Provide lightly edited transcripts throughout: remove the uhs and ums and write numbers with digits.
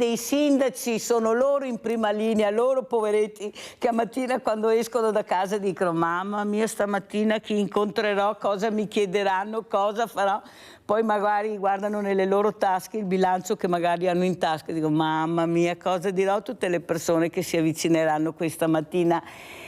dei sindaci sono loro in prima linea, loro poveretti che a mattina quando escono da casa dicono mamma mia stamattina chi incontrerò, cosa mi chiederanno, cosa farò. Poi magari guardano nelle loro tasche il bilancio che magari hanno in tasca e dicono mamma mia cosa dirò a tutte le persone che si avvicineranno questa mattina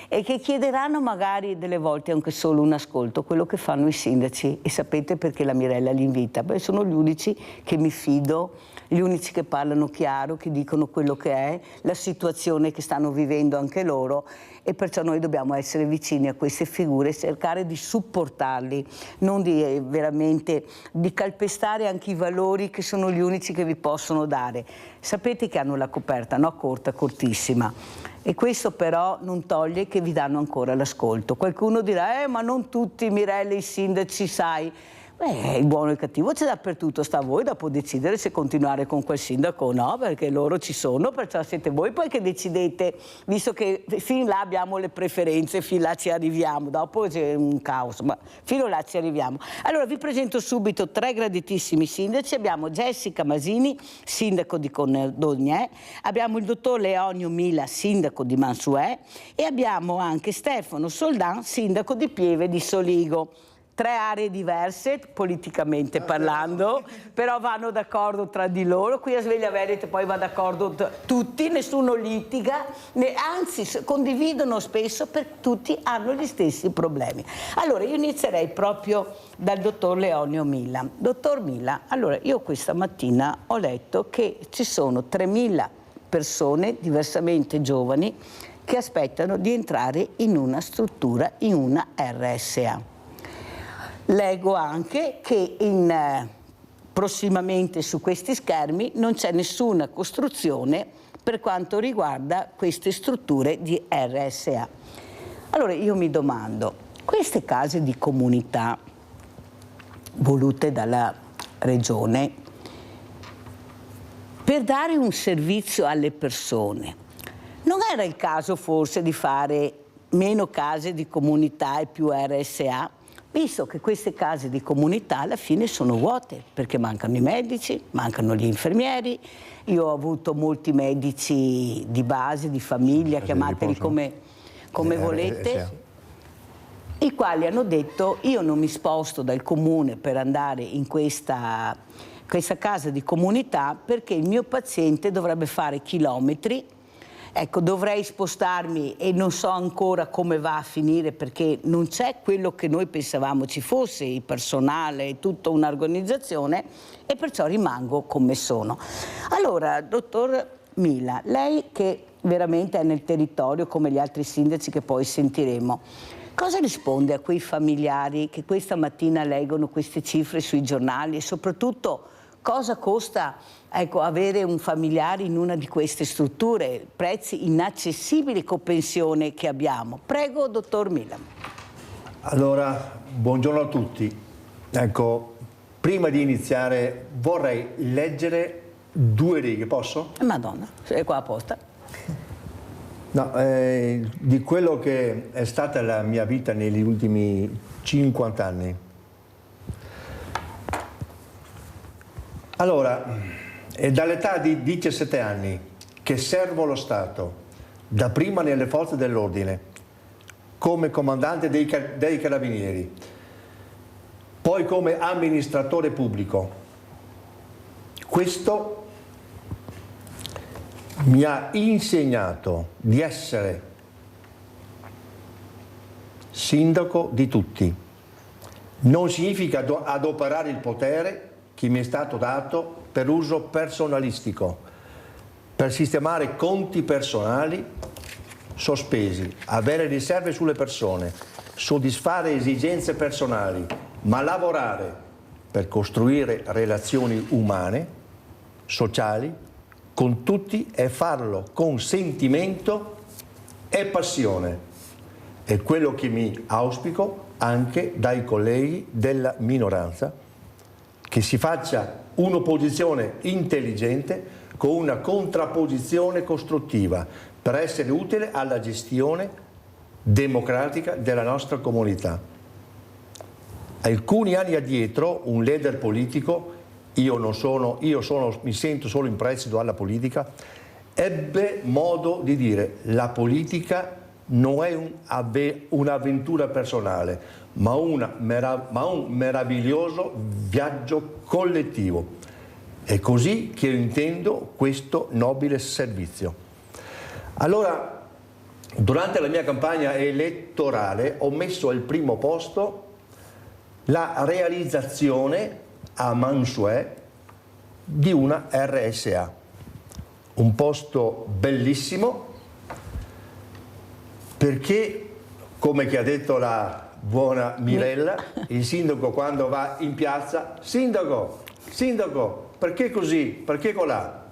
e che chiederanno magari delle volte anche solo un ascolto, quello che fanno i sindaci. E sapete perché la Mirella li invita? Beh, sono gli unici che mi fido, gli unici che parlano chiaro, che dicono quello che è, la situazione che stanno vivendo anche loro, e perciò noi dobbiamo essere vicini a queste figure e cercare di supportarli, non di veramente di calpestare anche i valori che sono gli unici che vi possono dare. Sapete che hanno la coperta, no? Corta, cortissima. E questo però non toglie che vi danno ancora l'ascolto. Qualcuno dirà, ma non tutti, Mirella, i sindaci, sai. Beh, il buono e il cattivo c'è dappertutto, sta a voi dopo decidere se continuare con quel sindaco o no, perché loro ci sono, perciò siete voi poi che decidete, visto che fin là abbiamo le preferenze, fin là ci arriviamo, dopo c'è un caos, ma fino là ci arriviamo. Allora vi presento subito 3 graditissimi sindaci, abbiamo Jessica Masini, sindaco di Condognè, abbiamo il dottor Leonio Mila, sindaco di Mansuè, e abbiamo anche Stefano Soldan, sindaco di Pieve di Soligo. 3 aree diverse politicamente parlando, però vanno d'accordo tra di loro. Qui a Sveglia Veneta poi va d'accordo tutti, nessuno litiga, anzi condividono spesso perché tutti hanno gli stessi problemi. Allora io inizierei proprio dal dottor Leonio Mila. Dottor Mila, allora io questa mattina ho letto che ci sono 3.000 persone diversamente giovani che aspettano di entrare in una struttura, in una RSA. Leggo anche che prossimamente su questi schermi non c'è nessuna costruzione per quanto riguarda queste strutture di RSA. Allora io mi domando, queste case di comunità volute dalla Regione per dare un servizio alle persone, non era il caso forse di fare meno case di comunità e più RSA? Visto che queste case di comunità alla fine sono vuote, perché mancano i medici, mancano gli infermieri. Io ho avuto molti medici di base, di famiglia, chiamateli come volete, i quali hanno detto io non mi sposto dal comune per andare in questa casa di comunità perché il mio paziente dovrebbe fare chilometri. Ecco, dovrei spostarmi e non so ancora come va a finire perché non c'è quello che noi pensavamo ci fosse, il personale, tutta un'organizzazione, e perciò rimango come sono. Allora, dottor Mila, lei che veramente è nel territorio come gli altri sindaci che poi sentiremo, cosa risponde a quei familiari che questa mattina leggono queste cifre sui giornali e soprattutto cosa costa avere un familiare in una di queste strutture, prezzi inaccessibili con pensione che abbiamo. Prego, dottor Mila. Allora, buongiorno a tutti. Ecco, prima di iniziare vorrei leggere 2 righe, posso? Madonna, sei qua apposta. No, di quello che è stata la mia vita negli ultimi 50 anni. Allora, è dall'età di 17 anni che servo lo Stato, dapprima nelle forze dell'ordine, come comandante dei carabinieri, poi come amministratore pubblico. Questo mi ha insegnato di essere sindaco di tutti. Non significa adoperare il potere che mi è stato dato per uso personalistico, per sistemare conti personali sospesi, avere riserve sulle persone, soddisfare esigenze personali, ma lavorare per costruire relazioni umane, sociali, con tutti e farlo con sentimento e passione. È quello che mi auspico anche dai colleghi della minoranza, che si faccia un'opposizione intelligente con una contrapposizione costruttiva per essere utile alla gestione democratica della nostra comunità. Alcuni anni addietro un leader politico mi sento solo in prestito alla politica, ebbe modo di dire: la politica non è un'avventura personale, ma un meraviglioso viaggio collettivo. È così che io intendo questo nobile servizio. Allora, durante la mia campagna elettorale ho messo al primo posto la realizzazione a Mansuè di una RSA, un posto bellissimo, perché, come che ha detto la buona Mirella, il sindaco quando va in piazza: sindaco, perché così, perché colà?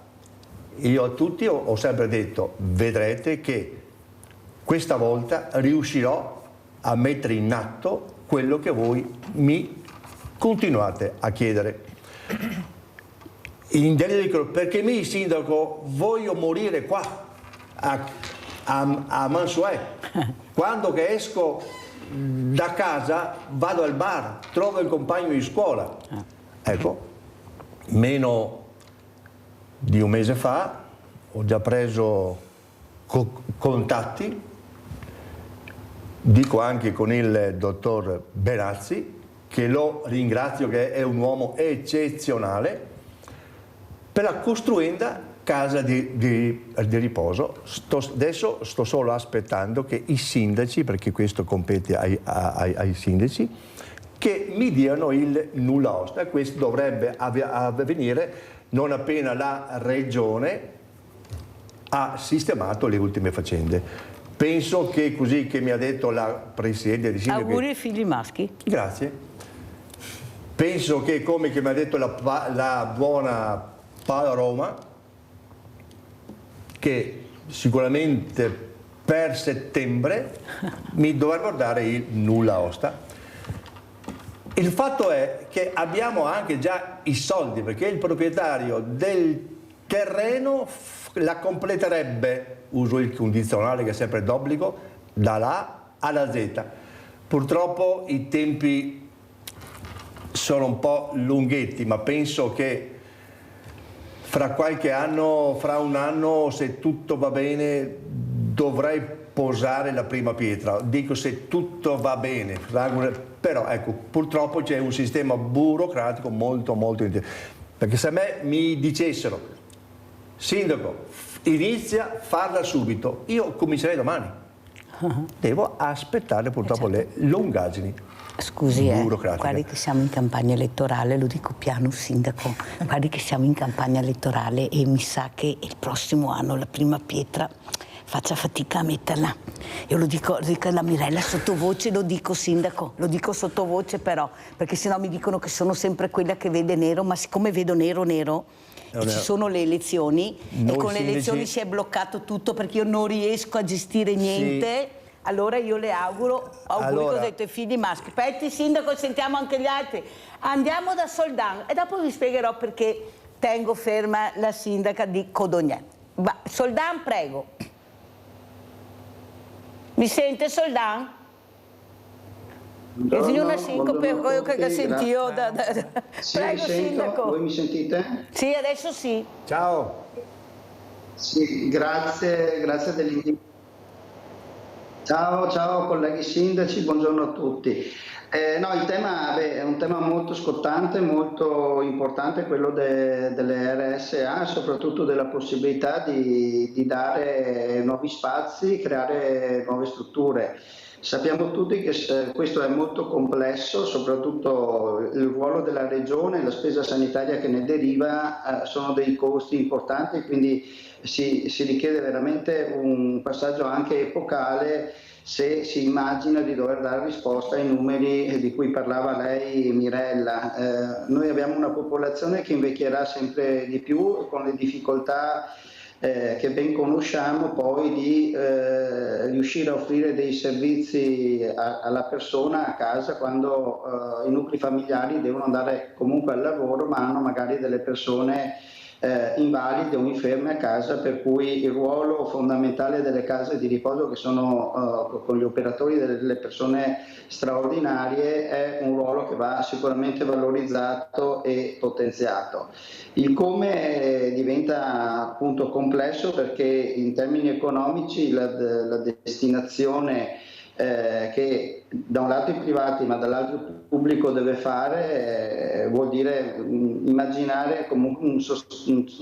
Io a tutti ho sempre detto: vedrete che questa volta riuscirò a mettere in atto quello che voi mi continuate a chiedere. Perché mi, sindaco, voglio morire qua a Mansuè. Quando che esco da casa vado al bar, trovo il compagno di scuola. Ecco, meno di un mese fa ho già preso contatti, dico anche con il dottor Benazzi, che lo ringrazio, che è un uomo eccezionale, per la costruenda casa di riposo. Adesso sto solo aspettando che i sindaci, perché questo compete ai sindaci, che mi diano il nulla osta. Questo dovrebbe avvenire non appena la regione ha sistemato le ultime faccende. Penso che, così che mi ha detto la Presidente di Sindaco... Auguri ai figli maschi. Grazie. Penso che, come che mi ha detto la buona Paola Roma, che sicuramente per settembre mi dovrebbero dare il nulla osta. Il fatto è che abbiamo anche già i soldi, perché il proprietario del terreno la completerebbe, uso il condizionale che è sempre d'obbligo, dall'A alla Z. Purtroppo i tempi sono un po' lunghetti, ma penso che fra qualche anno, fra un anno, se tutto va bene, dovrei posare la prima pietra. Dico se tutto va bene, però ecco, purtroppo c'è un sistema burocratico molto perché se a me mi dicessero: sindaco, inizia a farla subito, io comincerei domani. Devo aspettare purtroppo le lungaggini. Scusi, guardi che siamo in campagna elettorale, lo dico piano, sindaco, guardi che siamo in campagna elettorale e mi sa che il prossimo anno la prima pietra faccia fatica a metterla. Io lo dico alla Mirella sottovoce, lo dico, sindaco, lo dico sottovoce però, perché sennò mi dicono che sono sempre quella che vede nero, ma siccome vedo nero, e ci sono le elezioni, e con le elezioni si è bloccato tutto perché io non riesco a gestire niente. Sì. Allora io le auguri, ho detto ai figli maschi. Aspetti, sindaco, sentiamo anche gli altri. Andiamo da Soldan e dopo vi spiegherò perché tengo ferma la sindaca di Codognan. Soldan, prego. Mi sente, Soldan? Il signor Sincope, quello che sentivo. Sì, prego, sindaco. Voi mi sentite? Sì, adesso sì. Ciao. Sì, grazie dell'invito. Ciao colleghi sindaci, buongiorno a tutti. No, il tema è un tema molto scottante, molto importante, quello delle RSA, soprattutto della possibilità di dare nuovi spazi, creare nuove strutture. Sappiamo tutti che questo è molto complesso, soprattutto il ruolo della regione, la spesa sanitaria che ne deriva sono dei costi importanti, quindi si richiede veramente un passaggio anche epocale se si immagina di dover dare risposta ai numeri di cui parlava lei, Mirella. Noi abbiamo una popolazione che invecchierà sempre di più, con le difficoltà che ben conosciamo poi di riuscire a offrire dei servizi alla persona a casa quando i nuclei familiari devono andare comunque al lavoro, ma hanno magari delle persone invalide o inferme a casa, per cui il ruolo fondamentale delle case di riposo, che sono con gli operatori delle persone straordinarie, è un ruolo che va sicuramente valorizzato e potenziato. Il come diventa appunto complesso, perché in termini economici la destinazione che da un lato i privati ma dall'altro il pubblico deve fare vuol dire immaginare comunque un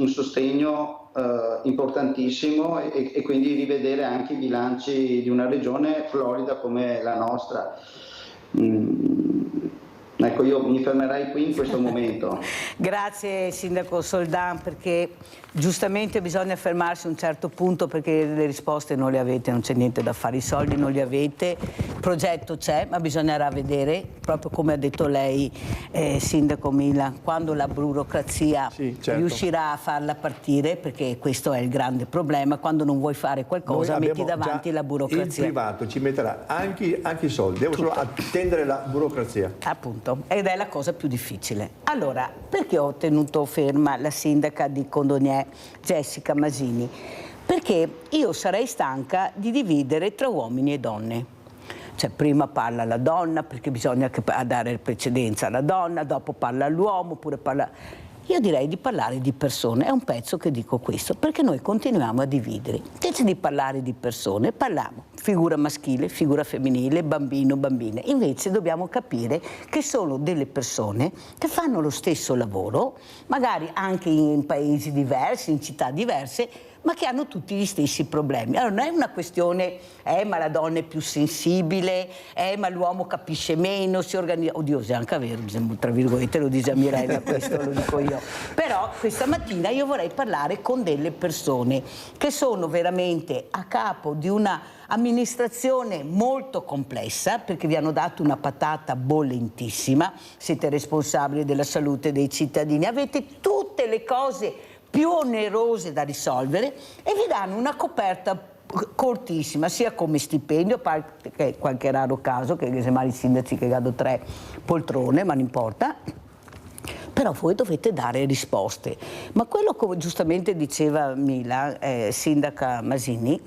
sostegno importantissimo e quindi rivedere anche i bilanci di una regione florida come la nostra. Ecco, io mi fermerei qui in questo momento. Grazie Sindaco Soldán, perché giustamente bisogna fermarsi a un certo punto, perché le risposte non le avete, non c'è niente da fare, i soldi non li avete, il progetto c'è, ma bisognerà vedere, proprio come ha detto lei, Sindaco Milan, quando la burocrazia riuscirà a farla partire, perché questo è il grande problema, quando non vuoi fare qualcosa metti davanti la burocrazia. Il privato ci metterà anche i soldi, devo solo attendere la burocrazia. Appunto, ed è la cosa più difficile. Allora, perché ho tenuto ferma la sindaca di Codogné, Jessica Masini? Perché io sarei stanca di dividere tra uomini e donne. Cioè, prima parla la donna, perché bisogna dare precedenza alla donna, dopo parla l'uomo, oppure parla... Io direi di parlare di persone, è un pezzo che dico questo, perché noi continuiamo a dividere. Invece di parlare di persone, parliamo figura maschile, figura femminile, bambino, bambine. Invece dobbiamo capire che sono delle persone che fanno lo stesso lavoro, magari anche in paesi diversi, in città diverse, ma che hanno tutti gli stessi problemi. Allora non è una questione, ma la donna è più sensibile, ma l'uomo capisce meno, si organizza... Oddio, è anche vero, tra virgolette lo dice Mirella, questo lo dico io. Però questa mattina io vorrei parlare con delle persone che sono veramente a capo di una amministrazione molto complessa, perché vi hanno dato una patata bollentissima, siete responsabili della salute dei cittadini, avete tutte le cose più onerose da risolvere e vi danno una coperta cortissima, sia come stipendio, a parte che qualche raro caso, che semmai i sindaci che hanno 3 poltrone, ma non importa, però voi dovete dare risposte. Ma quello che giustamente diceva Mila, sindaca Masini,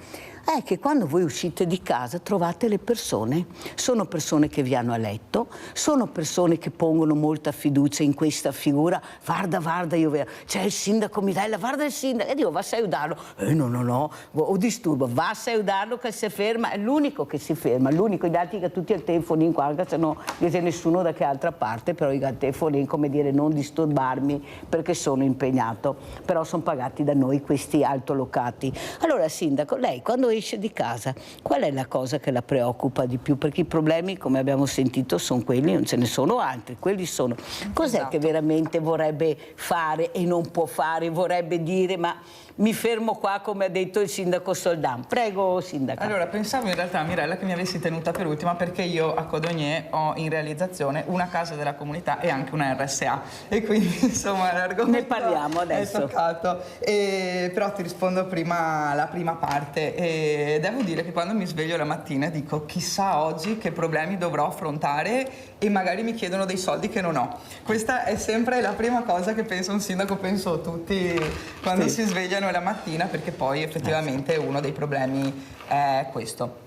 è che quando voi uscite di casa trovate le persone, sono persone che vi hanno a letto, sono persone che pongono molta fiducia in questa figura, guarda, io vedo, c'è il sindaco Mirella, guarda il sindaco, e dico, va a aiutarlo, no, o disturbo, va a aiutarlo che si ferma, è l'unico che si ferma, l'unico, i dati che tutti al telefono in qua, se no dice nessuno da che altra parte, però i telefoni, come dire, non disturbarmi perché sono impegnato, però sono pagati da noi questi altolocati. Allora sindaco, lei quando esce di casa, qual è la cosa che la preoccupa di più? Perché i problemi, come abbiamo sentito, sono quelli, non ce ne sono altri, quelli sono. Cos'è che veramente vorrebbe fare e non può fare, vorrebbe dire, ma mi fermo qua, come ha detto il sindaco Soldán. Prego, sindaca. Allora, pensavo in realtà, Mirella, che mi avessi tenuta per ultima, perché io a Codogné ho in realizzazione una casa della comunità e anche una RSA, e quindi insomma l'argomento ne parliamo adesso. È toccato. Però ti rispondo prima la prima parte, e devo dire che quando mi sveglio la mattina dico chissà oggi che problemi dovrò affrontare, e magari mi chiedono dei soldi che non ho. Questa è sempre la prima cosa che pensa un sindaco, penso tutti quando si svegliano la mattina, perché poi effettivamente uno dei problemi è questo.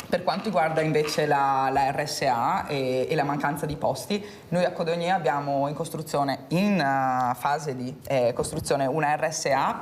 Per quanto riguarda invece la RSA e la mancanza di posti, noi a Codogné abbiamo in costruzione, in fase di costruzione, una RSA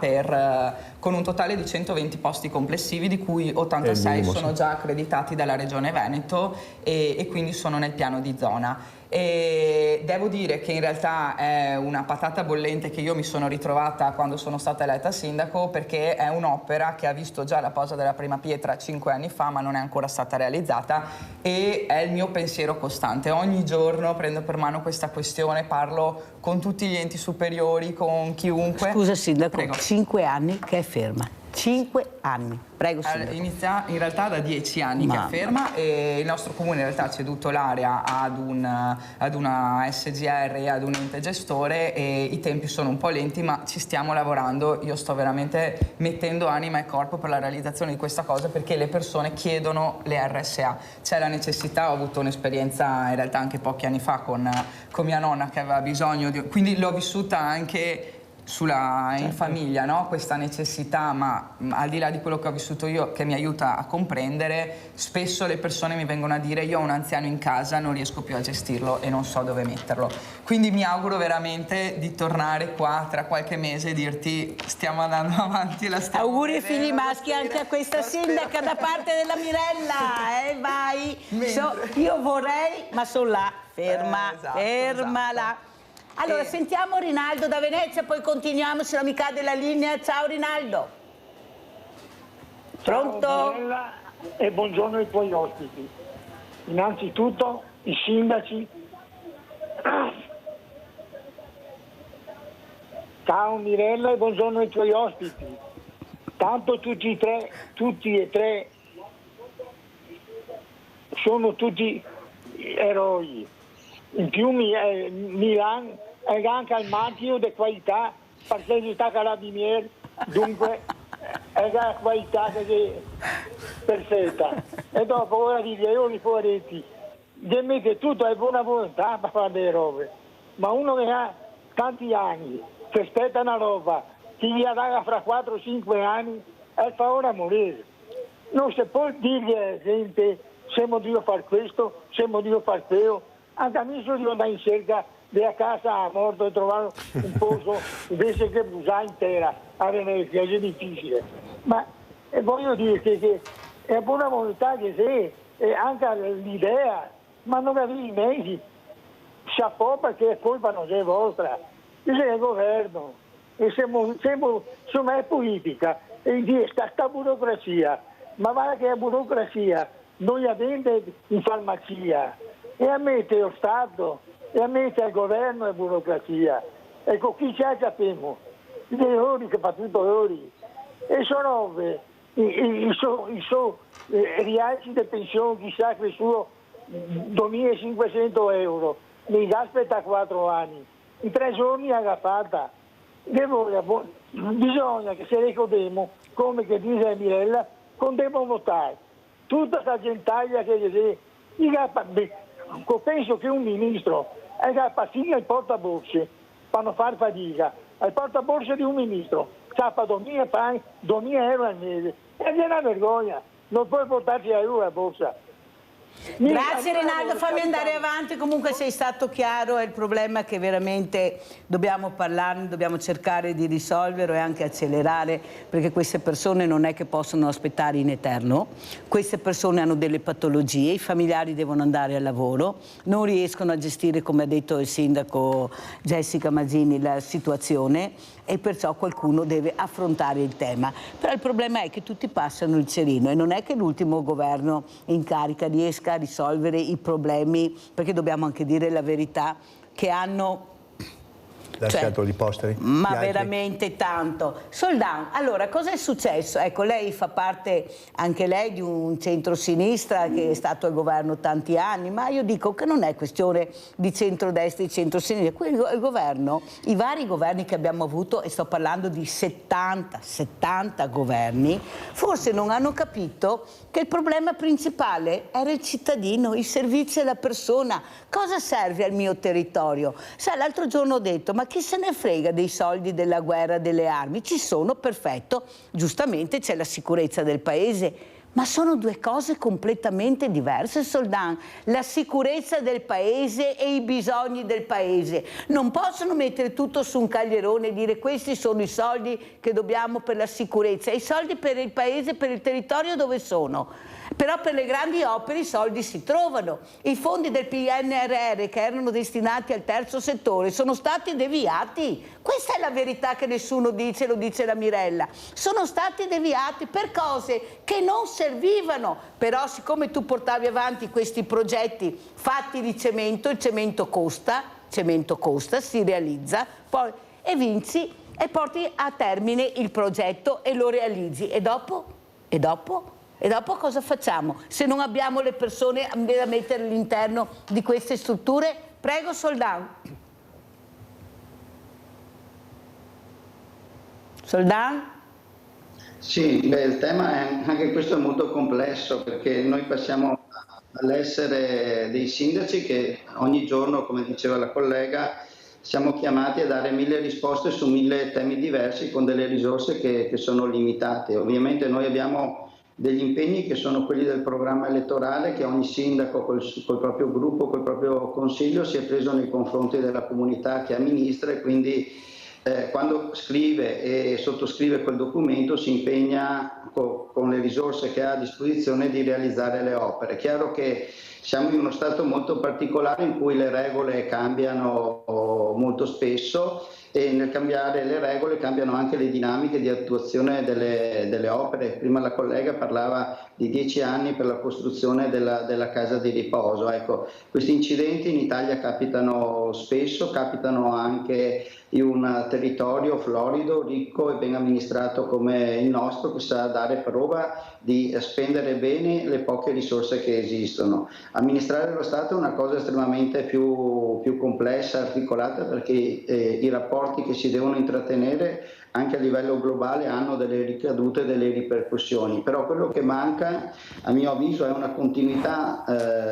con un totale di 120 posti complessivi, di cui 86 sono già accreditati dalla Regione Veneto e quindi sono nel piano di zona. E devo dire che in realtà è una patata bollente che io mi sono ritrovata quando sono stata eletta sindaco, perché è un'opera che ha visto già la posa della prima pietra 5 anni fa, ma non è ancora stata realizzata, e è il mio pensiero costante. Ogni giorno prendo per mano questa questione, parlo con tutti gli enti superiori, con chiunque. Scusa sindaco, Prego. 5 anni che è ferma. 5 anni. Prego, sindaco. Inizia in realtà da 10 anni che è ferma, e il nostro comune in realtà ha ceduto l'area ad una SGR e ad un ente gestore, e i tempi sono un po' lenti, ma ci stiamo lavorando. Io sto veramente mettendo anima e corpo per la realizzazione di questa cosa, perché le persone chiedono le RSA. C'è la necessità, ho avuto un'esperienza in realtà anche pochi anni fa con mia nonna che aveva bisogno quindi l'ho vissuta anche in famiglia, no? Questa necessità, ma al di là di quello che ho vissuto io, che mi aiuta a comprendere, spesso le persone mi vengono a dire: io ho un anziano in casa, non riesco più a gestirlo e non so dove metterlo. Quindi mi auguro veramente di tornare qua tra qualche mese e dirti: stiamo andando avanti, la stiamo Auguri ai vedendo, figli maschi anche a questa sindaca da parte della Mirella, vai. Io vorrei, ma sono là, ferma, esatto, ferma esatto. là. Allora, sentiamo Rinaldo da Venezia, poi continuiamo, se non mi cade la linea. Ciao Rinaldo. Pronto? Ciao Mirella, e buongiorno ai tuoi ospiti. Innanzitutto i sindaci. Ciao Mirella e buongiorno ai tuoi ospiti. Tanto tutti e tre sono tutti eroi. In più Milan è anche il marchio di qualità perché sta carabinieri, dunque è la qualità che è perfetta. E dopo ora dire io li poveretti, mette tutto è buona volontà per fare le robe, ma uno che ha tanti anni, che aspetta una roba, che gli dà fra 4-5 anni, e fa ora morire. Non si può dire alla gente siamo Dio far questo, siamo Dio far quello. Anche a me sono andare in cerca di a casa a morto e trovare un posto invece che usare intera a Venezia, è difficile. Ma voglio dire che è buona volontà che c'è, e anche l'idea, ma non avete i mezzi. Chapeau perché è colpa non è vostra, è il governo, e insomma è politica, e dire sta burocrazia, ma guarda che è burocrazia, noi abbiamo in farmacia, e ammette lo Stato, e ammette il governo e burocrazia. Ecco, chi c'è sappiamo, i ori che fa tutto ori, e sono i rialzi di pensione, chissà che suo 2.500 euro, mi aspetta 4 anni, in 3 giorni è fatta. Bisogna che se ricordiamo, come che dice Mirella, non devono votare. Tutta questa gentaglia che penso che un ministro è fino al portaborse fanno fare fatica. Al portaborse di un ministro cappa 2.000 euro al mese, e è una vergogna, non puoi portarci a euro la borsa. Grazie Rinaldo, fammi andare avanti, comunque sei stato chiaro, il problema è che veramente dobbiamo parlarne, dobbiamo cercare di risolverlo e anche accelerare, perché queste persone non è che possono aspettare in eterno, queste persone hanno delle patologie, i familiari devono andare al lavoro, non riescono a gestire, come ha detto il sindaco Jessica Mazzini, la situazione, e perciò qualcuno deve affrontare il tema. Però il problema è che tutti passano il cerino e non è che l'ultimo governo in carica riesca a risolvere i problemi, perché dobbiamo anche dire la verità, che hanno lasciato gli posteri. Ma veramente tanto. Soldan, allora cosa è successo? Ecco, lei fa parte anche lei di un centrosinistra che è stato al governo tanti anni, ma io dico che non è questione di centrodestra e centrosinistra. Qui il governo, i vari governi che abbiamo avuto, e sto parlando di 70 governi, forse non hanno capito che il problema principale era il cittadino, il servizio alla persona. Cosa serve al mio territorio? Sai, l'altro giorno ho detto, ma chi se ne frega dei soldi della guerra, delle armi? Ci sono, perfetto, giustamente c'è la sicurezza del paese, ma sono due cose completamente diverse, Soldan. La sicurezza del paese e i bisogni del paese. Non possono mettere tutto su un caglierone e dire questi sono i soldi che dobbiamo per la sicurezza. I soldi per il paese, per il territorio dove sono? Però per le grandi opere i soldi si trovano. I fondi del PNRR che erano destinati al terzo settore sono stati deviati. Questa è la verità che nessuno dice, lo dice la Mirella. Sono stati deviati per cose che non servivano. Però siccome tu portavi avanti questi progetti fatti di cemento, il cemento costa, si realizza, poi e vinci e porti a termine il progetto e lo realizzi. E dopo? E dopo? E dopo cosa facciamo? Se non abbiamo le persone da mettere all'interno di queste strutture? Prego, Soldan. Soldan? Sì, il tema è anche questo è molto complesso, perché noi passiamo dall'essere dei sindaci che ogni giorno, come diceva la collega, siamo chiamati a dare 1000 risposte su 1000 temi diversi con delle risorse che sono limitate. Ovviamente noi abbiamo degli impegni che sono quelli del programma elettorale che ogni sindaco col proprio gruppo, col proprio consiglio si è preso nei confronti della comunità che amministra, e quindi quando scrive e sottoscrive quel documento si impegna con le risorse che ha a disposizione di realizzare le opere. È chiaro che siamo in uno stato molto particolare in cui le regole cambiano molto spesso, e nel cambiare le regole cambiano anche le dinamiche di attuazione delle opere. Prima la collega parlava di 10 anni per la costruzione della casa di riposo. Ecco, questi incidenti in Italia capitano spesso, capitano anche in un territorio florido, ricco e ben amministrato come il nostro, che sa dare prova di spendere bene le poche risorse che esistono. Amministrare lo Stato è una cosa estremamente più complessa, articolata, perché i rapporti che si devono intrattenere anche a livello globale hanno delle ricadute, delle ripercussioni, però quello che manca a mio avviso è una continuità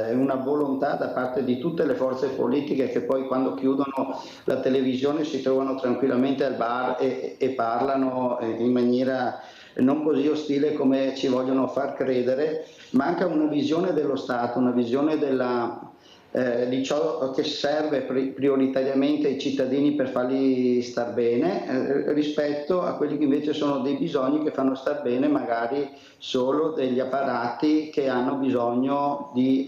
e una volontà da parte di tutte le forze politiche, che poi quando chiudono la televisione si trovano tranquillamente al bar e parlano in maniera non così ostile come ci vogliono far credere. Manca una visione dello Stato, una visione di ciò che serve prioritariamente ai cittadini per farli star bene, rispetto a quelli che invece sono dei bisogni che fanno star bene magari solo degli apparati che hanno bisogno di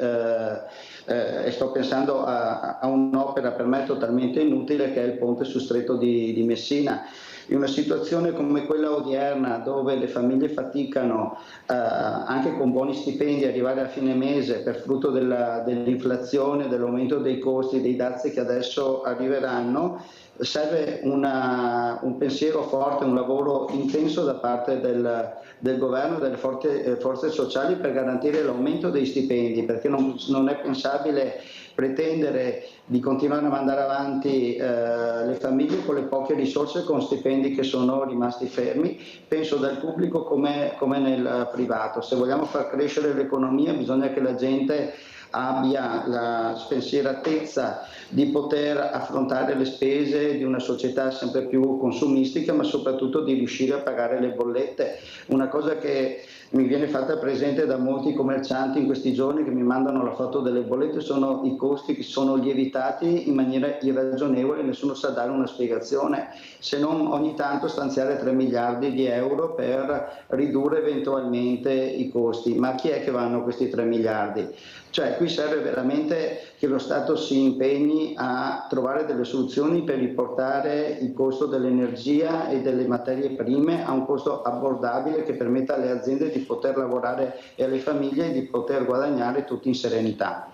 e sto pensando a un'opera per me totalmente inutile, che è il ponte sul stretto di Messina. In una situazione come quella odierna, dove le famiglie faticano anche con buoni stipendi arrivare a fine mese per frutto dell'inflazione, dell'aumento dei costi, dei dazi che adesso arriveranno, serve un pensiero forte, un lavoro intenso da parte del governo e delle forze sociali per garantire l'aumento dei stipendi, perché non è pensabile pretendere di continuare a mandare avanti le famiglie con le poche risorse, con stipendi che sono rimasti fermi, penso dal pubblico come nel privato. Se vogliamo far crescere l'economia bisogna che la gente abbia la spensieratezza di poter affrontare le spese di una società sempre più consumistica, ma soprattutto di riuscire a pagare le bollette. Una cosa che mi viene fatta presente da molti commercianti in questi giorni che mi mandano la foto delle bollette sono i costi che sono lievitati in maniera irragionevole, nessuno sa dare una spiegazione, se non ogni tanto stanziare 3 miliardi di euro per ridurre eventualmente i costi. Ma a chi è che vanno questi 3 miliardi? Cioè qui serve veramente che lo Stato si impegni a trovare delle soluzioni per riportare il costo dell'energia e delle materie prime a un costo abbordabile, che permetta alle aziende di poter lavorare e alle famiglie di poter guadagnare tutti in serenità.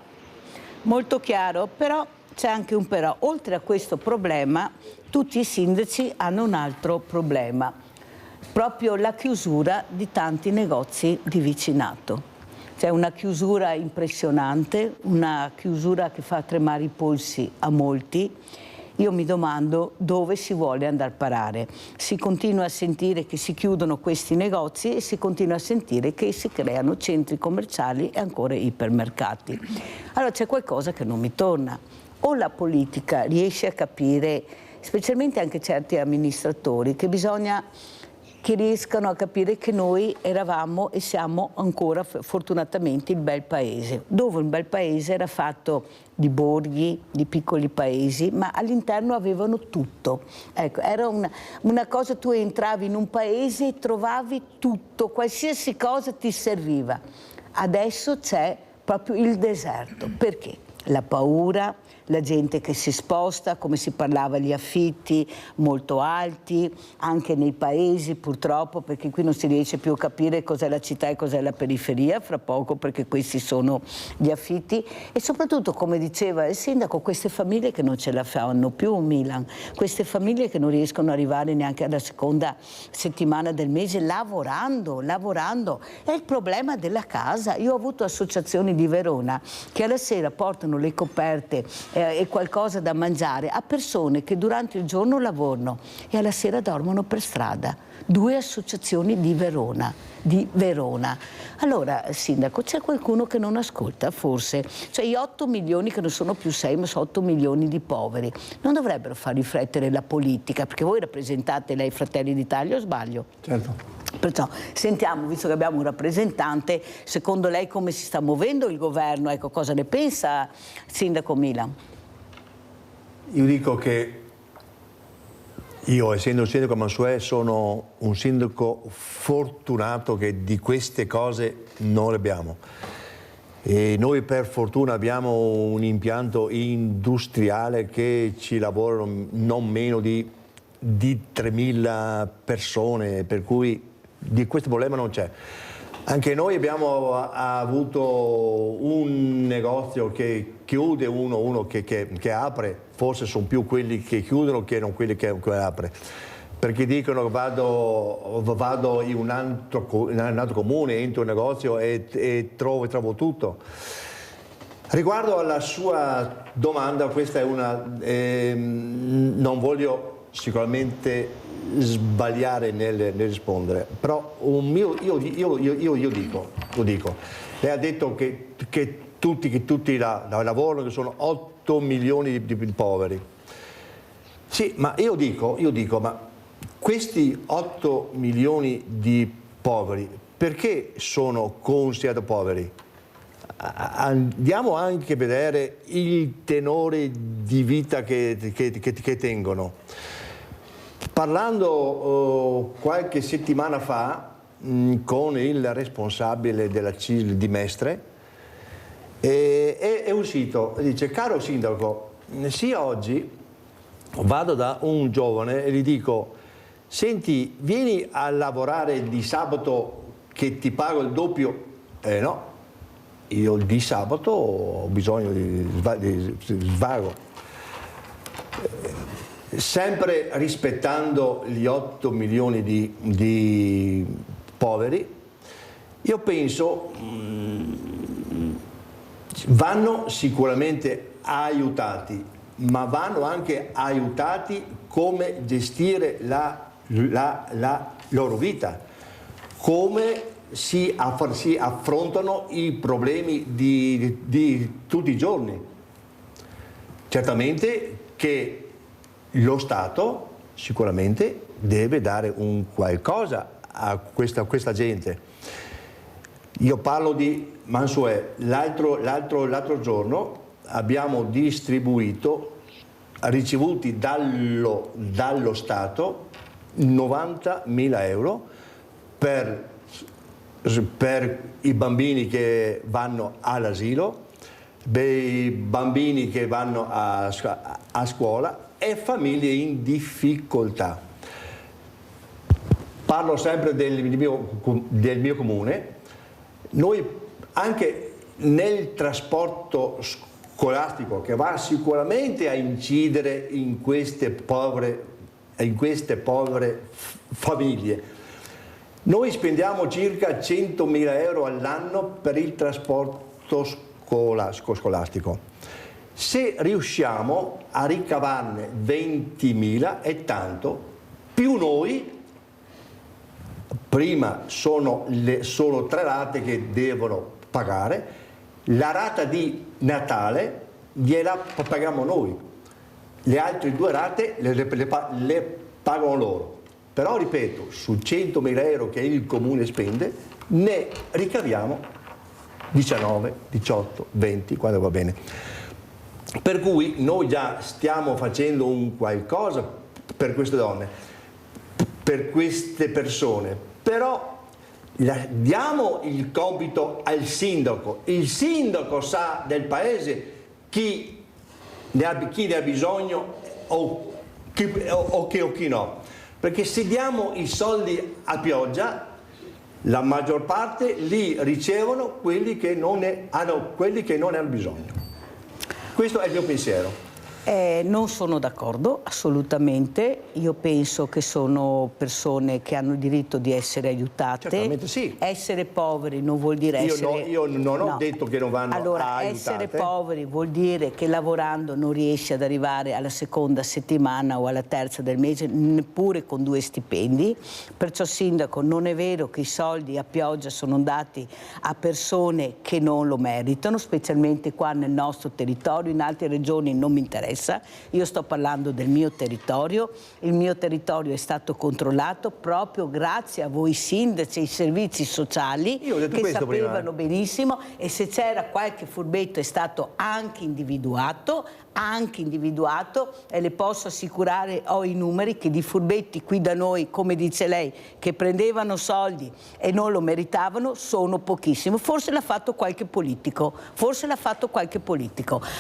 Molto chiaro, però c'è anche un però. Oltre a questo problema, tutti i sindaci hanno un altro problema, proprio la chiusura di tanti negozi di vicinato. C'è una chiusura impressionante, una chiusura che fa tremare i polsi a molti. Io mi domando dove si vuole andare a parare. Si continua a sentire che si chiudono questi negozi e si continua a sentire che si creano centri commerciali e ancora ipermercati. Allora c'è qualcosa che non mi torna. O la politica riesce a capire, specialmente anche certi amministratori, che bisogna che riescano a capire che noi eravamo e siamo ancora fortunatamente il bel paese, dove un bel paese era fatto di borghi, di piccoli paesi, ma all'interno avevano tutto. Ecco, era una cosa, tu entravi in un paese e trovavi tutto, qualsiasi cosa ti serviva. Adesso c'è proprio il deserto. Perché? La paura, la gente che si sposta, come si parlava, gli affitti molto alti, anche nei paesi purtroppo, perché qui non si riesce più a capire cos'è la città e cos'è la periferia, fra poco, perché questi sono gli affitti, e soprattutto, come diceva il sindaco, queste famiglie che non ce la fanno più a Milan, queste famiglie che non riescono ad arrivare neanche alla seconda settimana del mese lavorando. È il problema della casa. Io ho avuto associazioni di Verona che alla sera portano le coperte e qualcosa da mangiare a persone che durante il giorno lavorano e alla sera dormono per strada. 2 associazioni di Verona. Allora, Sindaco, c'è qualcuno che non ascolta, forse? Cioè gli 8 milioni, che non sono più 6, ma sono 8 milioni di poveri, non dovrebbero far riflettere la politica? Perché voi rappresentate lei Fratelli d'Italia, o sbaglio? Certo. Perciò sentiamo, visto che abbiamo un rappresentante, secondo lei come si sta muovendo il governo? Ecco, cosa ne pensa Sindaco Milan? Io dico che io, essendo un sindaco a Mansuè, sono un sindaco fortunato che di queste cose non le abbiamo. E noi per fortuna abbiamo un impianto industriale che ci lavorano non meno di 3.000 persone, per cui di questo problema non c'è. Anche noi abbiamo avuto un negozio che chiude, uno che apre, forse sono più quelli che chiudono che non quelli che apre, perché dicono che vado in un altro comune, entro un negozio e trovo tutto. Riguardo alla sua domanda, questa è non voglio sicuramente sbagliare nel rispondere, però io dico, lei ha detto che tutti lavorano, che sono 8 milioni di poveri. Sì, ma io dico, ma questi 8 milioni di poveri, perché sono considerati poveri? Andiamo anche a vedere il tenore di vita che tengono. Parlando qualche settimana fa con il responsabile della CISL di Mestre, è uscito e dice: caro sindaco, sì, oggi vado da un giovane e gli dico: senti, vieni a lavorare di sabato che ti pago il doppio. No, io di sabato ho bisogno di svago. Sempre rispettando gli 8 milioni di poveri, io penso vanno sicuramente aiutati, ma vanno anche aiutati come gestire la loro vita, come si affrontano i problemi di tutti i giorni. Certamente che lo Stato sicuramente deve dare un qualcosa a questa gente. Io parlo di Mansuè. L'altro giorno abbiamo distribuito, ricevuti dallo Stato, 90.000 euro per i bambini che vanno all'asilo, i bambini che vanno a scuola e famiglie in difficoltà. Parlo sempre del mio comune. Noi anche nel trasporto scolastico, che va sicuramente a incidere in queste povere famiglie, noi spendiamo circa 100.000 euro all'anno per il trasporto scolastico. Se riusciamo a ricavarne 20.000 è tanto, più noi, prima sono 3 rate che devono pagare, la rata di Natale gliela paghiamo noi, le altre 2 rate le pagano loro. Però ripeto, su 100.000 euro che il comune spende, ne ricaviamo 19, 18, 20, quando va bene. Per cui noi già stiamo facendo un qualcosa per queste donne, per queste persone, però diamo il compito al sindaco. Il sindaco sa del paese chi ne ha bisogno o chi no. Perché se diamo i soldi a pioggia, la maggior parte li ricevono quelli che non ne hanno bisogno. Questo è il mio pensiero. Non sono d'accordo, assolutamente. Io penso che sono persone che hanno il diritto di essere aiutate. Certamente sì. Essere poveri non vuol dire essere... Io non ho detto che non vanno aiutate. Essere poveri vuol dire che lavorando non riesci ad arrivare alla seconda settimana o alla terza del mese, neppure con 2 stipendi. Perciò, sindaco, non è vero che i soldi a pioggia sono dati a persone che non lo meritano, specialmente qua nel nostro territorio. In altre regioni non mi interessa. Io sto parlando del mio territorio. Il mio territorio è stato controllato proprio grazie a voi sindaci e ai servizi sociali che sapevano benissimo, e se c'era qualche furbetto è stato anche individuato, e le posso assicurare, ho i numeri, che di furbetti qui da noi, come dice lei, che prendevano soldi e non lo meritavano, sono pochissimo. Forse l'ha fatto qualche politico,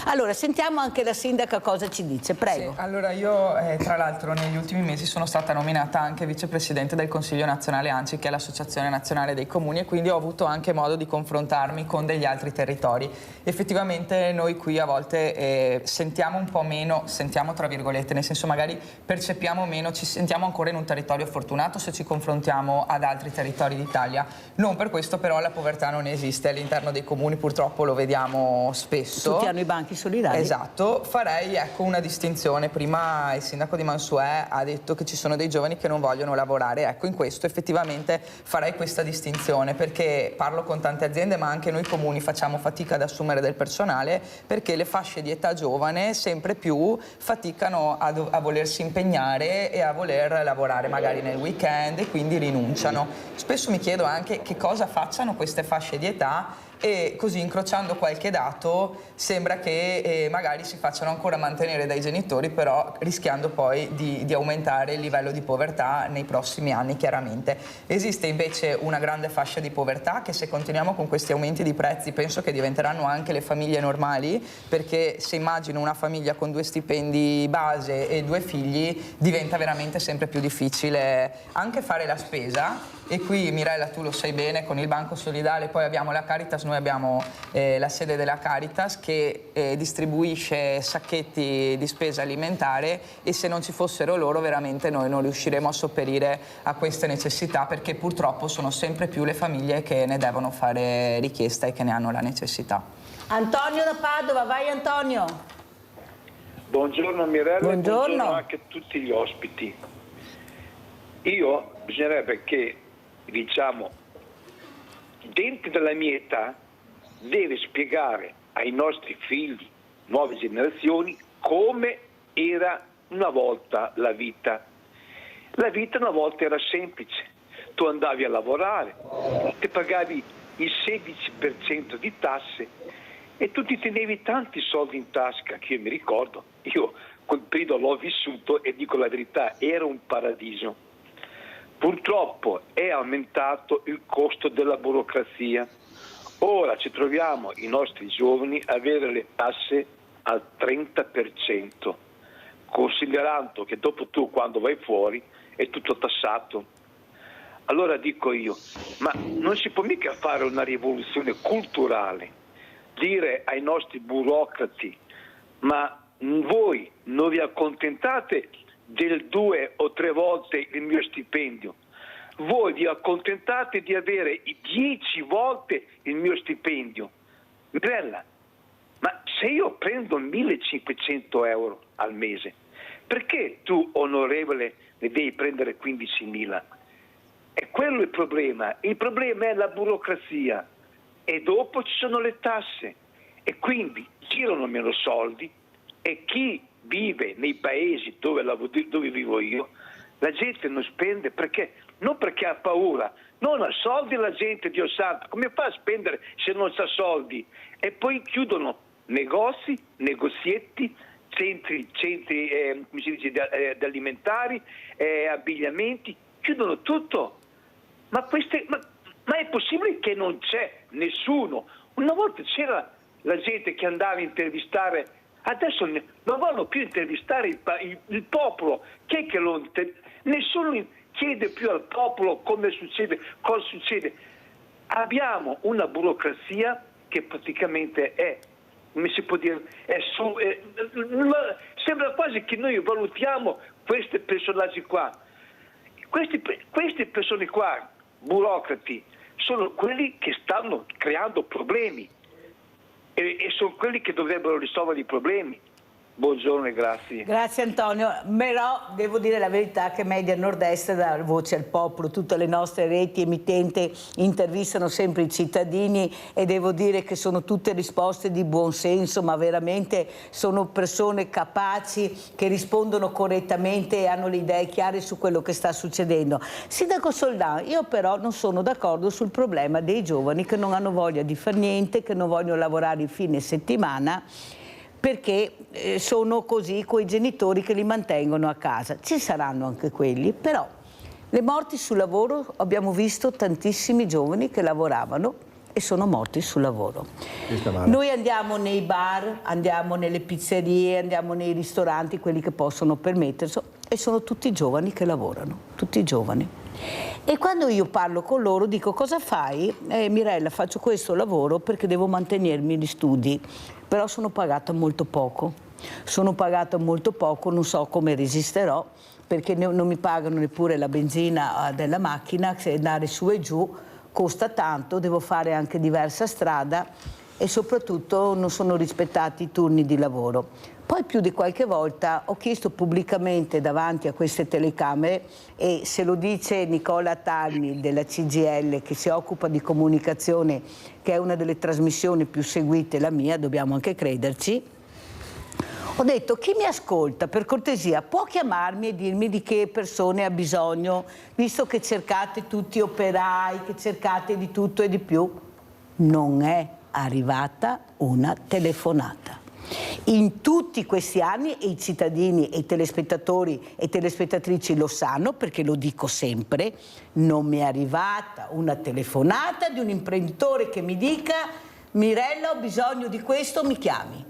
Allora, sentiamo anche la sindaca cosa ci dice, prego. Sì, allora io tra l'altro negli ultimi mesi sono stata nominata anche vicepresidente del Consiglio Nazionale ANCI, che è l'Associazione Nazionale dei Comuni, e quindi ho avuto anche modo di confrontarmi con degli altri territori. Effettivamente noi qui a volte sentiamo un po' meno, sentiamo tra virgolette, nel senso magari percepiamo meno, ci sentiamo ancora in un territorio fortunato se ci confrontiamo ad altri territori d'Italia. Non per questo però la povertà non esiste all'interno dei comuni, purtroppo lo vediamo spesso. Tutti hanno i banchi solidari. Esatto, farei una distinzione. Prima il sindaco di Mansuè ha detto che ci sono dei giovani che non vogliono lavorare. Ecco, in questo effettivamente farei questa distinzione, perché parlo con tante aziende, ma anche noi comuni facciamo fatica ad assumere del personale, perché le fasce di età giovane sempre più faticano a volersi impegnare e a voler lavorare magari nel weekend, e quindi rinunciano. Spesso mi chiedo anche che cosa facciano queste fasce di età, e così incrociando qualche dato sembra che magari si facciano ancora mantenere dai genitori, però rischiando poi di aumentare il livello di povertà nei prossimi anni. Chiaramente esiste invece una grande fascia di povertà che, se continuiamo con questi aumenti di prezzi, penso che diventeranno anche le famiglie normali, perché se immagino una famiglia con 2 stipendi base e 2 figli diventa veramente sempre più difficile anche fare la spesa. E qui, Mirella, tu lo sai bene, con il Banco Solidale poi abbiamo la Caritas, noi abbiamo la sede della Caritas che distribuisce sacchetti di spesa alimentare, e se non ci fossero loro veramente noi non riusciremo a sopperire a queste necessità, perché purtroppo sono sempre più le famiglie che ne devono fare richiesta e che ne hanno la necessità. Antonio da Padova, vai Antonio. Buongiorno Mirella, buongiorno anche a tutti gli ospiti. Bisognerebbe che, diciamo, gente della mia età deve spiegare ai nostri figli, nuove generazioni, come era una volta la vita. La vita una volta era semplice, tu andavi a lavorare, ti pagavi il 16% di tasse e tu ti tenevi tanti soldi in tasca, che io mi ricordo, io quel periodo l'ho vissuto e dico la verità, era un paradiso. Purtroppo è aumentato il costo della burocrazia. Ora ci troviamo i nostri giovani a avere le tasse al 30%, considerando che dopo tu quando vai fuori è tutto tassato. Allora dico io, ma non si può mica fare una rivoluzione culturale, dire ai nostri burocrati, ma voi non vi accontentate del 2 o 3 volte il mio stipendio, voi vi accontentate di avere 10 volte il mio stipendio. Mirella, ma se io prendo 1.500 euro al mese, perché tu, onorevole, ne devi prendere 15.000? È quello il problema è la burocrazia, e dopo ci sono le tasse, e quindi girano meno soldi, e chi vive nei paesi dove vivo io, la gente non spende non perché ha paura, non ha soldi la gente, Dio santo, come fa a spendere se non ha soldi? E poi chiudono negozi, negozietti, centri come si dice, alimentari, abbigliamenti, chiudono tutto. Ma è possibile che non c'è nessuno? Una volta c'era la gente che andava a intervistare, adesso non vogliono più intervistare il popolo. Nessuno chiede più al popolo cosa succede. Abbiamo una burocrazia che praticamente è, come si può dire, Sembra quasi che noi valutiamo questi personaggi qua. Queste persone qua, burocrati, sono quelli che stanno creando problemi e sono quelli che dovrebbero risolvere i problemi. Buongiorno e grazie. Grazie Antonio, però devo dire la verità che Media Nord-Est dà voce al popolo, tutte le nostre reti emittenti intervistano sempre i cittadini e devo dire che sono tutte risposte di buon senso, ma veramente sono persone capaci che rispondono correttamente e hanno le idee chiare su quello che sta succedendo. Sindaco Soldán, io però non sono d'accordo sul problema dei giovani che non hanno voglia di far niente, che non vogliono lavorare il fine settimana, perché sono così quei genitori che li mantengono a casa. Ci saranno anche quelli, però le morti sul lavoro, abbiamo visto tantissimi giovani che lavoravano e sono morti sul lavoro. Noi andiamo nei bar, andiamo nelle pizzerie, andiamo nei ristoranti, quelli che possono permetterselo, e sono tutti giovani che lavorano, tutti giovani. E quando io parlo con loro dico: cosa fai? Mirella, faccio questo lavoro perché devo mantenermi gli studi, però sono pagata molto poco, non so come resisterò, perché non mi pagano neppure la benzina della macchina, se andare su e giù costa tanto, devo fare anche diversa strada e soprattutto non sono rispettati i turni di lavoro. Poi più di qualche volta ho chiesto pubblicamente davanti a queste telecamere, e se lo dice Nicola Talmi della CGIL, che si occupa di comunicazione, che è una delle trasmissioni più seguite, la mia, dobbiamo anche crederci, ho detto: chi mi ascolta per cortesia può chiamarmi e dirmi di che persone ha bisogno, visto che cercate tutti operai, che cercate di tutto e di più. Non è arrivata una telefonata. In tutti questi anni, e i cittadini e i telespettatori e telespettatrici lo sanno, perché lo dico sempre, non mi è arrivata una telefonata di un imprenditore che mi dica: Mirella, ho bisogno di questo, mi chiami.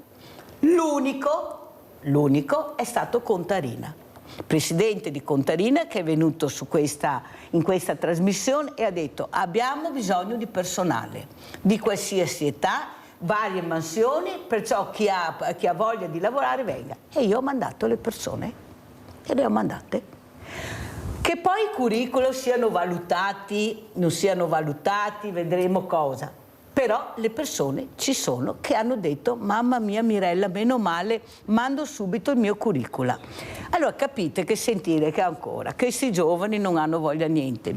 L'unico è stato Contarina, presidente di Contarina, che è venuto in questa trasmissione e ha detto: abbiamo bisogno di personale di qualsiasi età, varie mansioni, perciò chi ha voglia di lavorare venga. E io ho mandato le persone e le ho mandate. Che poi i curriculum siano valutati, non siano valutati, vedremo cosa. Però le persone ci sono che hanno detto: mamma mia Mirella, meno male, mando subito il mio curriculum. Allora capite che sentire che ancora questi giovani non hanno voglia niente.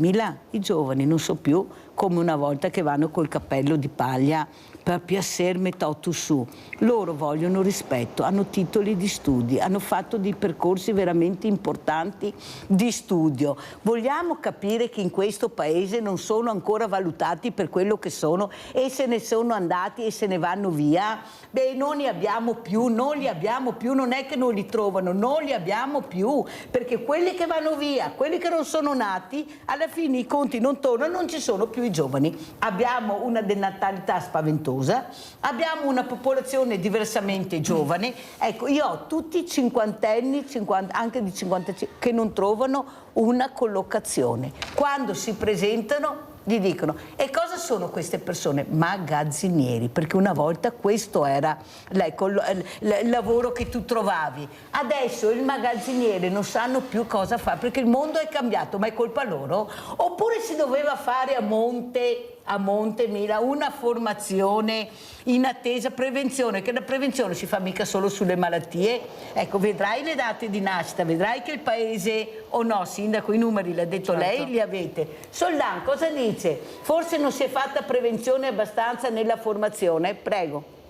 I giovani non so più come una volta che vanno col cappello di paglia per piacer metotto su. Loro vogliono rispetto, hanno titoli di studi, hanno fatto dei percorsi veramente importanti di studio. Vogliamo capire che in questo paese non sono ancora valutati per quello che sono e se ne sono andati e se ne vanno via? Beh, non li abbiamo più, non è che non li trovano, non li abbiamo più, perché quelli che vanno via, quelli che non sono nati, alla fine i conti non tornano, non ci sono più i giovani. Abbiamo una denatalità spaventosa, abbiamo una popolazione diversamente giovane. Ecco, io ho tutti cinquantenni, anche di 55, che non trovano una collocazione. Quando si presentano gli dicono: e cosa sono queste persone? Magazzinieri, perché una volta questo era il lavoro che tu trovavi. Adesso il magazziniere non sanno più cosa fare, perché il mondo è cambiato, ma è colpa loro? Oppure si doveva fare a monte una formazione in attesa, prevenzione, che la prevenzione si fa mica solo sulle malattie. Ecco, vedrai le date di nascita, vedrai che il paese, o no, sindaco, i numeri l'ha detto lei, li avete. Soldán, cosa dice? Forse non si è fatta prevenzione abbastanza nella formazione? Prego.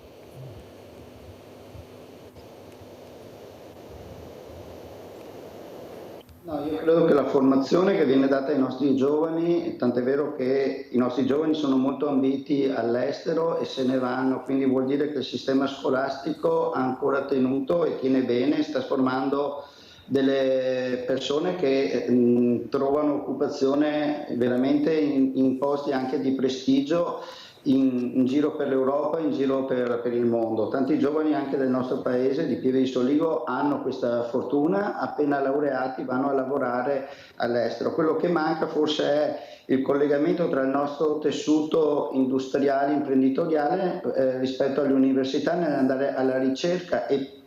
No, io credo che la formazione che viene data ai nostri giovani, tant'è vero che i nostri giovani sono molto ambiti all'estero e se ne vanno, quindi vuol dire che il sistema scolastico ha ancora tenuto e tiene bene, sta formando delle persone che trovano occupazione veramente in posti anche di prestigio in giro per l'Europa, in giro per il mondo. Tanti giovani anche del nostro paese, di Pieve di Soligo, hanno questa fortuna, appena laureati vanno a lavorare all'estero. Quello che manca forse è il collegamento tra il nostro tessuto industriale, imprenditoriale rispetto alle università, nell'andare alla ricerca e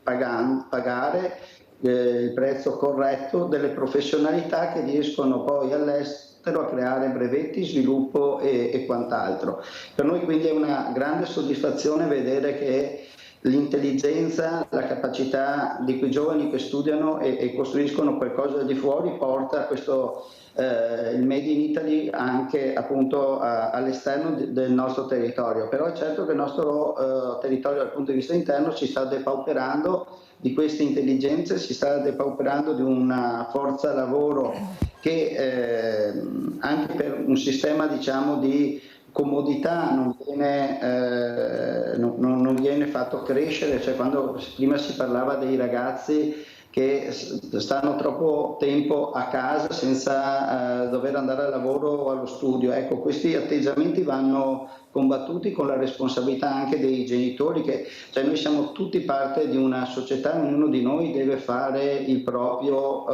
pagare il prezzo corretto delle professionalità che riescono poi all'estero a creare brevetti, sviluppo e quant'altro. Per noi quindi è una grande soddisfazione vedere che l'intelligenza, la capacità di quei giovani che studiano e costruiscono qualcosa di fuori porta questo il Made in Italy anche appunto all'esterno del nostro territorio. Però è certo che il nostro territorio dal punto di vista interno si sta depauperando di queste intelligenze, si sta depauperando di una forza lavoro che anche per un sistema diciamo di comodità non viene fatto crescere, cioè quando prima si parlava dei ragazzi che stanno troppo tempo a casa senza dover andare al lavoro o allo studio. Ecco, questi atteggiamenti vanno combattuti con la responsabilità anche dei genitori, cioè noi siamo tutti parte di una società, ognuno di noi deve fare il proprio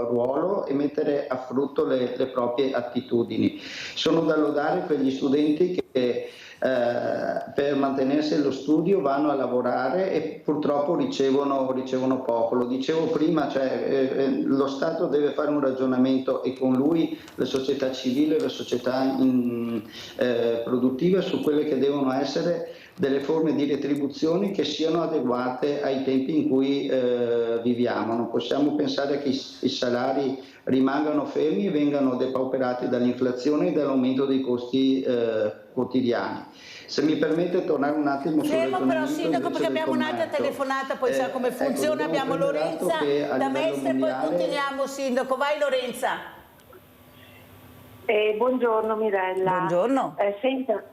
ruolo e mettere a frutto le proprie attitudini. Sono da lodare quegli studenti che per mantenersi allo studio vanno a lavorare e purtroppo ricevono poco. Lo dicevo prima, cioè, lo Stato deve fare un ragionamento e con lui la società civile, la società produttiva su quelle che devono essere delle forme di retribuzioni che siano adeguate ai tempi in cui viviamo. Non possiamo pensare che i salari rimangano fermi e vengano depauperati dall'inflazione e dall'aumento dei costi quotidiani. Se mi permette tornare un attimo sul Fermo però Sindaco, perché abbiamo un'altra telefonata, poi sa come funziona, ecco, abbiamo Lorenza da Mestre e poi continuiamo Sindaco. Vai Lorenza. Buongiorno Mirella. Buongiorno. Senta,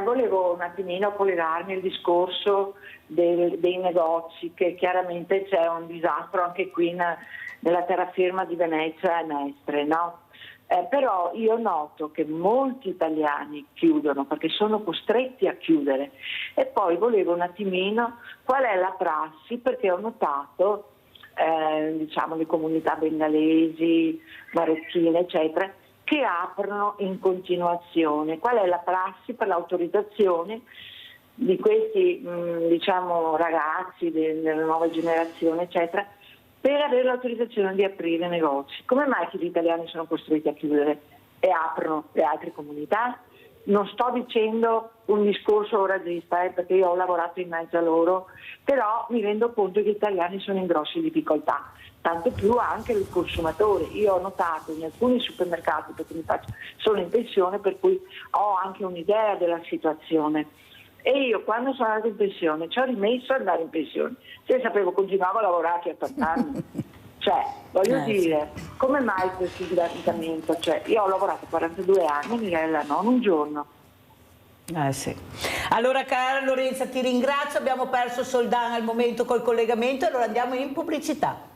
volevo un attimino collegarmi al discorso dei negozi, che chiaramente c'è un disastro anche qui nella terraferma di Venezia e Mestre, no? Però io noto che molti italiani chiudono perché sono costretti a chiudere, e poi volevo un attimino qual è la prassi, perché ho notato diciamo le comunità bengalesi, marocchine eccetera, che aprono in continuazione. Qual è la prassi per l'autorizzazione di questi diciamo ragazzi della nuova generazione eccetera, per avere l'autorizzazione di aprire negozi? Come mai che gli italiani sono costretti a chiudere e aprono le altre comunità? Non sto dicendo un discorso razzista, perché io ho lavorato in mezzo a loro, però mi rendo conto che gli italiani sono in grosse difficoltà, tanto più anche il consumatore. Io ho notato in alcuni supermercati, perché sono in pensione, per cui ho anche un'idea della situazione. E io quando sono andata in pensione ci ho rimesso ad andare in pensione, se sapevo continuavo a lavorare a 80 anni. Cioè, voglio dire, come mai questo sgradimento? Cioè, io ho lavorato 42 anni, Mirella, non un giorno. Sì. Allora cara Lorenza, ti ringrazio, abbiamo perso Soldan al momento col collegamento, allora andiamo in pubblicità.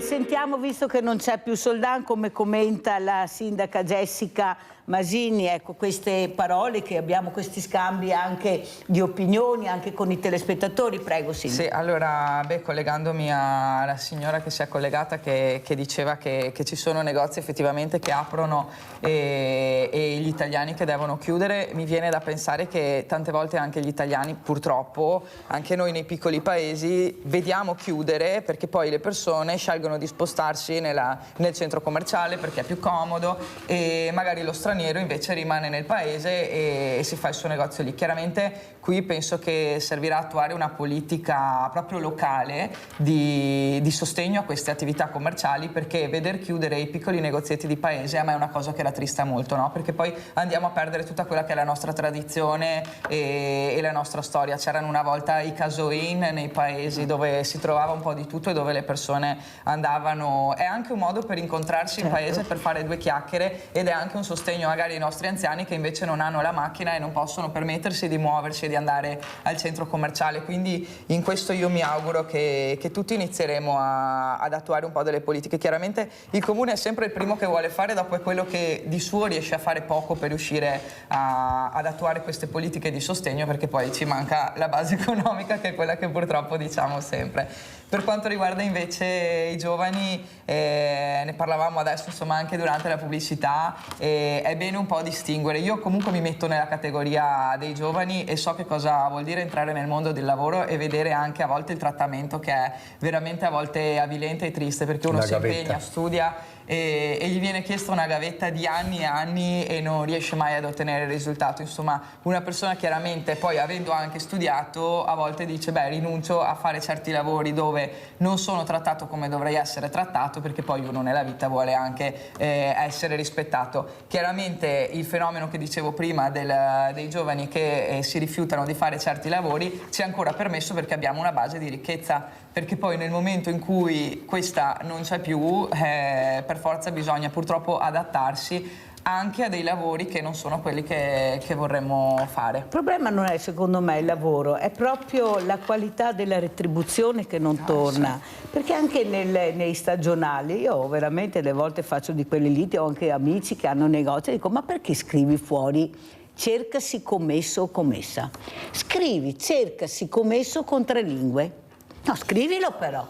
Sentiamo, visto che non c'è più Soldan, come commenta la sindaca Jessica Masini, ecco, queste parole che abbiamo, questi scambi anche di opinioni, anche con i telespettatori. Prego, sindaca. Sì, allora, collegandomi alla signora che si è collegata, che diceva che ci sono negozi effettivamente che aprono e gli italiani che devono chiudere, mi viene da pensare che tante volte anche gli italiani, purtroppo, anche noi nei piccoli paesi, vediamo chiudere perché poi le persone scelgono di spostarsi nel centro commerciale perché è più comodo, e magari lo straniero invece rimane nel paese e si fa il suo negozio lì. Chiaramente qui penso che servirà attuare una politica proprio locale di sostegno a queste attività commerciali, perché veder chiudere i piccoli negozietti di paese a me è una cosa che rattrista molto, no? Perché poi andiamo a perdere tutta quella che è la nostra tradizione e la nostra storia. C'erano una volta i casoin nei paesi dove si trovava un po' di tutto e dove le persone andavano. È anche un modo per incontrarsi in paese, per fare due chiacchiere, ed è anche un sostegno magari ai nostri anziani che invece non hanno la macchina e non possono permettersi di muoversi e di andare al centro commerciale. Quindi in questo io mi auguro che tutti inizieremo ad attuare un po' delle politiche. Chiaramente il comune è sempre il primo che vuole fare, dopo è quello che di suo riesce a fare poco per riuscire ad attuare queste politiche di sostegno, perché poi ci manca la base economica, che è quella che purtroppo diciamo sempre. Per quanto riguarda invece i giovani, ne parlavamo adesso insomma anche durante la pubblicità, è bene un po' distinguere. Io comunque mi metto nella categoria dei giovani e so che cosa vuol dire entrare nel mondo del lavoro e vedere anche a volte il trattamento che è veramente a volte avvilente e triste, perché uno si impegna, studia e gli viene chiesta una gavetta di anni e anni e non riesce mai ad ottenere il risultato. Insomma, una persona chiaramente poi, avendo anche studiato, a volte dice beh, rinuncio a fare certi lavori dove non sono trattato come dovrei essere trattato, perché poi uno nella vita vuole anche essere rispettato. Chiaramente il fenomeno che dicevo prima dei giovani che si rifiutano di fare certi lavori ci è ancora permesso perché abbiamo una base di ricchezza, perché poi nel momento in cui questa non c'è più, per forza bisogna purtroppo adattarsi anche a dei lavori che non sono quelli che vorremmo fare. Il problema non è secondo me il lavoro, è proprio la qualità della retribuzione che non torna, perché anche nei stagionali, io veramente delle volte faccio di quelle liti, ho anche amici che hanno negozi e dico ma perché scrivi fuori cercasi commesso o commessa? Scrivi cercasi commesso con 3 lingue. No, scrivilo però,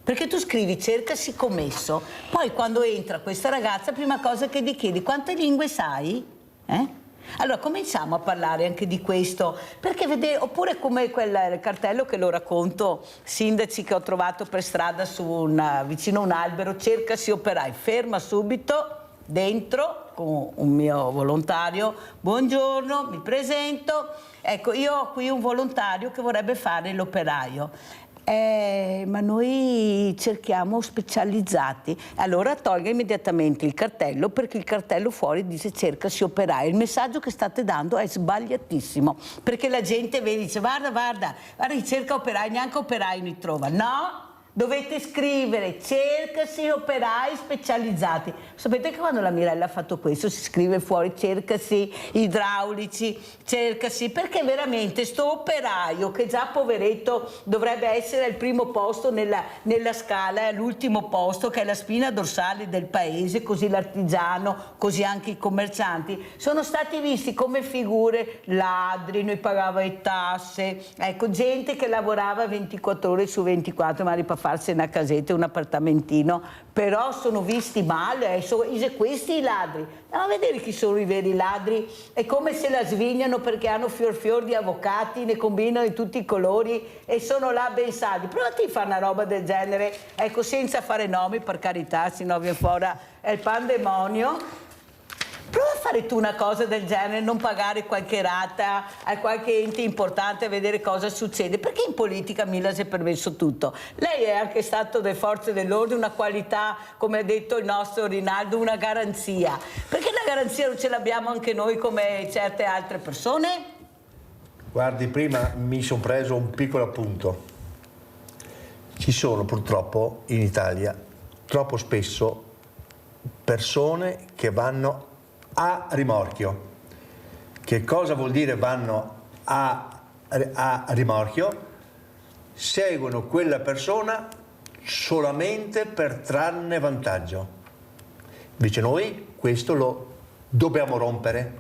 perché tu scrivi cercasi commesso, poi quando entra questa ragazza, prima cosa che ti chiedi, quante lingue sai? Allora cominciamo a parlare anche di questo, perché oppure come il cartello che lo racconto, sindaci che ho trovato per strada vicino a un albero, cercasi operai, ferma subito, dentro con un mio volontario, buongiorno, mi presento, ecco io ho qui un volontario che vorrebbe fare l'operaio. Ma noi cerchiamo specializzati. Allora tolga immediatamente il cartello, perché il cartello fuori dice cercasi operai. Il messaggio che state dando è sbagliatissimo, perché la gente vede e dice guarda, ricerca operai, neanche operai ne trova. No, dovete scrivere cercasi operai specializzati. Sapete che quando la Mirella ha fatto questo si scrive fuori cercasi idraulici, cercasi, perché veramente sto operaio che già poveretto dovrebbe essere al primo posto nella scala, è all'ultimo posto, che è la spina dorsale del paese, così l'artigiano, così anche i commercianti sono stati visti come figure ladri, noi pagava le tasse, ecco, gente che lavorava 24 ore su 24 magari per farsi una casetta, un appartamentino, però sono visti male, questi i ladri. Andiamo a vedere chi sono i veri ladri, è come se la svignano perché hanno fior di avvocati, ne combinano di tutti i colori e sono là ben saldi. Provati a fare una roba del genere, ecco, senza fare nomi, per carità, sennò viene fuori il pandemonio. Prova a fare tu una cosa del genere, non pagare qualche rata a qualche ente importante a vedere cosa succede, perché in politica Mila si è permesso tutto. Lei è anche stato delle forze dell'ordine, una qualità, come ha detto il nostro Rinaldo, una garanzia. Perché la garanzia non ce l'abbiamo anche noi come certe altre persone? Guardi, prima mi sono preso un piccolo appunto. Ci sono purtroppo in Italia troppo spesso persone che vanno a rimorchio. Che cosa vuol dire vanno a rimorchio? Seguono quella persona solamente per trarne vantaggio. Invece noi questo lo dobbiamo rompere.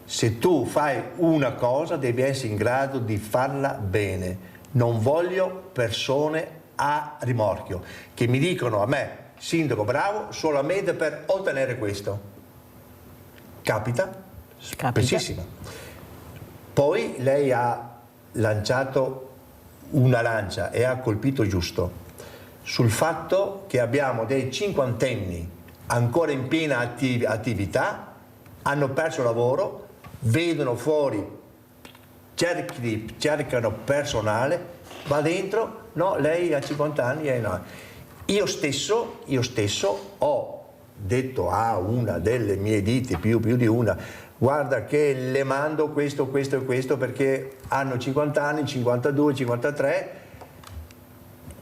Se tu fai una cosa devi essere in grado di farla bene. Non voglio persone a rimorchio che mi dicono a me, sindaco bravo, solamente per ottenere questo. Capita. Spessissimo. Poi lei ha lanciato una lancia e ha colpito giusto sul fatto che abbiamo dei cinquantenni ancora in piena attività, hanno perso lavoro, vedono fuori, cercano personale, va dentro, no, lei ha 50 anni e no. Io stesso ho detto a una delle mie ditte, più di una, guarda che le mando questo e questo perché hanno 50 anni, 52, 53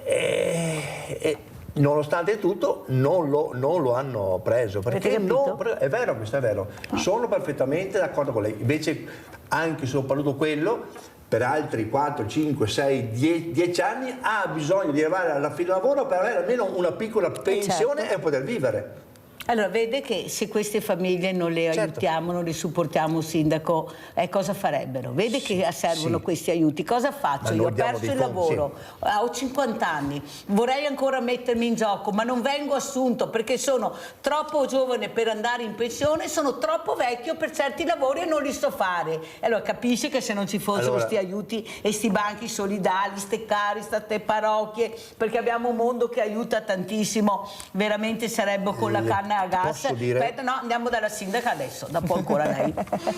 e nonostante tutto non lo hanno preso, perché è vero, questo è vero, sono perfettamente d'accordo con lei. Invece anche soprattutto quello per altri 4, 5, 6, 10 anni ha bisogno di arrivare alla fine del lavoro per avere almeno una piccola pensione, certo, e poter vivere. Allora, vede che se queste famiglie non le aiutiamo, non le supportiamo, sindaco, cosa farebbero? Vede che servono questi aiuti. Cosa faccio? Io ho perso il lavoro, ho 50 anni, vorrei ancora mettermi in gioco, ma non vengo assunto perché sono troppo giovane per andare in pensione, sono troppo vecchio per certi lavori e non li so fare. Allora capisci che se non ci fossero questi aiuti e sti banchi solidali, ste cari, state parrocchie, perché abbiamo un mondo che aiuta tantissimo, veramente sarebbe con la canna a gas. Aspetta, no, andiamo dalla sindaca adesso, dopo ancora lei.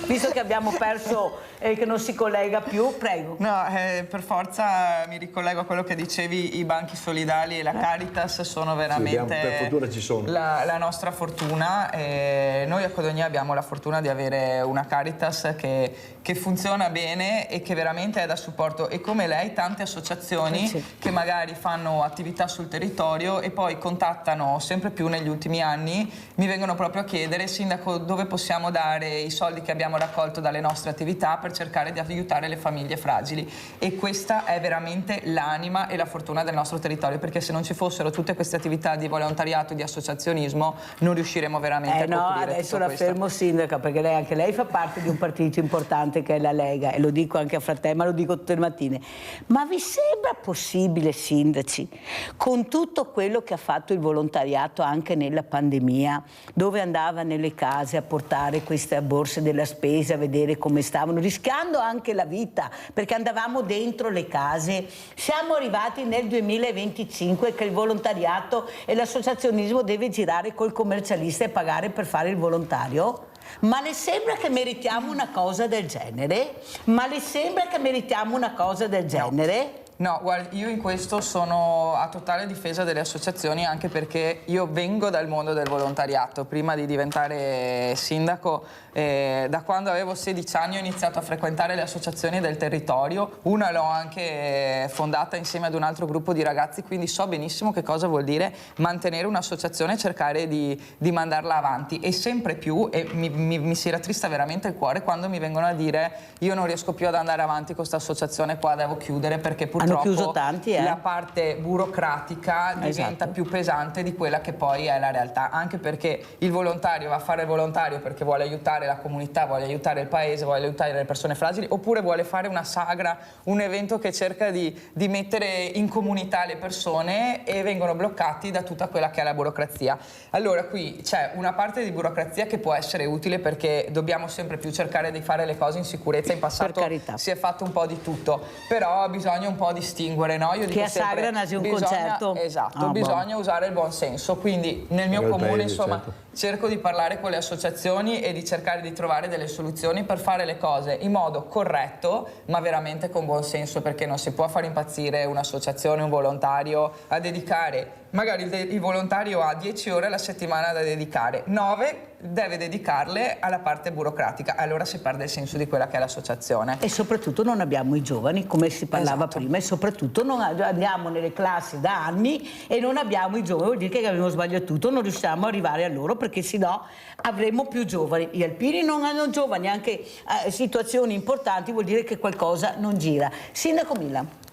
Visto che abbiamo perso che non si collega più, prego. No, per forza mi ricollego a quello che dicevi, i banchi solidali e la Caritas sono veramente per fortuna ci sono. La nostra fortuna. Noi a Codogno abbiamo la fortuna di avere una Caritas che funziona bene e che veramente è da supporto, e come lei tante associazioni che magari fanno attività sul territorio e poi contattano sempre più negli ultimi anni, mi vengono proprio a chiedere: sindaco, dove possiamo dare i soldi che abbiamo raccolto dalle nostre attività per cercare di aiutare le famiglie fragili. E questa è veramente l'anima e la fortuna del nostro territorio, perché se non ci fossero tutte queste attività di volontariato, di associazionismo, non riusciremo veramente a coprire adesso tutto la fermo, sindaca, perché anche lei fa parte di un partito importante che è la Lega, e lo dico anche a fratello, ma lo dico tutte le mattine. Ma vi sembra possibile, sindaci, con tutto quello che ha fatto il volontariato anche nella pandemia, dove andava nelle case a portare queste borse della spesa, a vedere come stavano, rischiando anche la vita, perché andavamo dentro le case, siamo arrivati nel 2025 che il volontariato e l'associazionismo deve girare col commercialista e pagare per fare il volontario? Ma le sembra che meritiamo una cosa del genere? Ma le sembra che meritiamo una cosa del genere? No, guarda, io in questo sono a totale difesa delle associazioni, anche perché io vengo dal mondo del volontariato. Prima di diventare sindaco, da quando avevo 16 anni ho iniziato a frequentare le associazioni del territorio. Una l'ho anche fondata insieme ad un altro gruppo di ragazzi, quindi so benissimo che cosa vuol dire mantenere un'associazione e cercare di mandarla avanti. E sempre più, e mi si rattrista veramente il cuore quando mi vengono a dire: io non riesco più ad andare avanti con questa associazione qua, devo chiudere perché purtroppo chiuso tanti, la parte burocratica diventa più pesante di quella che poi è la realtà, anche perché il volontario va a fare il volontario perché vuole aiutare la comunità, vuole aiutare il paese, vuole aiutare le persone fragili, oppure vuole fare una sagra, un evento che cerca di mettere in comunità le persone, e vengono bloccati da tutta quella che è la burocrazia. Allora qui c'è una parte di burocrazia che può essere utile, perché dobbiamo sempre più cercare di fare le cose in sicurezza. In passato si è fatto un po' di tutto, però bisogna un po' distinguere, no? Io dico che a Sagra nasce un concerto. Esatto, bisogna usare il buon senso. Quindi nel mio comune, insomma, cerco di parlare con le associazioni e di cercare di trovare delle soluzioni per fare le cose in modo corretto, ma veramente con buon senso, perché non si può far impazzire un'associazione, un volontario a dedicare. Magari il volontario ha 10 ore alla settimana da dedicare, 9 deve dedicarle alla parte burocratica, allora si perde il senso di quella che è l'associazione. E soprattutto non abbiamo i giovani, come si parlava prima, e soprattutto non andiamo nelle classi da anni e non abbiamo i giovani, vuol dire che abbiamo sbagliato tutto, non riusciamo ad arrivare a loro, perché sennò avremo più giovani. Gli alpini non hanno giovani, anche situazioni importanti, vuol dire che qualcosa non gira. Sindaco Mila.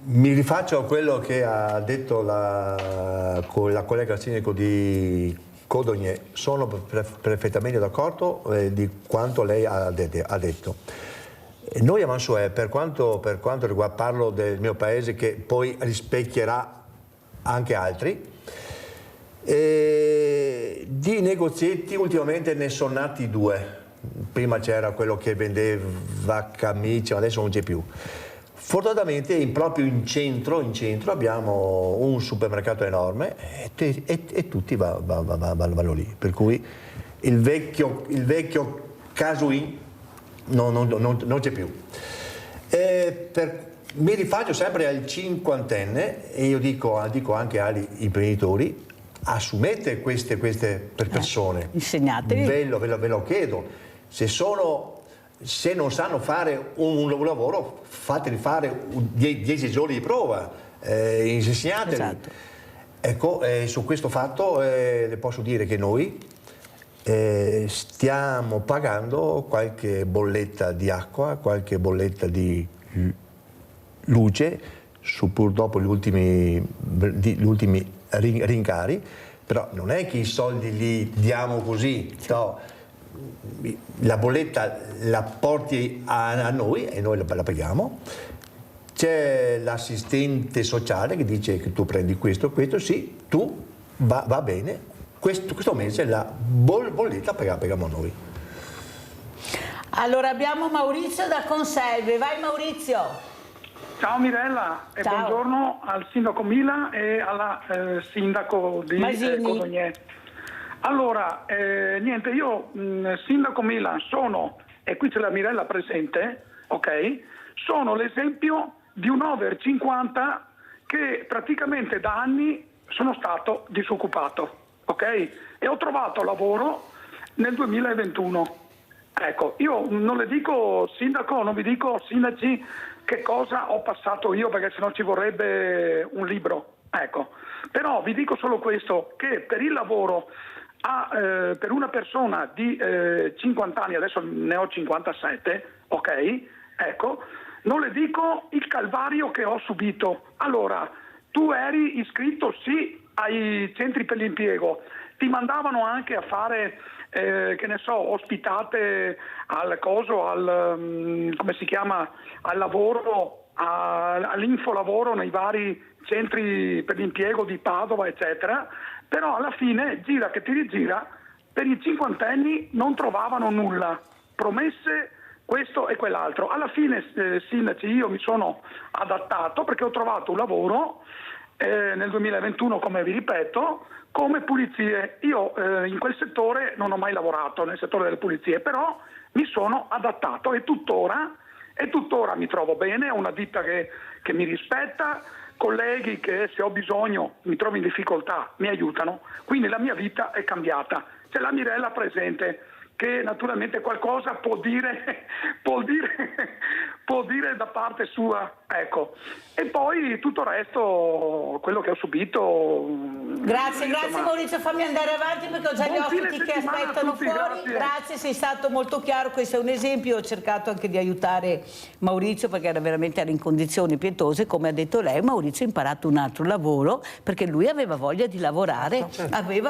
Mi rifaccio a quello che ha detto la collega sindaco di Codogno. Sono perfettamente d'accordo di quanto lei ha detto. Noi a Mansuè, per quanto riguarda, parlo del mio paese che poi rispecchierà anche altri, di negozietti ultimamente ne sono nati 2. Prima c'era quello che vendeva camicie, adesso non c'è più. Fortunatamente proprio in centro abbiamo un supermercato enorme e tutti vanno lì, per cui il vecchio Casuin non c'è più. Mi rifaccio sempre al cinquantenne e io dico anche agli imprenditori: assumete queste persone, insegnateli, ve lo chiedo. Se non sanno fare un lavoro, fateli fare 10 giorni di prova, insegnateli. Esatto. Ecco, su questo fatto le posso dire che noi stiamo pagando qualche bolletta di acqua, qualche bolletta di luce, purtroppo gli ultimi rincari, però non è che i soldi li diamo così, no. La bolletta la porti a noi e noi la paghiamo. C'è l'assistente sociale che dice che tu prendi questo, sì, tu va bene, questo mese la bolletta paghiamo noi. Allora abbiamo Maurizio da Conselve, vai Maurizio. Ciao Mirella e Ciao. buongiorno al sindaco Mila e alla sindaco di Codogné. Allora, niente, io sindaco Mila sono, e qui c'è la Mirella presente, ok? Sono l'esempio di un over 50 che praticamente da anni sono stato disoccupato, ok? E ho trovato lavoro nel 2021. Ecco, io non le dico sindaco, non vi dico sindaci che cosa ho passato io, perché sennò ci vorrebbe un libro, ecco. Però vi dico solo questo, che per il lavoro per una persona di 50 anni, adesso ne ho 57, ok? Ecco, non le dico il calvario che ho subito. Allora, tu eri iscritto sì ai centri per l'impiego, ti mandavano anche a fare che ne so, ospitate al coso, come si chiama, al lavoro, all'infolavoro nei vari centri per l'impiego di Padova, eccetera, però alla fine, gira che ti rigira, per i cinquantenni non trovavano nulla, promesse questo e quell'altro. Alla fine, sindaci, io mi sono adattato perché ho trovato un lavoro nel 2021, come vi ripeto, come pulizie. Io in quel settore non ho mai lavorato, nel settore delle pulizie, però mi sono adattato e tuttora mi trovo bene, ho una ditta che mi rispetta, colleghi che se ho bisogno, mi trovo in difficoltà, mi aiutano, quindi la mia vita è cambiata. C'è la Mirella presente che naturalmente qualcosa può dire da parte sua, ecco. E poi tutto il resto, quello che ho subito. Grazie Maurizio, fammi andare avanti perché ho già gli ospiti che aspettano fuori. Grazie, sei stato molto chiaro, questo è un esempio. Ho cercato anche di aiutare Maurizio perché era in condizioni pietose, come ha detto lei. Maurizio ha imparato un altro lavoro perché lui aveva voglia di lavorare,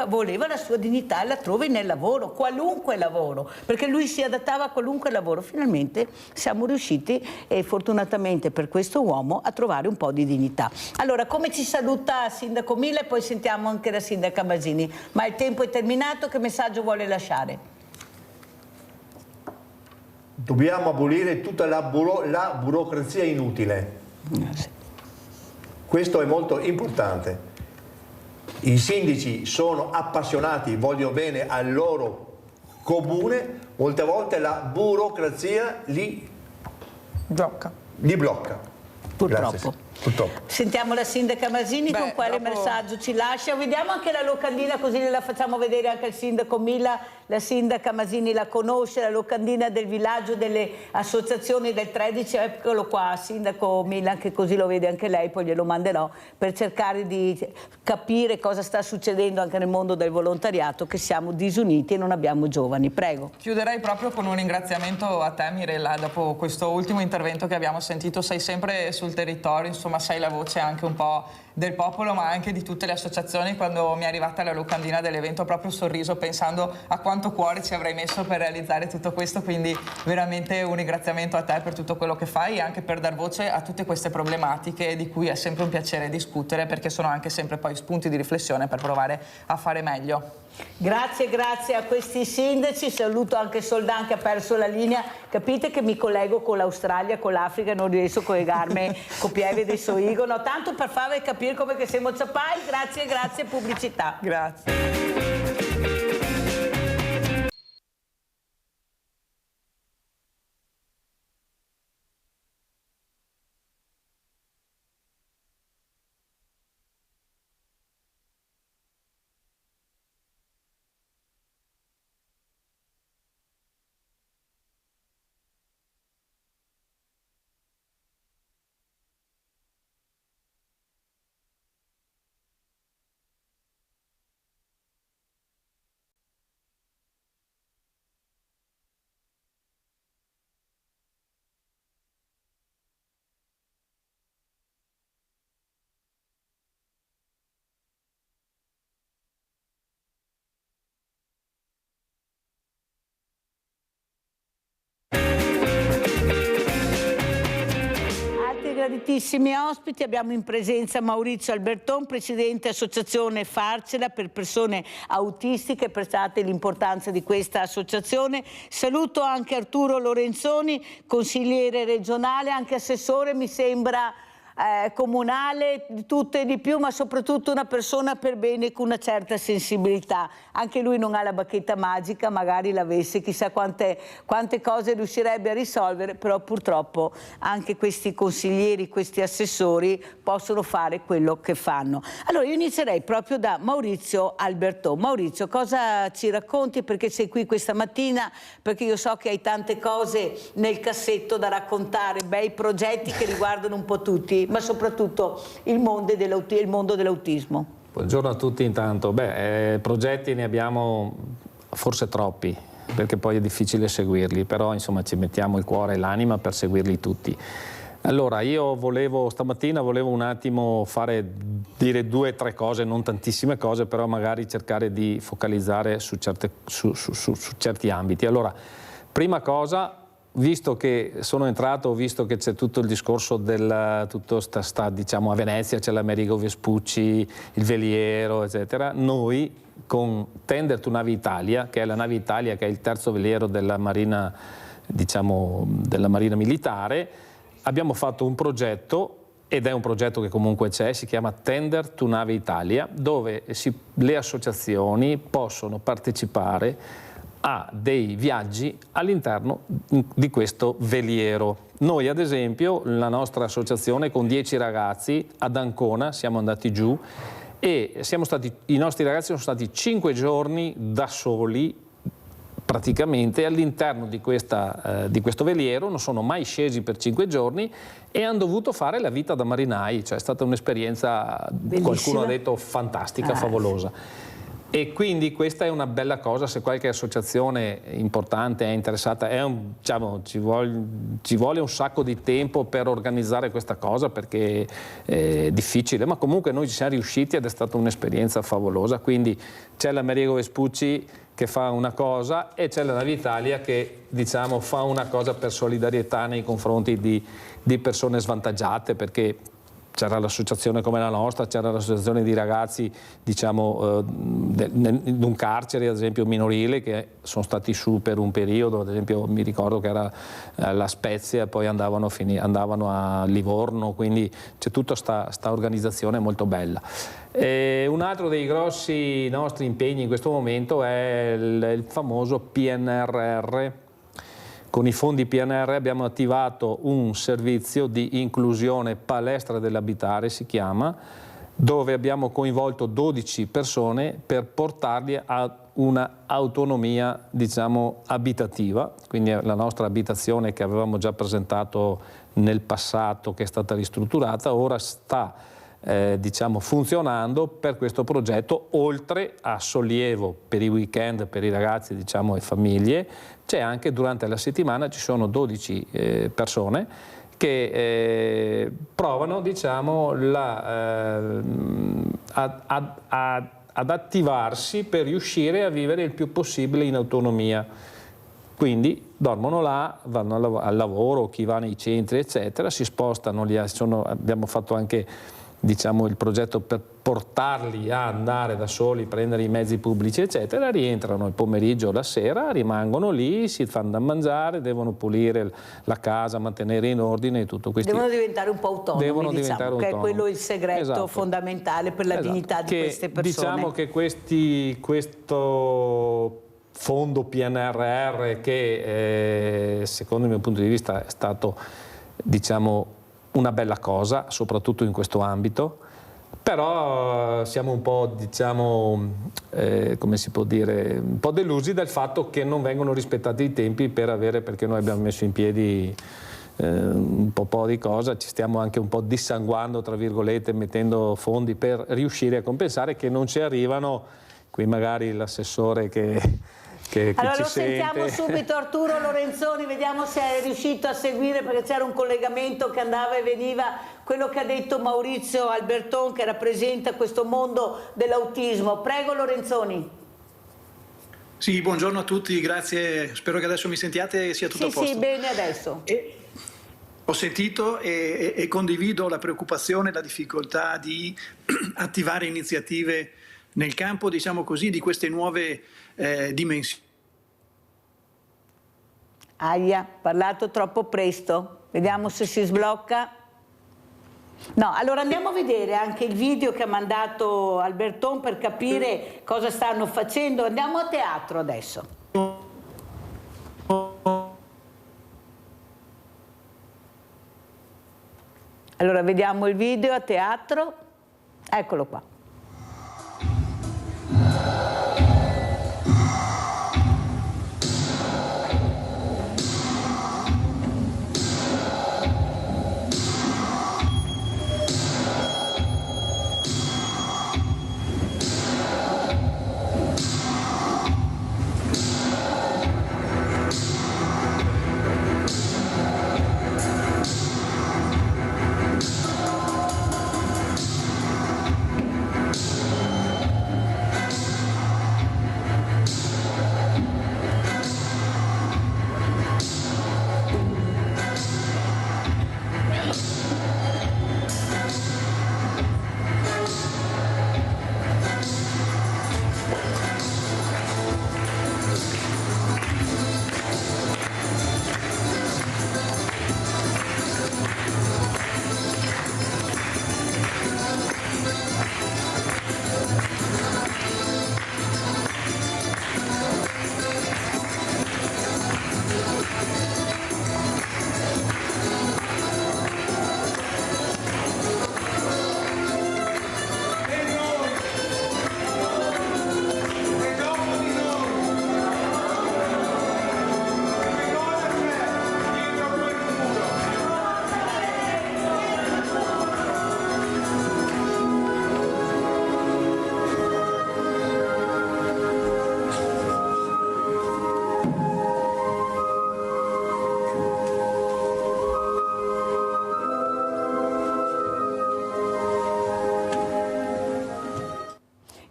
voleva la sua dignità e la trovi nel lavoro, qualunque lavoro, perché lui si adattava a qualunque lavoro. Finalmente siamo riusciti, e fortunatamente per questo uomo, a trovare un po' di dignità. Allora, come ci saluta Sindaco Mila e poi sentiamo anche la Sindaca Masini, ma il tempo è terminato, che messaggio vuole lasciare? Dobbiamo abolire tutta la burocrazia inutile. Questo è molto importante. I sindaci sono appassionati, vogliono bene al loro comune, molte volte la burocrazia li blocca. Purtroppo. Purtroppo. Sentiamo la Sindaca Masini con quale messaggio ci lascia. Vediamo anche la locandina, così la facciamo vedere anche al Sindaco Mila. La Sindaca Masini la conosce, la locandina del villaggio delle associazioni del 13. Eccolo qua, Sindaco Mila, che così lo vede anche lei, poi glielo manderò, per cercare di capire cosa sta succedendo anche nel mondo del volontariato, che siamo disuniti e non abbiamo giovani. Prego. Chiuderei proprio con un ringraziamento a te, Mirella. Dopo questo ultimo intervento che abbiamo sentito, sei sempre sul territorio, insomma sei la voce anche un po' del popolo, ma anche di tutte le associazioni. Quando mi è arrivata la locandina dell'evento, proprio sorriso pensando a quanto cuore ci avrei messo per realizzare tutto questo, quindi veramente un ringraziamento a te per tutto quello che fai e anche per dar voce a tutte queste problematiche di cui è sempre un piacere discutere, perché sono anche sempre poi spunti di riflessione per provare a fare meglio. Grazie a questi sindaci, saluto anche Soldan che ha perso la linea. Capite che mi collego con l'Australia, con l'Africa, non riesco a collegarmi con Pieve dei Soigo, no, tanto per farvi capire come che siamo ciapai. Grazie pubblicità. Grazie. graditissimi ospiti. Abbiamo in presenza Maurizio Alberton, presidente associazione Farcela per persone autistiche. Prestate l'importanza di questa associazione. Saluto anche Arturo Lorenzoni, consigliere regionale, anche assessore mi sembra comunale, di tutto e di più, ma soprattutto una persona per bene con una certa sensibilità. Anche lui non ha la bacchetta magica, magari l'avesse, chissà quante cose riuscirebbe a risolvere, però purtroppo anche questi consiglieri, questi assessori possono fare quello che fanno. Allora io inizierei proprio da Maurizio Alberton. Maurizio, cosa ci racconti? Perché sei qui questa mattina? Perché io so che hai tante cose nel cassetto da raccontare, bei progetti che riguardano un po' tutti, ma soprattutto il mondo dell'autismo. Buongiorno a tutti intanto. Progetti ne abbiamo forse troppi, perché poi è difficile seguirli, però insomma ci mettiamo il cuore e l'anima per seguirli tutti. Allora io stamattina volevo un attimo dire 2 o 3 cose, non tantissime cose, però magari cercare di focalizzare su certi ambiti. Allora, prima cosa, visto che sono entrato, ho visto che c'è tutto il discorso diciamo a Venezia, c'è l'Amerigo Vespucci, il veliero, eccetera. Noi con Tender to Nave Italia, che è la Nave Italia, che è il terzo veliero della Marina, diciamo, della Marina Militare, abbiamo fatto un progetto, ed è un progetto che comunque c'è, si chiama Tender to Nave Italia, dove le associazioni possono partecipare a dei viaggi all'interno di questo veliero. Noi ad esempio, la nostra associazione con 10 ragazzi ad Ancona siamo andati giù e i nostri ragazzi sono stati 5 giorni da soli praticamente all'interno di questo veliero, non sono mai scesi per 5 giorni e hanno dovuto fare la vita da marinai, cioè è stata un'esperienza, qualcuno ha detto fantastica, favolosa. E quindi questa è una bella cosa, se qualche associazione importante è interessata, diciamo, ci vuole un sacco di tempo per organizzare questa cosa perché è difficile, ma comunque noi ci siamo riusciti ed è stata un'esperienza favolosa. Quindi c'è l'Amerigo Vespucci che fa una cosa e c'è la Nave Italia che, diciamo, fa una cosa per solidarietà nei confronti di persone svantaggiate, perché c'era l'associazione come la nostra, c'era l'associazione di ragazzi, diciamo, in un carcere, ad esempio minorile, che sono stati su per un periodo, ad esempio mi ricordo che era La Spezia e poi andavano a Livorno, quindi c'è tutta sta organizzazione molto bella. Un altro dei grossi nostri impegni in questo momento è il famoso PNRR. Con i fondi PNR abbiamo attivato un servizio di inclusione palestra dell'abitare, si chiama, dove abbiamo coinvolto 12 persone per portarli a una autonomia, diciamo, abitativa. Quindi la nostra abitazione che avevamo già presentato nel passato, che è stata ristrutturata, ora sta diciamo funzionando per questo progetto. Oltre a sollievo per i weekend per i ragazzi, diciamo, e famiglie, c'è anche durante la settimana, ci sono 12 persone che provano, diciamo, ad attivarsi per riuscire a vivere il più possibile in autonomia. Quindi dormono là, vanno al lavoro, chi va nei centri eccetera, si spostano lì, abbiamo fatto anche, diciamo, il progetto per portarli a andare da soli, prendere i mezzi pubblici eccetera, rientrano il pomeriggio o la sera, rimangono lì, si fanno da mangiare, devono pulire la casa, mantenere in ordine e tutto questo. Devono diventare un po' autonomi, diciamo, che è quello il segreto fondamentale per la dignità di queste persone. Diciamo che questo fondo PNRR, che secondo il mio punto di vista è stato, diciamo, una bella cosa, soprattutto in questo ambito, però siamo un po', diciamo, come si può dire, un po' delusi dal fatto che non vengono rispettati i tempi perché noi abbiamo messo in piedi un po' di cosa, ci stiamo anche un po' dissanguando, tra virgolette, mettendo fondi per riuscire a compensare, che non ci arrivano. Qui magari l'assessore che allora ci lo sentiamo subito, Arturo Lorenzoni, vediamo se è riuscito a seguire, perché c'era un collegamento che andava e veniva, quello che ha detto Maurizio Alberton, che rappresenta questo mondo dell'autismo. Prego Lorenzoni. Sì, buongiorno a tutti, grazie, spero che adesso mi sentiate e sia tutto a posto. Sì, bene adesso. Ho sentito e condivido la preoccupazione e la difficoltà di attivare iniziative nel campo, diciamo così, di queste nuove dimensioni. Aia, parlato troppo presto. Vediamo se si sblocca. No, allora andiamo a vedere anche il video che ha mandato Alberton per capire cosa stanno facendo. Andiamo a teatro adesso. Allora vediamo il video a teatro. Eccolo qua.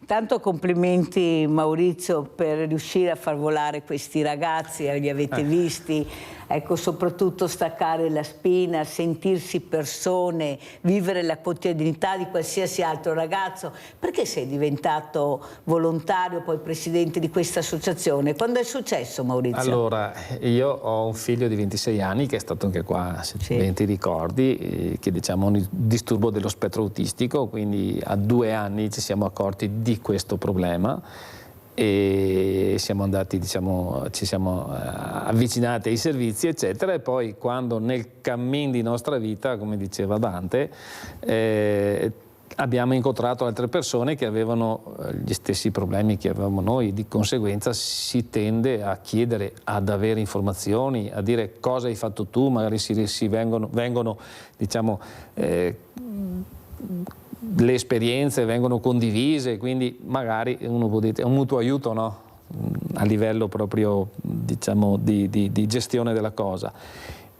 Tanto complimenti Maurizio per riuscire a far volare questi ragazzi, li avete visti, ecco, soprattutto staccare la spina, sentirsi persone, vivere la quotidianità di qualsiasi altro ragazzo. Perché sei diventato volontario, poi presidente di questa associazione? Quando è successo, Maurizio? Allora, io ho un figlio di 26 anni che è stato anche qua, se ti ricordi, che diciamo ha un disturbo dello spettro autistico, quindi a 2 anni ci siamo accorti di questo problema e siamo andati, diciamo, ci siamo avvicinati ai servizi eccetera, e poi quando nel cammin di nostra vita, come diceva Dante, abbiamo incontrato altre persone che avevano gli stessi problemi che avevamo noi, di conseguenza si tende a chiedere, ad avere informazioni, a dire cosa hai fatto tu, magari vengono diciamo le esperienze vengono condivise, quindi magari uno può dire è un mutuo aiuto, no? A livello proprio, diciamo, di gestione della cosa.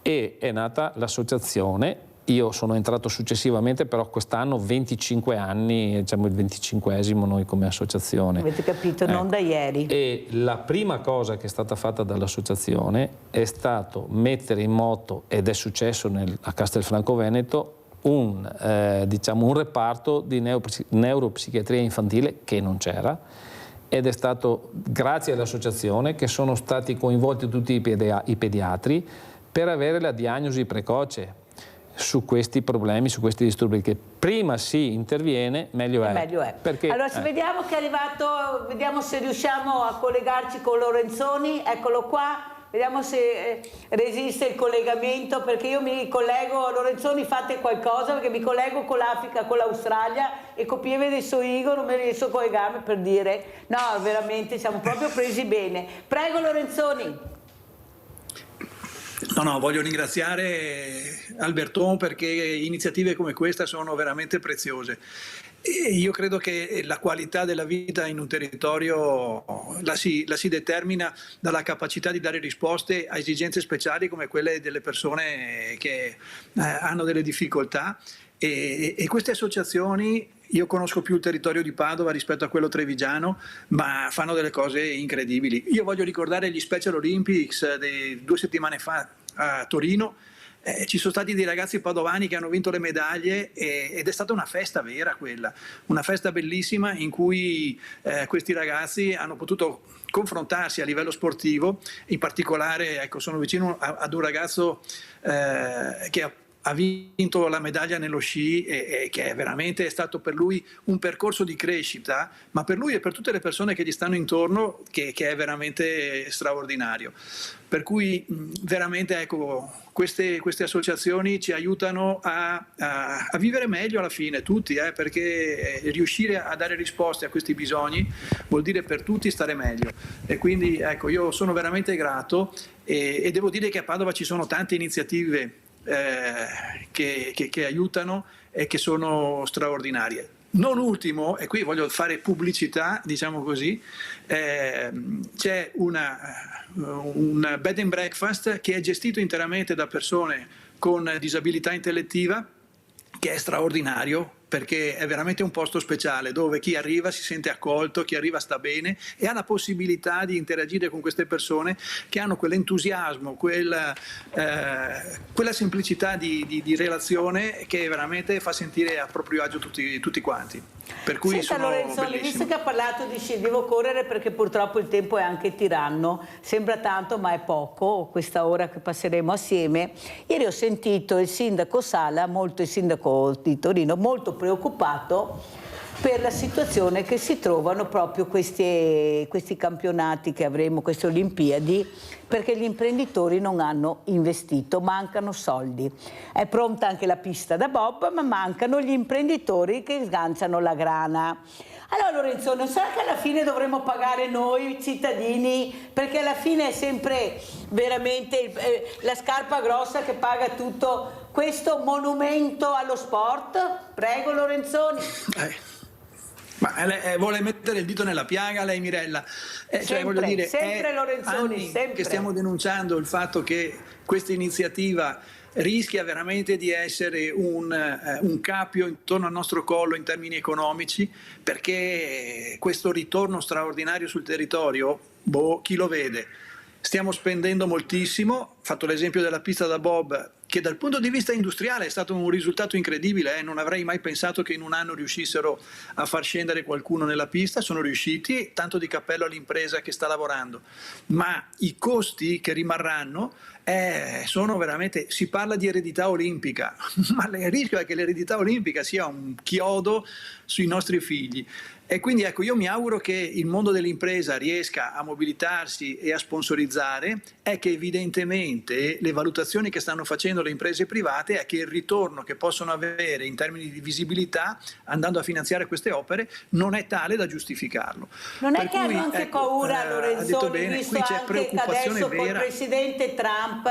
E è nata l'associazione, io sono entrato successivamente, però quest'anno 25 anni, diciamo il 25esimo noi come associazione. Avete capito, non da ieri. E la prima cosa che è stata fatta dall'associazione è stato mettere in moto, ed è successo a Castelfranco Veneto, diciamo un reparto di neuropsichiatria infantile che non c'era, ed è stato grazie all'associazione che sono stati coinvolti tutti i pediatri per avere la diagnosi precoce su questi problemi, su questi disturbi, che prima si interviene meglio è. Meglio è. Perché, allora vediamo che è arrivato, vediamo se riusciamo a collegarci con Lorenzoni, eccolo qua. Vediamo se resiste il collegamento, perché io mi collego, Lorenzoni fate qualcosa, perché mi collego con l'Africa, con l'Australia, e copieve del suo Igor, non mi riesco a collegarmi per dire, no, veramente siamo proprio presi bene. Prego Lorenzoni. No, voglio ringraziare Alberton perché iniziative come questa sono veramente preziose. E io credo che la qualità della vita in un territorio la si determina dalla capacità di dare risposte a esigenze speciali come quelle delle persone che hanno delle difficoltà, e queste associazioni, io conosco più il territorio di Padova rispetto a quello trevigiano, ma fanno delle cose incredibili. Io voglio ricordare gli Special Olympics di 2 settimane fa a Torino, ci sono stati dei ragazzi padovani che hanno vinto le medaglie ed è stata una festa vera quella, una festa bellissima in cui questi ragazzi hanno potuto confrontarsi a livello sportivo. In particolare, ecco, sono vicino ad un ragazzo che ha vinto la medaglia nello sci e che è veramente stato per lui un percorso di crescita, ma per lui e per tutte le persone che gli stanno intorno che è veramente straordinario. Per cui veramente, ecco, queste associazioni ci aiutano a vivere meglio alla fine, tutti, perché riuscire a dare risposte a questi bisogni vuol dire per tutti stare meglio. E quindi, ecco, io sono veramente grato e devo dire che a Padova ci sono tante iniziative che aiutano e che sono straordinarie. Non ultimo, e qui voglio fare pubblicità, diciamo così, c'è un bed and breakfast che è gestito interamente da persone con disabilità intellettiva, che è straordinario perché è veramente un posto speciale dove chi arriva si sente accolto, chi arriva sta bene e ha la possibilità di interagire con queste persone che hanno quell'entusiasmo, quella semplicità di relazione che veramente fa sentire a proprio agio tutti quanti. Per cui Senta Lorenzoni, visto che ha parlato di sci, devo correre perché purtroppo il tempo è anche tiranno, sembra tanto ma è poco questa ora che passeremo assieme. Ieri ho sentito il sindaco Sala, il sindaco di Torino, molto preoccupato per la situazione che si trovano proprio questi campionati che avremo, queste Olimpiadi, perché gli imprenditori non hanno investito, mancano soldi. È pronta anche la pista da bob, ma mancano gli imprenditori che sganciano la grana. Allora Lorenzo, non sarà che alla fine dovremo pagare noi cittadini, perché alla fine è sempre veramente la scarpa grossa che paga tutto questo monumento allo sport? Prego Lorenzoni. Ma vuole mettere il dito nella piaga lei, Mirella? Sempre, voglio dire, sempre Lorenzoni, anni sempre. Che stiamo denunciando il fatto che questa iniziativa rischia veramente di essere un capio intorno al nostro collo in termini economici, perché questo ritorno straordinario sul territorio, chi lo vede? Stiamo spendendo moltissimo, ho fatto l'esempio della pista da bob, che dal punto di vista industriale è stato un risultato incredibile, non avrei mai pensato che in un anno riuscissero a far scendere qualcuno nella pista, sono riusciti, tanto di cappello all'impresa che sta lavorando, ma i costi che rimarranno sono veramente, si parla di eredità olimpica, ma il rischio è che l'eredità olimpica sia un chiodo sui nostri figli. E quindi ecco, io mi auguro che il mondo dell'impresa riesca a mobilitarsi e a sponsorizzare, è che evidentemente le valutazioni che stanno facendo le imprese private è che il ritorno che possono avere in termini di visibilità andando a finanziare queste opere non è tale da giustificarlo. Non è che hanno anche paura, Lorenzoni, visto anche che adesso col presidente Trump,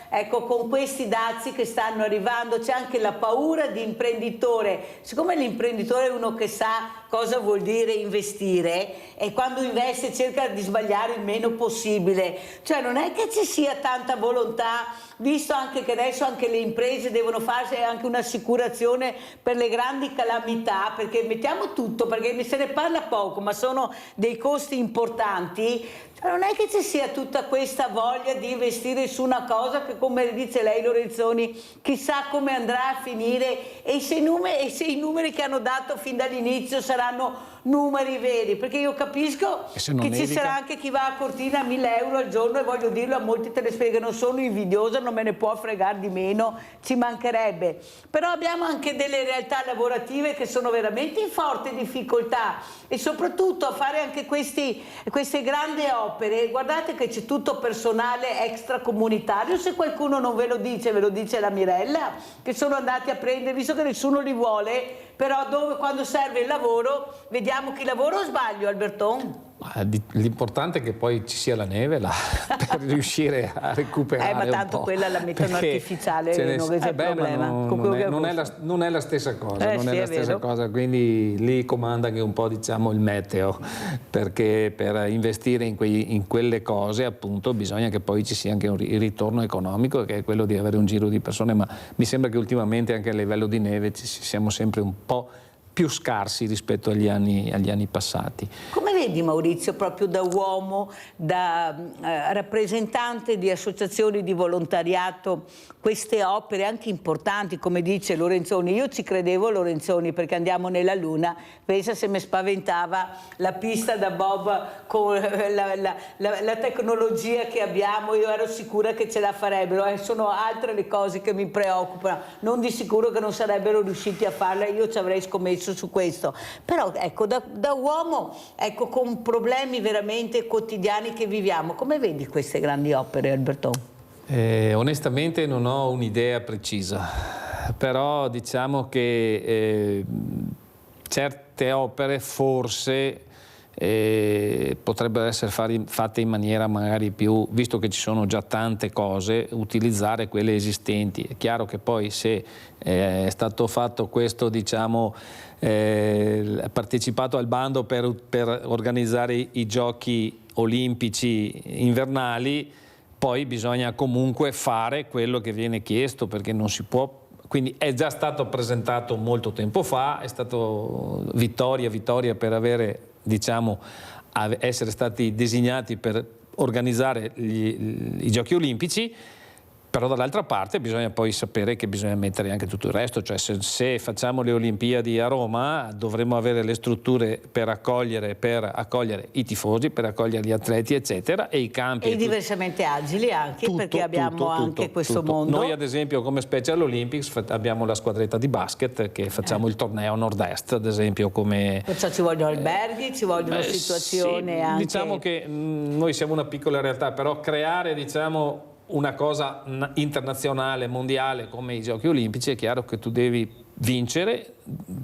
ecco, con questi dazi che stanno arrivando, c'è anche la paura di imprenditore. Siccome l'imprenditore è uno che sa cosa vuol dire investire e quando investe cerca di sbagliare il meno possibile, cioè non è che ci sia tanta volontà, visto anche che adesso anche le imprese devono farsi anche un'assicurazione per le grandi calamità, perché mettiamo tutto, perché se ne parla poco ma sono dei costi importanti. Non è che ci sia tutta questa voglia di investire su una cosa che, come dice lei Lorenzoni, chissà come andrà a finire e se i numeri che hanno dato fin dall'inizio saranno numeri veri, perché io capisco che ci sarà anche chi va a Cortina a 1.000 euro al giorno, e voglio dirlo a molti telespettatori, non sono invidiosa, non me ne può fregare di meno, ci mancherebbe, però abbiamo anche delle realtà lavorative che sono veramente in forte difficoltà e soprattutto a fare anche queste grandi opere. Guardate che c'è tutto personale extracomunitario, se qualcuno non ve lo dice, ve lo dice la Mirella, che sono andati a prendere, visto che nessuno li vuole, però quando serve il lavoro, vediamo chi lavora, o sbaglio Alberton? L'importante è che poi ci sia la neve là per riuscire a recuperare ma tanto quella la mettono artificiale, non c'è problema. Non è la stessa cosa, non è la stessa cosa, quindi lì comanda anche un po', diciamo, il meteo, perché per investire in quelle cose appunto bisogna che poi ci sia anche un ritorno economico, che è quello di avere un giro di persone, ma mi sembra che ultimamente anche a livello di neve ci siamo sempre un po' più scarsi rispetto agli anni passati. Come vedi, Maurizio, proprio da uomo, da rappresentante di associazioni di volontariato, queste opere anche importanti, come dice Lorenzoni? Io ci credevo, Lorenzoni, perché andiamo nella Luna, pensa se mi spaventava la pista da bob con la tecnologia che abbiamo, io ero sicura che ce la farebbero, sono altre le cose che mi preoccupano, non di sicuro che non sarebbero riusciti a farla, io ci avrei scommesso su questo, però ecco, da uomo, ecco, con problemi veramente quotidiani che viviamo, come vedi queste grandi opere, Alberto? Onestamente non ho un'idea precisa, però diciamo che certe opere forse potrebbero essere fatte in maniera magari più, visto che ci sono già tante cose, utilizzare quelle esistenti. È chiaro che poi se è stato fatto questo, diciamo, partecipato al bando per organizzare i giochi olimpici invernali, poi bisogna comunque fare quello che viene chiesto, perché non si può. Quindi è già stato presentato molto tempo fa, è stato vittoria per avere, diciamo, essere stati designati per organizzare i giochi olimpici, però dall'altra parte bisogna poi sapere che bisogna mettere anche tutto il resto, cioè se facciamo le Olimpiadi a Roma dovremo avere le strutture per accogliere i tifosi, per accogliere gli atleti eccetera, e i campi. E diversamente agili anche, perché abbiamo anche questo mondo. Noi ad esempio come Special Olympics abbiamo la squadretta di basket che facciamo il torneo nord-est, ad esempio, come... Perciò ci vogliono alberghi, ci vogliono situazioni sì, anche... Diciamo che noi siamo una piccola realtà, però creare, diciamo, una cosa internazionale, mondiale come i Giochi Olimpici, è chiaro che tu devi vincere,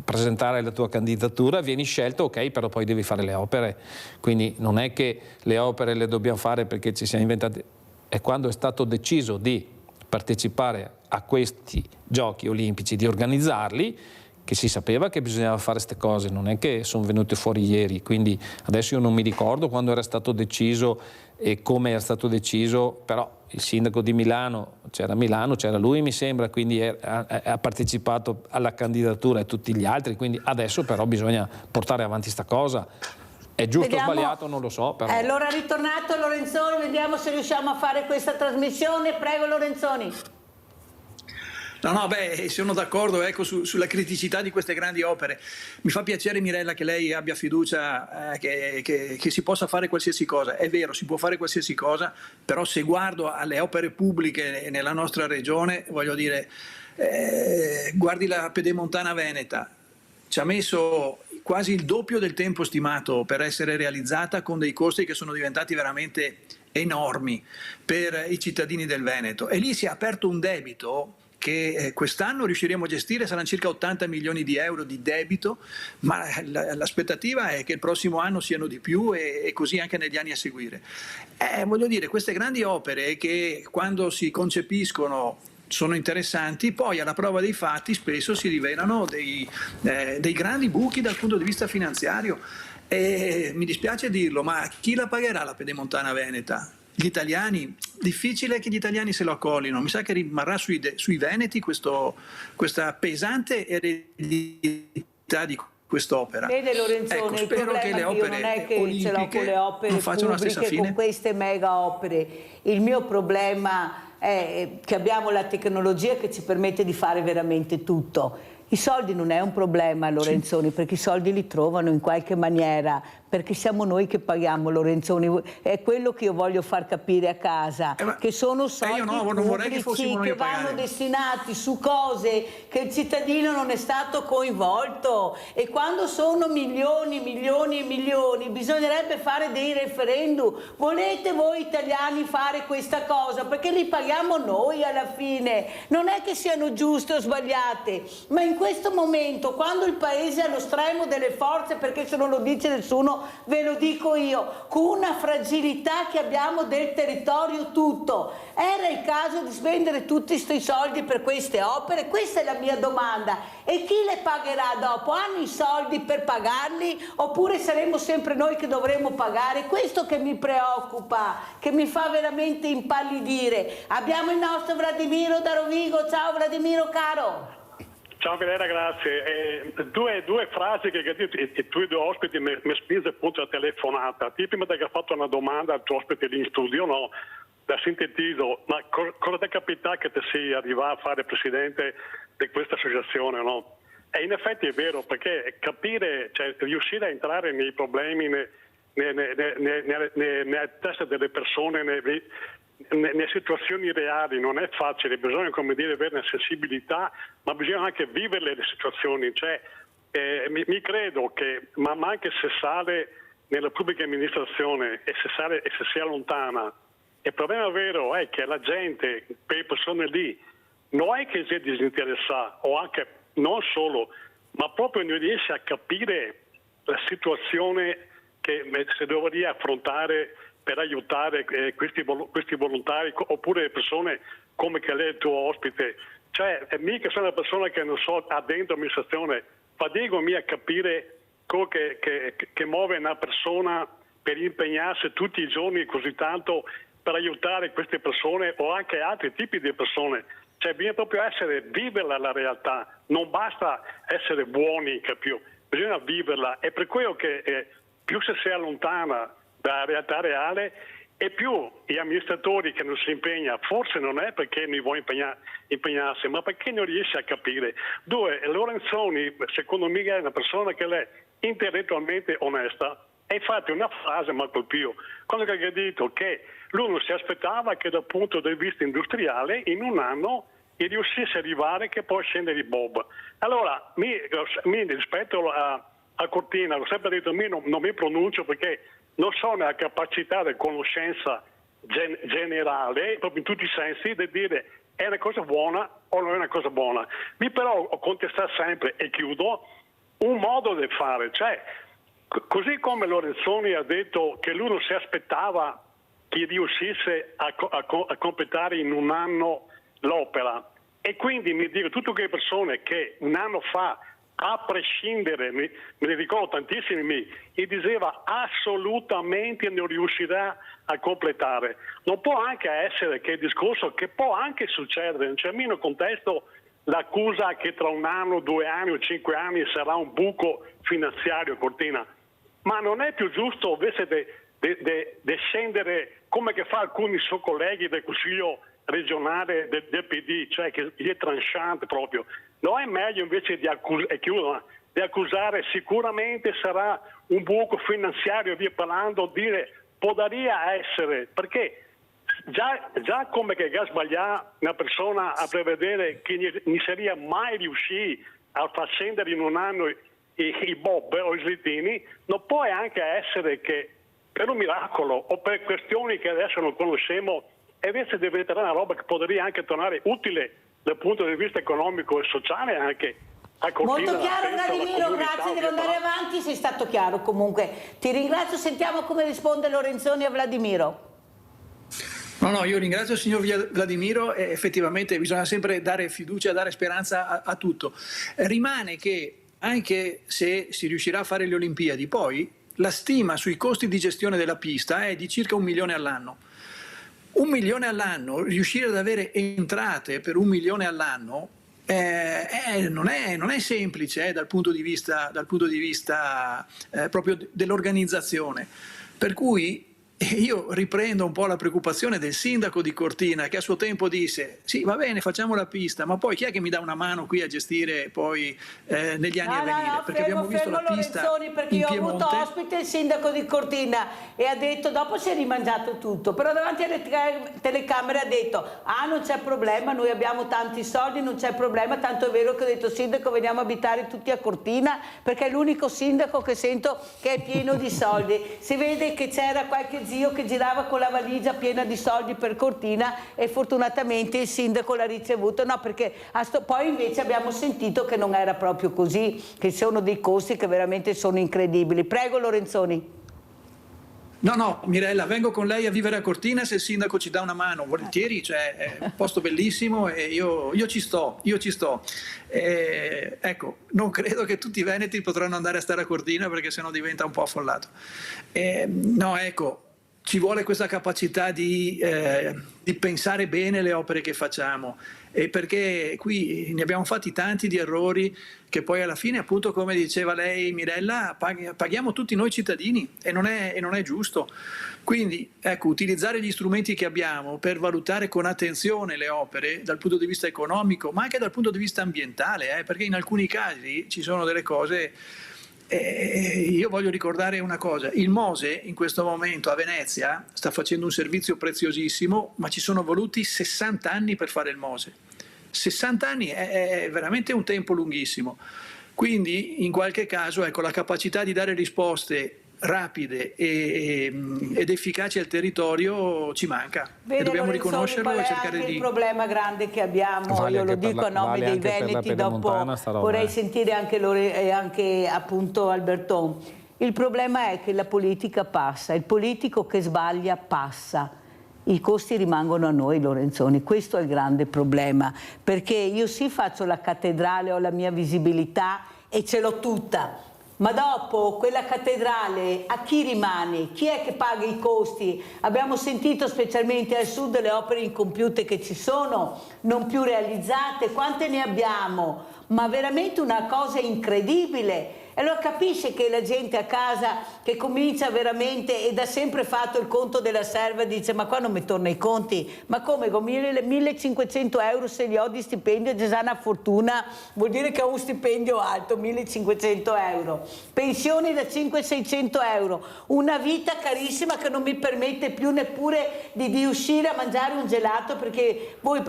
presentare la tua candidatura, vieni scelto, ok, però poi devi fare le opere, quindi non è che le opere le dobbiamo fare perché ci siamo inventati, è quando è stato deciso di partecipare a questi Giochi Olimpici, di organizzarli, che si sapeva che bisognava fare queste cose, non è che sono venute fuori ieri, quindi adesso io non mi ricordo quando era stato deciso e come era stato deciso, però il sindaco di Milano, c'era lui mi sembra, quindi ha partecipato alla candidatura e tutti gli altri, quindi adesso però bisogna portare avanti sta cosa. È giusto o sbagliato non lo so, però... Allora ritornato Lorenzoni, vediamo se riusciamo a fare questa trasmissione, prego Lorenzoni. No, sono d'accordo, ecco, sulla criticità di queste grandi opere. Mi fa piacere, Mirella, che lei abbia fiducia che si possa fare qualsiasi cosa. È vero, si può fare qualsiasi cosa, però se guardo alle opere pubbliche nella nostra regione, voglio dire, guardi la Pedemontana Veneta, ci ha messo quasi il doppio del tempo stimato per essere realizzata, con dei costi che sono diventati veramente enormi per i cittadini del Veneto, e lì si è aperto un debito che quest'anno riusciremo a gestire, saranno circa 80 milioni di euro di debito, ma l'aspettativa è che il prossimo anno siano di più e così anche negli anni a seguire. Voglio dire, queste grandi opere che quando si concepiscono sono interessanti, poi alla prova dei fatti spesso si rivelano dei grandi buchi dal punto di vista finanziario, e mi dispiace dirlo, ma chi la pagherà la Pedemontana Veneta? Gli italiani? Difficile che gli italiani se lo accollino, mi sa che rimarrà sui veneti questa pesante eredità di quest'opera. Vede Lorenzoni, il problema che le opere non è che ce l'ho con le opere pubbliche, con queste mega opere. Il mio problema è che abbiamo la tecnologia che ci permette di fare veramente tutto. I soldi non è un problema, Lorenzoni, sì, perché i soldi li trovano in qualche maniera, perché siamo noi che paghiamo, Lorenzoni. È quello che io voglio far capire a casa, che sono soldi pubblici che vanno destinati su cose che il cittadino non è stato coinvolto, e quando sono milioni e milioni bisognerebbe fare dei referendum. Volete voi italiani fare questa cosa? Perché li paghiamo noi alla fine, non è che siano giuste o sbagliate, ma in questo momento, quando il paese è allo stremo delle forze, perché se non lo dice nessuno ve lo dico io, con una fragilità che abbiamo del territorio tutto, era il caso di spendere tutti questi soldi per queste opere? Questa è la mia domanda. E chi le pagherà dopo? Hanno i soldi per pagarli, oppure saremo sempre noi che dovremo pagare? Questo che mi preoccupa, che mi fa veramente impallidire. Abbiamo il nostro Vladimiro da Rovigo. Ciao Vladimiro caro. Ciao Mirella, grazie. Due frasi che i tuoi due ospiti mi spinge appunto a telefonata. Ti prima ti ho fatto una domanda al tuo ospite lì in studio, no? La sintetizzo, ma cosa ti è capitato che ti sia arrivato a fare presidente di questa associazione, no? E in effetti è vero, perché capire, cioè riuscire a entrare nei problemi, nella testa delle persone, nelle situazioni reali non è facile, bisogna, come dire, avere una sensibilità, ma bisogna anche vivere le situazioni. Cioè, mi credo che, ma anche se sale nella pubblica amministrazione e se si allontana, il problema vero è che la gente, quelle persone lì, non è che si è disinteressata, o anche non solo, ma proprio non riesce a capire la situazione che si dovrebbe affrontare per aiutare questi volontari, oppure le persone come che lei è il tuo ospite. Cioè, mica sono una persona che non so, ha dentro amministrazione, fatico a capire quello che muove una persona per impegnarsi tutti i giorni così tanto per aiutare queste persone o anche altri tipi di persone. Cioè, bisogna proprio viverla la realtà, non basta essere buoni, bisogna viverla. È per quello che più si allontana dalla realtà reale e più gli amministratori che non si impegnano, forse non è perché non vuole impegnarsi, ma perché non riesce a capire. Lorenzoni, secondo me, è una persona che è intellettualmente onesta, e infatti una frase mi ha colpito, quando ha detto che lui non si aspettava che dal punto di vista industriale in un anno riuscisse ad arrivare che poi scendere i Bob. Allora, rispetto a Cortina, ho sempre detto, non mi pronuncio perché non so nella capacità di conoscenza generale, proprio in tutti i sensi, di dire è una cosa buona o non è una cosa buona. Mi però ho contestato sempre, e chiudo, un modo di fare, cioè così come Lorenzoni ha detto che lui non si aspettava che riuscisse a completare in un anno l'opera, e quindi mi dico tutte quelle persone che un anno fa, a prescindere, me ne ricordo tantissimi, e diceva assolutamente non riuscirà a completare. Non può anche essere che il discorso che può anche succedere, cioè in un contesto l'accusa che tra un anno, 2 anni o 5 anni sarà un buco finanziario, Cortina, ma non è più giusto invece di scendere come che fa alcuni suoi colleghi del Consiglio regionale del PD, cioè che è tranchante proprio. Non è meglio invece di accusare sicuramente sarà un buco finanziario, via parlando, dire podaria essere, perché già come che ha sbagliato una persona a prevedere che non sarebbe mai riuscito a far scendere in un anno i Bob o i slittini, non può anche essere che per un miracolo o per questioni che adesso non conosciamo invece diventerà una roba che potrebbe anche tornare utile dal punto di vista economico e sociale anche a Cortina. Molto chiaro Vladimiro, grazie, devo andare avanti, sei stato chiaro comunque. Ti ringrazio, sentiamo come risponde Lorenzoni a Vladimiro. No, io ringrazio il signor Vladimiro, e effettivamente bisogna sempre dare fiducia, dare speranza a tutto. Rimane che anche se si riuscirà a fare le Olimpiadi, poi la stima sui costi di gestione della pista è di circa 1 milione all'anno. 1 milione all'anno, riuscire ad avere entrate per 1 milione all'anno non è semplice dal punto di vista proprio dell'organizzazione. Per cui io riprendo un po' la preoccupazione del sindaco di Cortina, che a suo tempo disse sì, va bene, facciamo la pista, ma poi chi è che mi dà una mano qui a gestire poi negli anni a venire? No, perché abbiamo visto la pista Lorenzoni, perché io ho avuto ospite il sindaco di Cortina e ha detto, dopo si è rimangiato tutto, però davanti alle telecamere ha detto non c'è problema, noi abbiamo tanti soldi, non c'è problema, tanto è vero che ho detto sindaco veniamo a abitare tutti a Cortina perché è l'unico sindaco che sento che è pieno di soldi. Si vede che c'era qualche zio che girava con la valigia piena di soldi per Cortina e fortunatamente il sindaco l'ha ricevuto, no, perché poi invece abbiamo sentito che non era proprio così, che sono dei costi che veramente sono incredibili. Prego Lorenzoni. No, Mirella, vengo con lei a vivere a Cortina se il sindaco ci dà una mano, volentieri, cioè è un posto bellissimo e io ci sto. Ecco, non credo che tutti i veneti potranno andare a stare a Cortina perché sennò diventa un po' affollato. No, ecco, ci vuole questa capacità di pensare bene le opere che facciamo, e perché qui ne abbiamo fatti tanti di errori che poi alla fine, appunto, come diceva lei Mirella, paghiamo tutti noi cittadini, e non è giusto. Quindi ecco, utilizzare gli strumenti che abbiamo per valutare con attenzione le opere dal punto di vista economico, ma anche dal punto di vista ambientale, perché in alcuni casi ci sono delle cose. Io voglio ricordare una cosa: il Mose in questo momento a Venezia sta facendo un servizio preziosissimo, ma ci sono voluti 60 anni per fare il Mose. 60 anni è veramente un tempo lunghissimo. Quindi in qualche caso, ecco, la capacità di dare risposte rapide ed efficaci al territorio ci manca. Bene, e dobbiamo Lorenzoni, riconoscerlo e cercare anche di... il problema grande che abbiamo, io lo dico a nome dei Veneti, dopo vorrei sentire anche appunto Alberton. Il problema è che la politica passa, il politico che sbaglia passa. I costi rimangono a noi, Lorenzoni, questo è il grande problema, perché io sì faccio la cattedrale, ho la mia visibilità e ce l'ho tutta, ma dopo quella cattedrale a chi rimane? Chi è che paga i costi? Abbiamo sentito specialmente al sud le opere incompiute che ci sono, non più realizzate, quante ne abbiamo? Ma veramente una cosa incredibile. E allora capisce che la gente a casa che comincia veramente ed ha sempre fatto il conto della serva dice: ma qua non mi torna i conti, ma come con 1500 euro se li ho di stipendio, già una fortuna, vuol dire che ho un stipendio alto, 1500 euro, pensioni da 500-600 euro, una vita carissima che non mi permette più neppure di uscire a mangiare un gelato, perché voi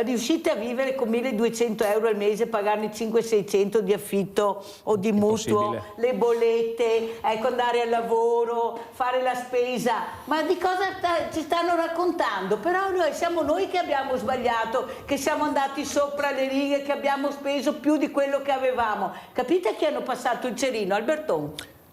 riuscite a vivere con 1200 euro al mese, pagarne 500-600 di affitto o di mutuo, le bollette, ecco, andare al lavoro, fare la spesa, ma di cosa ci stanno raccontando? Però siamo noi che abbiamo sbagliato, che siamo andati sopra le righe, che abbiamo speso più di quello che avevamo. Capite che hanno passato il cerino, Alberton?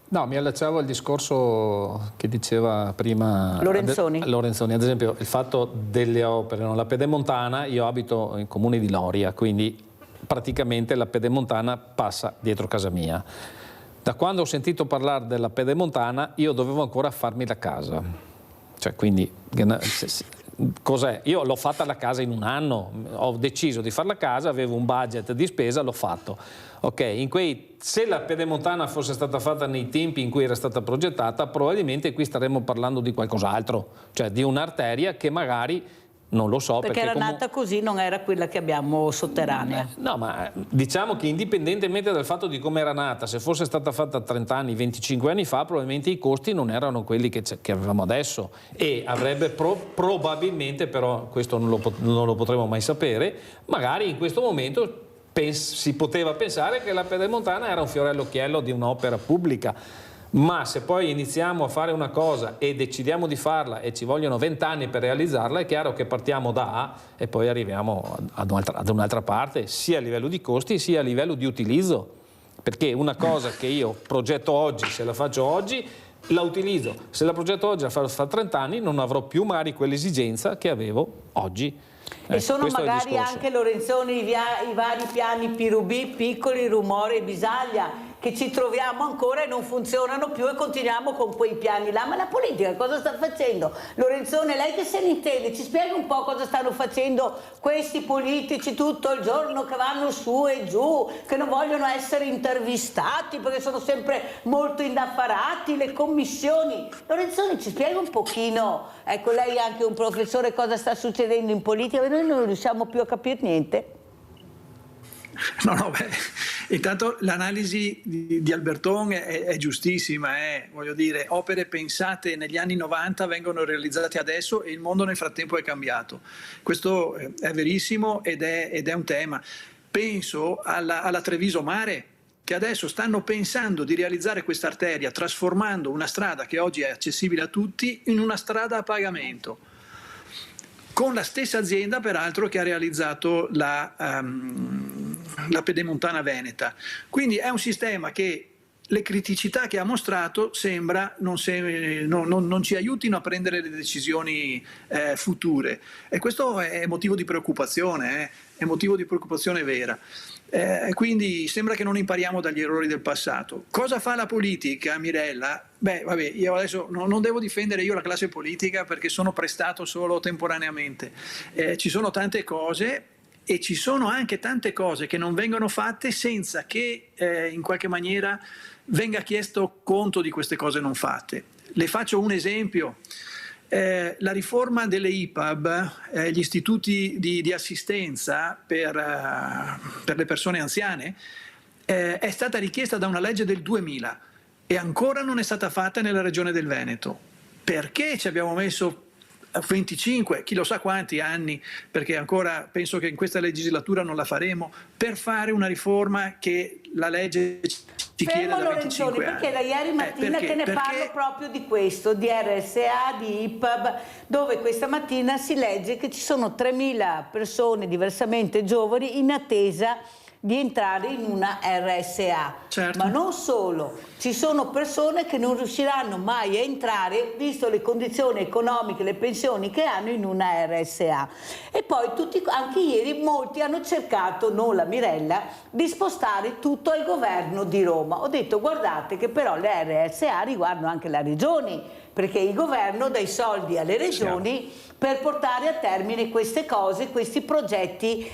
No, mi allacciavo al discorso che diceva prima Lorenzoni. Ad esempio il fatto delle opere, no? La Pedemontana, io abito in comune di Loria, quindi praticamente la Pedemontana passa dietro casa mia. Da quando ho sentito parlare della Pedemontana io dovevo ancora farmi la casa. Cioè, quindi cos'è? Io l'ho fatta la casa in un anno, ho deciso di fare la casa, avevo un budget di spesa, l'ho fatto. Ok, se la Pedemontana fosse stata fatta nei tempi in cui era stata progettata, probabilmente qui staremmo parlando di qualcos'altro, cioè di un'arteria che magari non lo so, perché era nata così, non era quella che abbiamo sotterranea. No, ma diciamo che indipendentemente dal fatto di come era nata, se fosse stata fatta 30 anni, 25 anni fa, probabilmente i costi non erano quelli che avevamo adesso, e avrebbe probabilmente, però questo non lo potremo mai sapere, magari in questo momento si poteva pensare che la Pedemontana era un fiore all'occhiello di un'opera pubblica. Ma se poi iniziamo a fare una cosa e decidiamo di farla e ci vogliono 20 anni per realizzarla, è chiaro che partiamo da A e poi arriviamo ad un'altra parte, sia a livello di costi sia a livello di utilizzo, perché una cosa che io progetto oggi, se la faccio oggi, la utilizzo, se la progetto oggi fa 30 anni non avrò più magari quell'esigenza che avevo oggi. E sono magari anche, Lorenzoni, i vari piani Pirubì, piccoli, Rumore e Bisaglia, che ci troviamo ancora e non funzionano più e continuiamo con quei piani là. Ma la politica cosa sta facendo? Lorenzoni, lei che se ne intende, ci spiega un po' cosa stanno facendo questi politici tutto il giorno, che vanno su e giù, che non vogliono essere intervistati perché sono sempre molto indaffarati, le commissioni. Lorenzoni, ci spiega un pochino, ecco, lei è anche un professore, cosa sta succedendo in politica? Noi non riusciamo più a capire niente. No, intanto l'analisi di Alberton è giustissima, voglio dire, opere pensate negli anni 90 vengono realizzate adesso e il mondo nel frattempo è cambiato. Questo è verissimo ed è un tema. Penso alla Treviso Mare, che adesso stanno pensando di realizzare questa arteria trasformando una strada che oggi è accessibile a tutti in una strada a pagamento, con la stessa azienda peraltro che ha realizzato la Pedemontana Veneta. Quindi è un sistema che le criticità che ha mostrato sembra non ci aiutino a prendere le decisioni future, e questo è motivo di preoccupazione, è motivo di preoccupazione vera. Quindi sembra che non impariamo dagli errori del passato. Cosa fa la politica, Mirella? Beh, vabbè, io adesso non devo difendere io la classe politica perché sono prestato solo temporaneamente. Ci sono tante cose e ci sono anche tante cose che non vengono fatte senza che in qualche maniera venga chiesto conto di queste cose non fatte. Le faccio un esempio. La riforma delle IPAB, gli istituti di assistenza per le persone anziane, è stata richiesta da una legge del 2000 e ancora non è stata fatta nella regione del Veneto. Perché ci abbiamo messo 25, chi lo sa quanti anni, perché ancora penso che in questa legislatura non la faremo, per fare una riforma che la legge ci chiede da 25 anni. Perché da ieri mattina parlo proprio di questo, di RSA, di IPAB, dove questa mattina si legge che ci sono 3.000 persone diversamente giovani in attesa di entrare in una RSA. Certo. Ma non solo, ci sono persone che non riusciranno mai a entrare visto le condizioni economiche, le pensioni che hanno in una RSA. E poi anche ieri molti hanno cercato, non la Mirella, di spostare tutto al governo di Roma. Ho detto guardate che però le RSA riguardano anche le regioni, perché il governo dà i soldi alle regioni per portare a termine queste cose, questi progetti.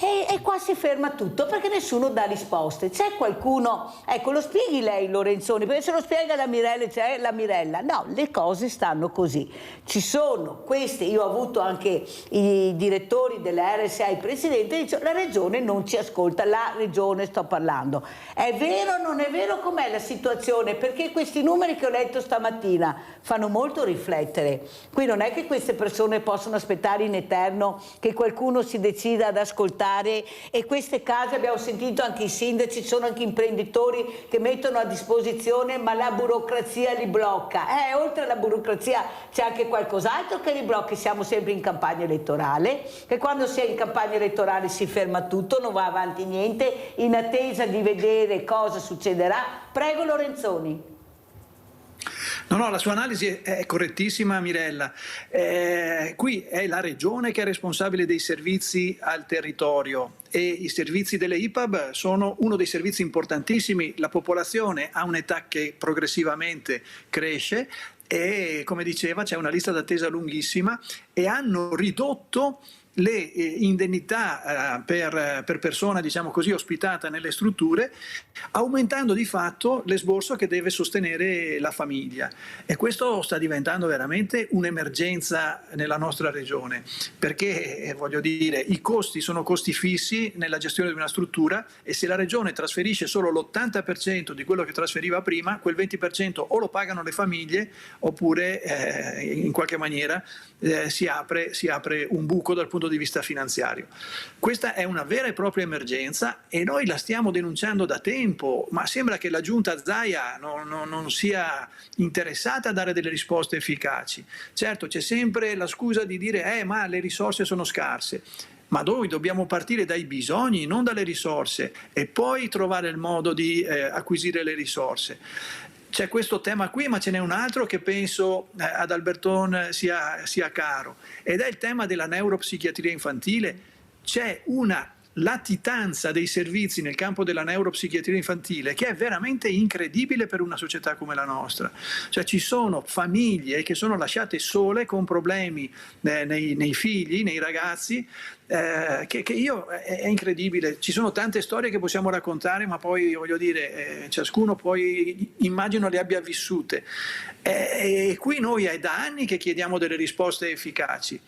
E qua si ferma tutto perché nessuno dà risposte. C'è qualcuno, ecco, lo spieghi lei Lorenzoni, perché se lo spiega la Mirella c'è la Mirella. No, le cose stanno così. Ci sono queste, io ho avuto anche i direttori della RSA, i presidenti, e dicono la regione non ci ascolta, la regione sto parlando. È vero o non è vero? Com'è la situazione? Perché questi numeri che ho letto stamattina fanno molto riflettere. Qui non è che queste persone possono aspettare in eterno che qualcuno si decida ad ascoltare, e queste case, abbiamo sentito anche i sindaci, ci sono anche imprenditori che mettono a disposizione, ma la burocrazia li blocca. Oltre alla burocrazia c'è anche qualcos'altro che li blocca. Siamo sempre in campagna elettorale, che quando si è in campagna elettorale si ferma tutto, non va avanti niente, in attesa di vedere cosa succederà. Prego Lorenzoni. No, la sua analisi è correttissima, Mirella. Qui è la regione che è responsabile dei servizi al territorio e i servizi delle IPAB sono uno dei servizi importantissimi. La popolazione ha un'età che progressivamente cresce e, come diceva, c'è una lista d'attesa lunghissima e hanno ridotto le indennità per persona, diciamo così, ospitata nelle strutture, aumentando di fatto l'esborso che deve sostenere la famiglia, e questo sta diventando veramente un'emergenza nella nostra regione, perché voglio dire, i costi sono costi fissi nella gestione di una struttura, e se la regione trasferisce solo l'80% di quello che trasferiva prima, quel 20% o lo pagano le famiglie oppure in qualche maniera si apre un buco dal punto di vista finanziario. Questa è una vera e propria emergenza e noi la stiamo denunciando da tempo, ma sembra che la giunta Zaia non sia interessata a dare delle risposte efficaci. Certo, c'è sempre la scusa di dire ma le risorse sono scarse. Ma noi dobbiamo partire dai bisogni, non dalle risorse, e poi trovare il modo di acquisire le risorse. C'è questo tema qui, ma ce n'è un altro che penso ad Alberton sia caro, ed è il tema della neuropsichiatria infantile. C'è una latitanza dei servizi nel campo della neuropsichiatria infantile che è veramente incredibile per una società come la nostra. Cioè ci sono famiglie che sono lasciate sole con problemi nei figli, nei ragazzi, che è incredibile. Ci sono tante storie che possiamo raccontare, ma poi voglio dire, ciascuno poi immagino le abbia vissute. E qui noi è da anni che chiediamo delle risposte efficaci.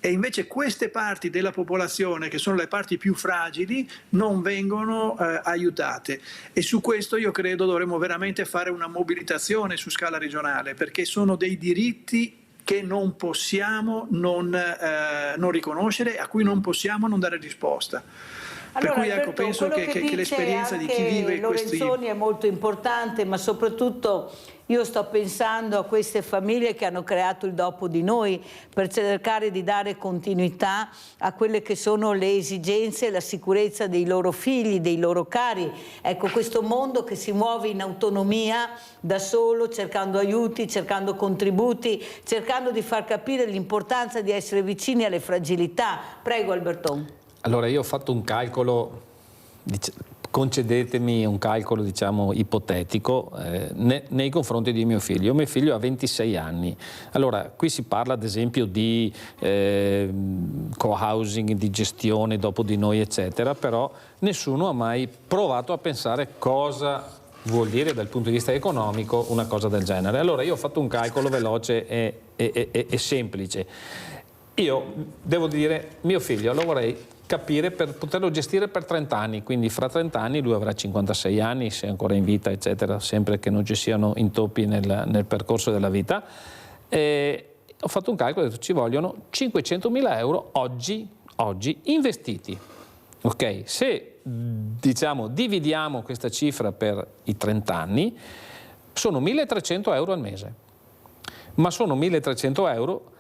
E invece queste parti della popolazione, che sono le parti più fragili, non vengono aiutate, e su questo io credo dovremmo veramente fare una mobilitazione su scala regionale, perché sono dei diritti che non possiamo non riconoscere, a cui non possiamo non dare risposta. Allora, per cui Alberto, penso che l'esperienza di chi vive questi Lorenzoni è molto importante, ma soprattutto Io sto pensando a queste famiglie che hanno creato il dopo di noi per cercare di dare continuità a quelle che sono le esigenze e la sicurezza dei loro figli, dei loro cari. Ecco, questo mondo che si muove in autonomia da solo, cercando aiuti, cercando contributi, cercando di far capire l'importanza di essere vicini alle fragilità. Prego Alberton. Allora io ho fatto un calcolo, concedetemi un calcolo diciamo ipotetico nei confronti di mio figlio. Mio figlio ha 26 anni. Allora qui si parla ad esempio di co-housing, di gestione dopo di noi eccetera, però nessuno ha mai provato a pensare cosa vuol dire dal punto di vista economico una cosa del genere. Allora io ho fatto un calcolo veloce e semplice. Io devo dire, mio figlio lo vorrei capire per poterlo gestire per 30 anni, quindi fra 30 anni lui avrà 56 anni, se è ancora in vita eccetera, sempre che non ci siano intoppi nel percorso della vita. Ho fatto un calcolo, ho detto ci vogliono 500.000 euro oggi investiti. Ok, se diciamo dividiamo questa cifra per i 30 anni sono 1.300 euro al mese, ma sono 1.300 euro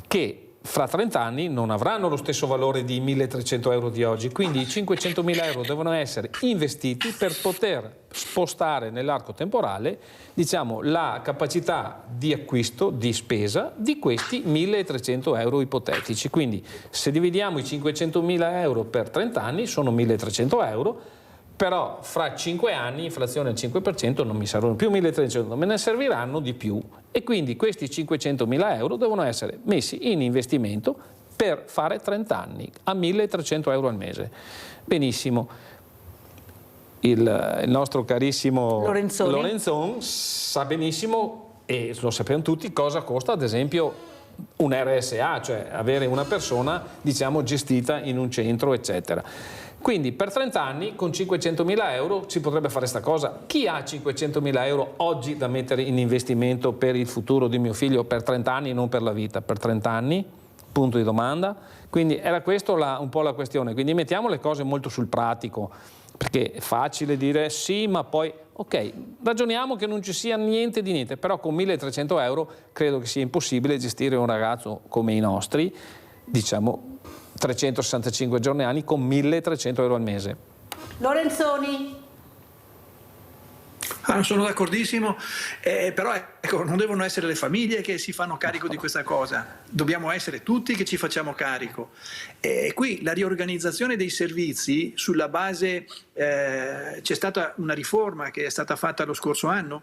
che fra 30 anni non avranno lo stesso valore di 1.300 euro di oggi, quindi i 500.000 euro devono essere investiti per poter spostare nell'arco temporale diciamo, la capacità di acquisto, di spesa di questi 1.300 euro ipotetici. Quindi se dividiamo i 500.000 euro per 30 anni sono 1.300 euro, però fra 5 anni, inflazione al 5%, non mi saranno più 1.300, me ne serviranno di più. E quindi questi 500.000 euro devono essere messi in investimento per fare 30 anni, a 1.300 euro al mese. Benissimo. Il nostro carissimo Lorenzon sa benissimo, e lo sappiamo tutti, cosa costa ad esempio un RSA, cioè avere una persona diciamo gestita in un centro eccetera. Quindi per 30 anni con 500.000 euro si potrebbe fare sta cosa. Chi ha 500.000 euro oggi da mettere in investimento per il futuro di mio figlio per 30 anni, non per la vita, per 30 anni? Punto di domanda. Quindi era questa un po' la questione. Quindi mettiamo le cose molto sul pratico, perché è facile dire sì, ma poi ok, ragioniamo che non ci sia niente di niente, però con 1.300 euro credo che sia impossibile gestire un ragazzo come i nostri, diciamo 365 giorni anni con 1.300 euro al mese. Lorenzoni? Sono d'accordissimo, però ecco, non devono essere le famiglie che si fanno carico di questa cosa, dobbiamo essere tutti che ci facciamo carico. Qui la riorganizzazione dei servizi sulla base, c'è stata una riforma che è stata fatta lo scorso anno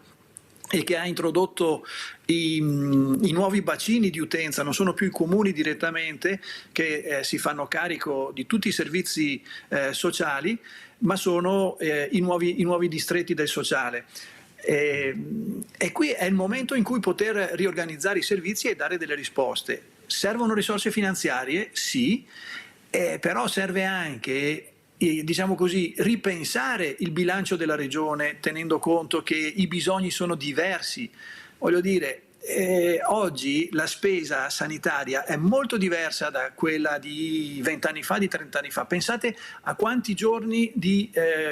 e che ha introdotto i nuovi bacini di utenza, non sono più i comuni direttamente che si fanno carico di tutti i servizi sociali, ma sono i nuovi distretti del sociale. E qui è il momento in cui poter riorganizzare i servizi e dare delle risposte. Servono risorse finanziarie? Sì, però serve anche diciamo così, ripensare il bilancio della regione tenendo conto che i bisogni sono diversi. Voglio dire, oggi la spesa sanitaria è molto diversa da quella di 20 anni fa, di 30 anni fa. Pensate a quanti giorni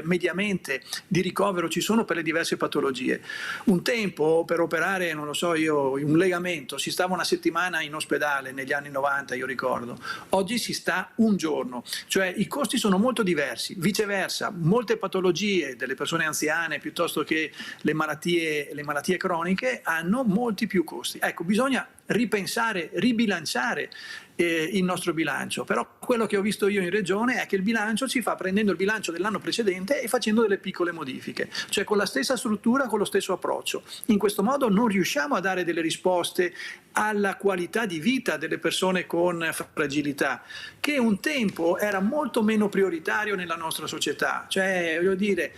mediamente di ricovero ci sono per le diverse patologie. Un tempo per operare, non lo so io, un legamento si stava una settimana in ospedale negli anni 90, io ricordo. Oggi si sta un giorno, cioè i costi sono molto diversi. Viceversa, molte patologie delle persone anziane piuttosto che le malattie croniche hanno molti più costi. Ecco, bisogna ripensare, ribilanciare il nostro bilancio, però quello che ho visto io in regione è che il bilancio si fa prendendo il bilancio dell'anno precedente e facendo delle piccole modifiche, cioè con la stessa struttura, con lo stesso approccio. In questo modo non riusciamo a dare delle risposte alla qualità di vita delle persone con fragilità, che un tempo era molto meno prioritario nella nostra società, cioè voglio dire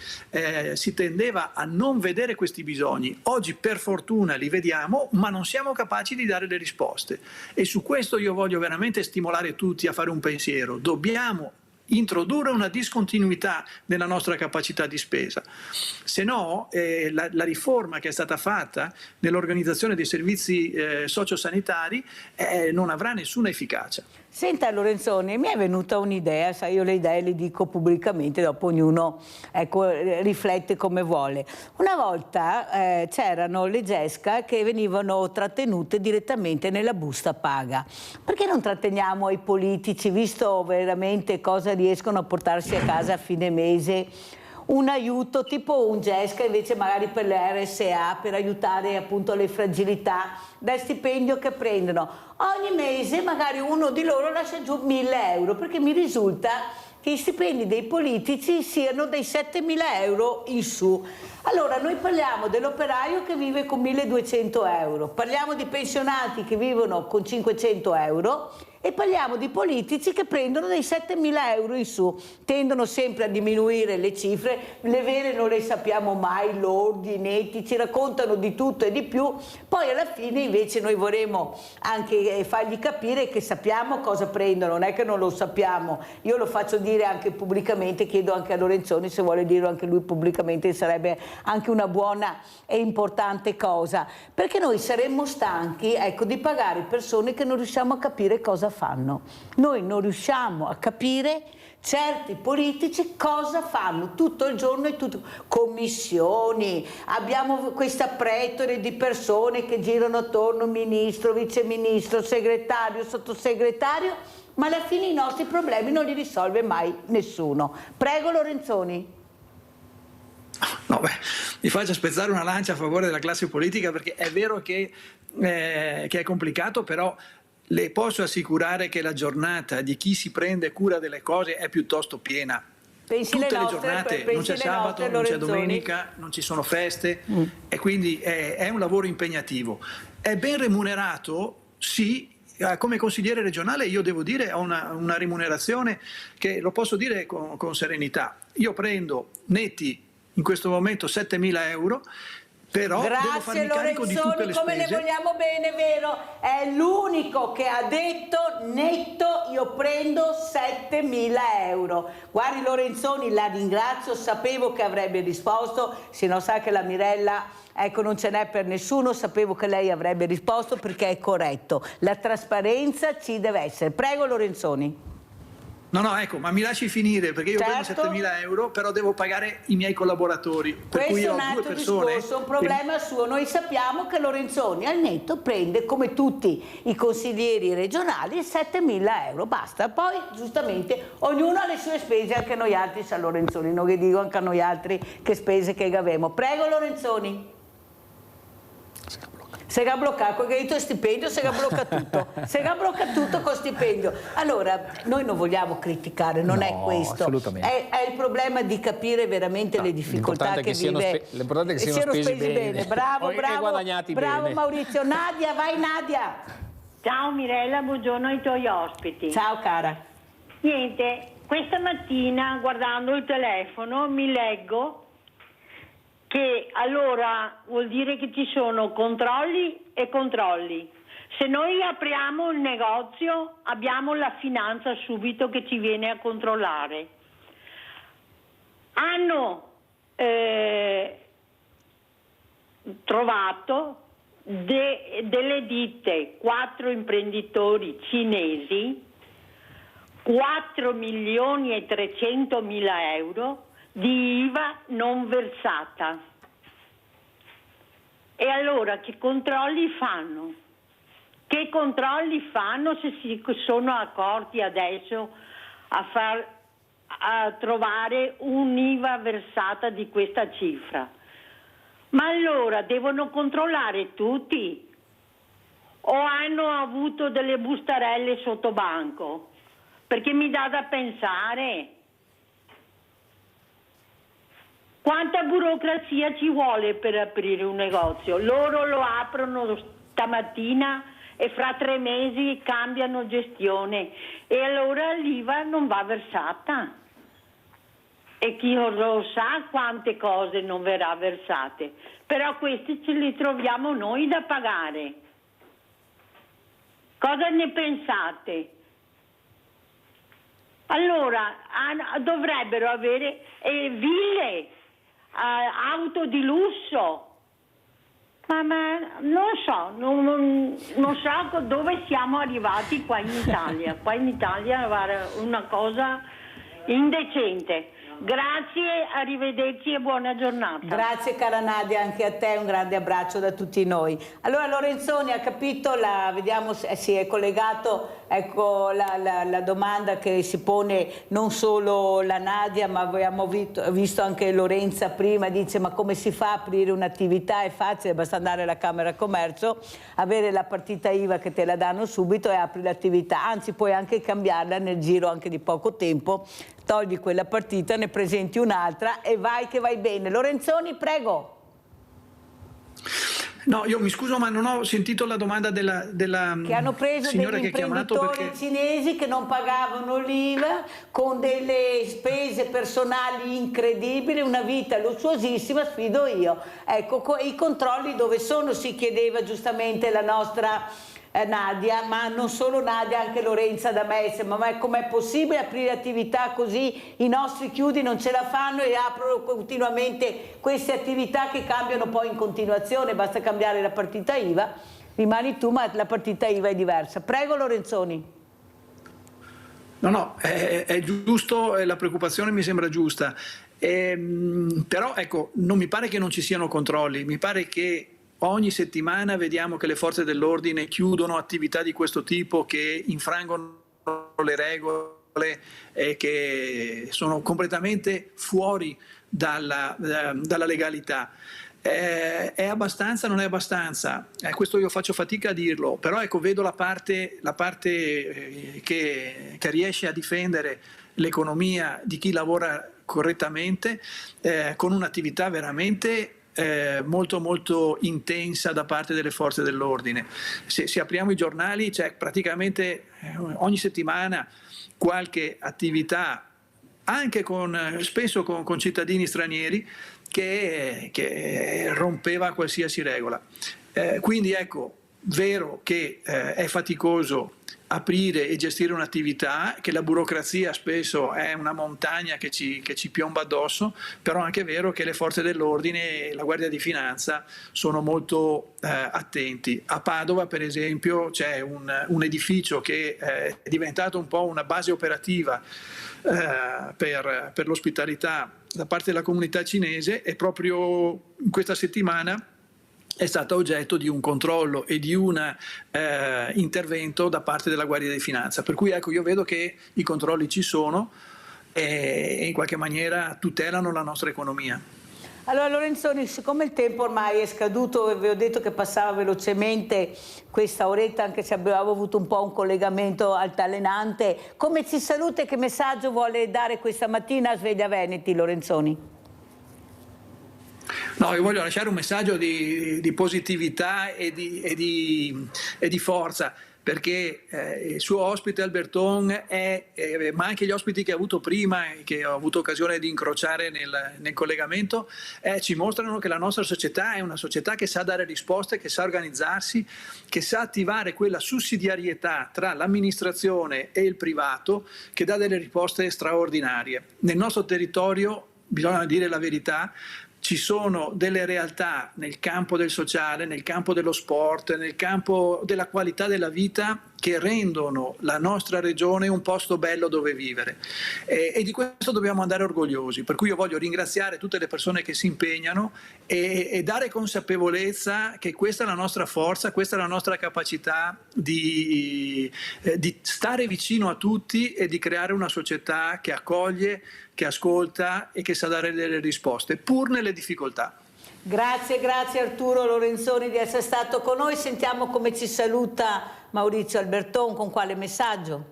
si tendeva a non vedere questi bisogni. Oggi per fortuna li vediamo, ma non siamo capaci di dare le risposte, e su questo io voglio veramente stimolare tutti a fare un pensiero. Dobbiamo introdurre una discontinuità nella nostra capacità di spesa. Se no, la riforma che è stata fatta nell'organizzazione dei servizi sociosanitari non avrà nessuna efficacia. Senta Lorenzoni, mi è venuta un'idea, sai, io le idee le dico pubblicamente, dopo ognuno riflette come vuole. Una volta c'erano le GESCA che venivano trattenute direttamente nella busta paga. Perché non tratteniamo i politici, visto veramente cosa riescono a portarsi a casa a fine mese, un aiuto tipo un GESCA invece magari per le RSA, per aiutare appunto le fragilità, dal stipendio che prendono. Ogni mese magari uno di loro lascia giù 1.000 euro, perché mi risulta che i stipendi dei politici siano dei 7.000 euro in su. Allora noi parliamo dell'operaio che vive con 1.200 euro, parliamo di pensionati che vivono con 500 euro e parliamo di politici che prendono dei 7.000 euro in su. Tendono sempre a diminuire le cifre, le vere non le sappiamo mai, lordi, netti, ci raccontano di tutto e di più, poi alla fine invece noi vorremmo anche fargli capire che sappiamo cosa prendono, non è che non lo sappiamo. Io lo faccio dire anche pubblicamente, chiedo anche a Lorenzoni se vuole dirlo anche lui pubblicamente, sarebbe anche una buona e importante cosa, perché noi saremmo stanchi, ecco, di pagare persone che non riusciamo a capire cosa fanno. Noi non riusciamo a capire certi politici cosa fanno tutto il giorno e tutto. Commissioni, abbiamo questa pretore di persone che girano attorno, ministro, viceministro, segretario, sottosegretario, ma alla fine i nostri problemi non li risolve mai nessuno. Prego Lorenzoni. No, mi faccia spezzare una lancia a favore della classe politica, perché è vero che è complicato, però le posso assicurare che la giornata di chi si prende cura delle cose è piuttosto piena. Tutte le giornate, non c'è sabato, non c'è domenica, non ci sono feste e quindi è un lavoro impegnativo. È ben remunerato? Sì. Come consigliere regionale io devo dire ho una remunerazione che lo posso dire con serenità. Io prendo netti in questo momento 7.000 euro, però devo farmi carico di tutte le spese. Come le vogliamo bene, vero? È l'unico che ha detto netto io prendo 7.000 euro. Guardi Lorenzoni, la ringrazio, sapevo che avrebbe risposto, se no sa che la Mirella, ecco, non ce n'è per nessuno, sapevo che lei avrebbe risposto perché è corretto. La trasparenza ci deve essere. Prego Lorenzoni. No, ecco, ma mi lasci finire, perché io prendo 7.000 euro, però devo pagare i miei collaboratori. Per cui io ho due persone. Questo è un problema suo. Noi sappiamo che Lorenzoni al netto prende, come tutti i consiglieri regionali, 7.000 euro. Basta. Poi, giustamente, ognuno ha le sue spese, anche noi altri, sa Lorenzoni. Non vi dico anche a noi altri che spese che avemo. Prego Lorenzoni. Se ga bloccato, che detto stipendio, se ga blocca tutto. Se ga blocca tutto con stipendio. Allora, noi non vogliamo criticare, non è questo. Assolutamente. È il problema di capire veramente le difficoltà che vive. L'importante è che siano spesi bene. Bravo, guadagnati bene. Maurizio. Nadia, vai Nadia. Ciao Mirella, buongiorno ai tuoi ospiti. Ciao cara. Niente, questa mattina guardando il telefono mi leggo che allora vuol dire che ci sono controlli e controlli. Se noi apriamo il negozio abbiamo la finanza subito che ci viene a controllare. Hanno trovato delle ditte, 4 imprenditori cinesi, 4.300.000 euro di IVA non versata. E allora che controlli fanno? Che controlli fanno se si sono accorti adesso a trovare un'IVA versata di questa cifra? Ma allora devono controllare tutti? O hanno avuto delle bustarelle sotto banco? Perché mi dà da pensare. Quanta burocrazia ci vuole per aprire un negozio? Loro lo aprono stamattina e fra 3 mesi cambiano gestione e allora l'IVA non va versata. E chi lo sa quante cose non verrà versate. Però questi ce li troviamo noi da pagare. Cosa ne pensate? Allora, dovrebbero avere ville, auto di lusso. Ma non so dove siamo arrivati qua in Italia. Qua in Italia è una cosa indecente. Grazie, arrivederci e buona giornata. Grazie cara Nadia, anche a te un grande abbraccio da tutti noi. Allora Lorenzoni ha capito, vediamo se si è collegato, ecco la domanda che si pone non solo la Nadia, ma abbiamo visto anche Lorenza prima, dice ma come si fa a aprire un'attività? È facile, basta andare alla Camera Commercio, avere la partita IVA che te la danno subito e apri l'attività, anzi puoi anche cambiarla nel giro anche di poco tempo, togli quella partita, ne presenti un'altra e vai che vai bene. Lorenzoni, prego. No, io mi scuso ma non ho sentito la domanda della che hanno preso signora degli che ha chiamato imprenditori cinesi che non pagavano l'IVA con delle spese personali incredibili, una vita lussuosissima, sfido io. Ecco, i controlli dove sono, si chiedeva giustamente la nostra Nadia, ma non solo Nadia, anche Lorenza da Mestre, ma com'è possibile aprire attività così? I nostri chiudi non ce la fanno e aprono continuamente queste attività che cambiano poi in continuazione, basta cambiare la partita IVA, rimani tu ma la partita IVA è diversa. Prego Lorenzoni. No, è giusto, la preoccupazione mi sembra giusta, però ecco, non mi pare che non ci siano controlli, mi pare che ogni settimana vediamo che le forze dell'ordine chiudono attività di questo tipo che infrangono le regole e che sono completamente fuori dalla legalità. È abbastanza, non è abbastanza? Questo io faccio fatica a dirlo, però ecco, vedo la parte che riesce a difendere l'economia di chi lavora correttamente con un'attività veramente molto molto intensa da parte delle forze dell'ordine. Se apriamo i giornali c'è praticamente ogni settimana qualche attività anche spesso con cittadini stranieri che rompeva qualsiasi regola. Quindi ecco, vero che è faticoso aprire e gestire un'attività, che la burocrazia spesso è una montagna che ci piomba addosso, però è anche vero che le forze dell'ordine e la Guardia di Finanza sono molto attenti. A Padova per esempio c'è un edificio che è diventato un po' una base operativa per l'ospitalità da parte della comunità cinese e proprio in questa settimana è stata oggetto di un controllo e di un intervento da parte della Guardia di Finanza. Per cui ecco, io vedo che i controlli ci sono e in qualche maniera tutelano la nostra economia. Allora Lorenzoni, siccome il tempo ormai è scaduto, vi ho detto che passava velocemente questa oretta, anche se abbiamo avuto un po' un collegamento altalenante, come ci saluta e che messaggio vuole dare questa mattina a Sveglia Veneti, Lorenzoni? No, io voglio lasciare un messaggio di positività e di forza, perché il suo ospite Alberton ma anche gli ospiti che ha avuto prima e che ho avuto occasione di incrociare nel collegamento ci mostrano che la nostra società è una società che sa dare risposte, che sa organizzarsi, che sa attivare quella sussidiarietà tra l'amministrazione e il privato che dà delle risposte straordinarie. Nel nostro territorio, bisogna dire la verità, ci sono delle realtà nel campo del sociale, nel campo dello sport, nel campo della qualità della vita che rendono la nostra regione un posto bello dove vivere e di questo dobbiamo andare orgogliosi, per cui io voglio ringraziare tutte le persone che si impegnano e dare consapevolezza che questa è la nostra forza, questa è la nostra capacità di stare vicino a tutti e di creare una società che accoglie, che ascolta e che sa dare delle risposte, pur nelle difficoltà. Grazie Arturo Lorenzoni di essere stato con noi. Sentiamo come ci saluta Maurizio Alberton, con quale messaggio?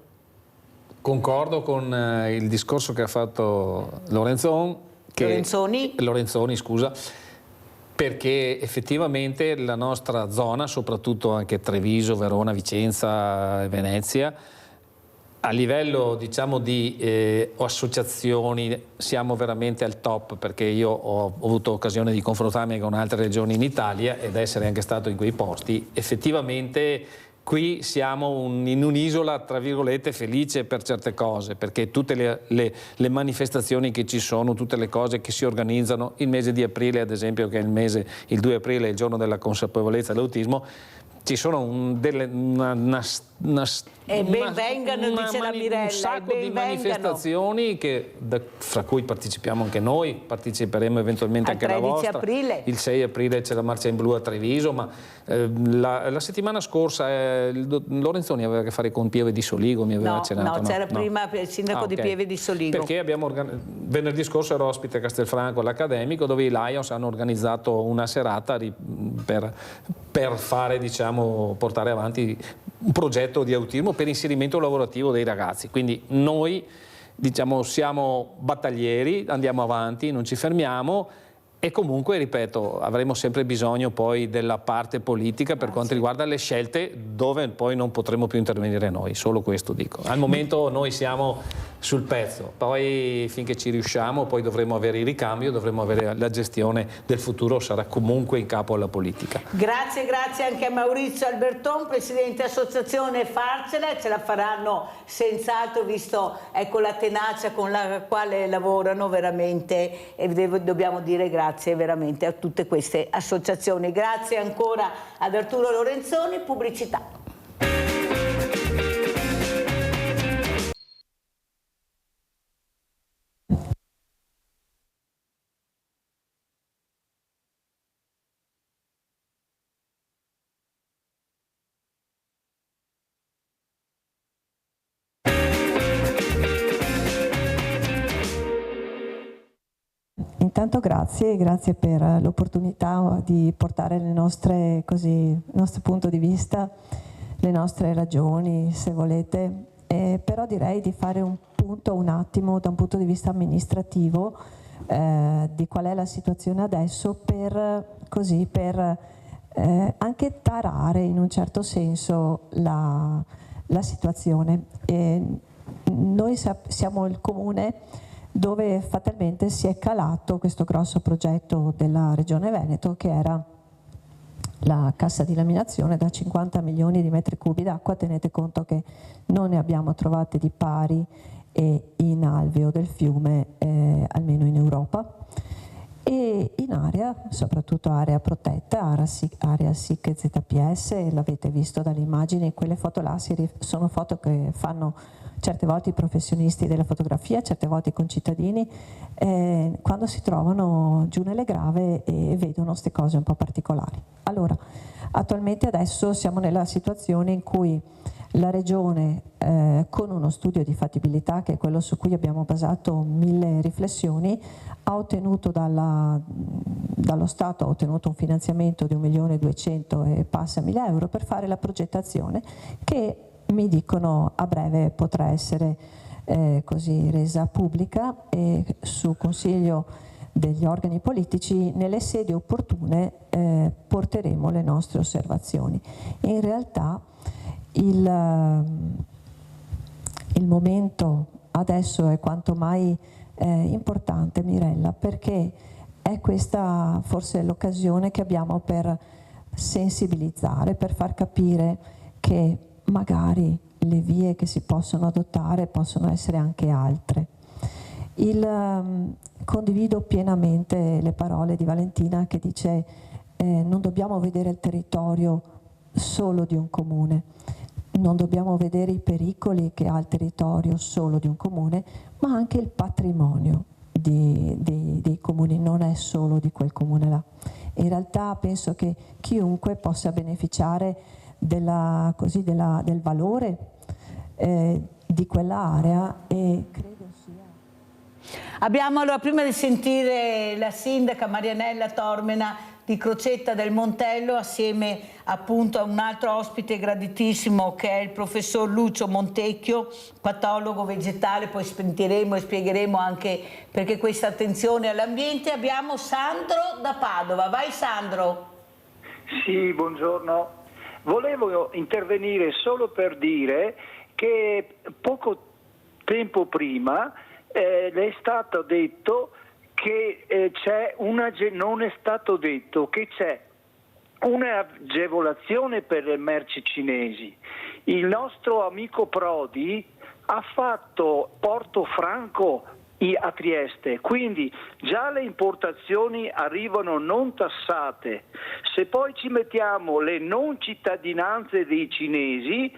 Concordo con il discorso che ha fatto Lorenzoni, scusa, perché effettivamente la nostra zona, soprattutto anche Treviso, Verona, Vicenza e Venezia, a livello diciamo di associazioni siamo veramente al top, perché io ho avuto occasione di confrontarmi con altre regioni in Italia ed essere anche stato in quei posti. Effettivamente qui siamo in un'isola, tra virgolette, felice per certe cose, perché tutte le manifestazioni che ci sono, tutte le cose che si organizzano, il mese di aprile ad esempio, che è il 2 aprile, il giorno della consapevolezza dell'autismo, ci sono vengano, dice la Mirella, un sacco di manifestazioni fra cui partecipiamo anche noi, parteciperemo eventualmente anche la vostra. Aprile. Il 6 aprile c'è la marcia in blu a Treviso, ma la settimana scorsa Lorenzoni aveva a che fare con Pieve di Soligo, mi aveva accennato. No, c'era prima il sindaco di Pieve di Soligo. Perché venerdì scorso ero ospite a Castelfranco all'Accademico, dove i Lions hanno organizzato una serata per fare, portare avanti un progetto di autismo per inserimento lavorativo dei ragazzi. Quindi noi siamo battaglieri, andiamo avanti, non ci fermiamo, e comunque, ripeto, avremo sempre bisogno poi della parte politica per quanto riguarda le scelte, dove poi non potremo più intervenire noi, solo questo dico. Al momento noi siamo sul pezzo, poi finché ci riusciamo poi dovremo avere il ricambio, dovremo avere la gestione del futuro, sarà comunque in capo alla politica. Grazie anche a Maurizio Alberton, presidente associazione Farcela, ce la faranno senz'altro, visto la tenacia con la quale lavorano veramente, e dobbiamo dire grazie veramente a tutte queste associazioni. Grazie ancora ad Arturo Lorenzoni, pubblicità. Intanto grazie per l'opportunità di portare il nostro punto di vista, le nostre ragioni, se volete, però direi di fare un punto un attimo da un punto di vista amministrativo di qual è la situazione adesso, per anche tarare in un certo senso la situazione. Noi siamo il comune dove fatalmente si è calato questo grosso progetto della Regione Veneto, che era la cassa di laminazione da 50 milioni di metri cubi d'acqua. Tenete conto che non ne abbiamo trovate di pari in alveo del fiume, almeno in Europa, e in area, soprattutto area protetta, area SIC e ZPS. L'avete visto dalle immagini, quelle foto là sono foto che fanno certe volte i professionisti della fotografia, certe volte i concittadini, quando si trovano giù nelle grave e vedono queste cose un po' particolari. Allora, attualmente adesso siamo nella situazione in cui la Regione, con uno studio di fattibilità, che è quello su cui abbiamo basato 1000 riflessioni, ha ottenuto dallo Stato un finanziamento di 1.200.000 e passa euro per fare la progettazione, che mi dicono a breve potrà essere resa pubblica, e su consiglio degli organi politici nelle sedi opportune porteremo le nostre osservazioni. In realtà il momento adesso è quanto mai importante, Mirella, perché è questa forse l'occasione che abbiamo per sensibilizzare, per far capire che magari le vie che si possono adottare possono essere anche altre. Condivido pienamente le parole di Valentina, che dice non dobbiamo vedere il territorio solo di un comune, non dobbiamo vedere i pericoli che ha il territorio solo di un comune, ma anche il patrimonio dei comuni, non è solo di quel comune là. In realtà penso che chiunque possa beneficiare del valore di quell'area, e credo sia... Abbiamo allora, prima di sentire la sindaca Marianella Tormena di Crocetta del Montello, assieme appunto a un altro ospite graditissimo che è il professor Lucio Montecchio, patologo vegetale, poi sentiremo e spiegheremo anche perché questa attenzione all'ambiente. Abbiamo Sandro da Padova. Vai Sandro. Sì, buongiorno. Volevo intervenire solo per dire che poco tempo prima le è stato detto che non è stato detto che c'è un'agevolazione per le merci cinesi. Il nostro amico Prodi ha fatto Porto Franco a Trieste, quindi già le importazioni arrivano non tassate. Se poi ci mettiamo le non cittadinanze dei cinesi,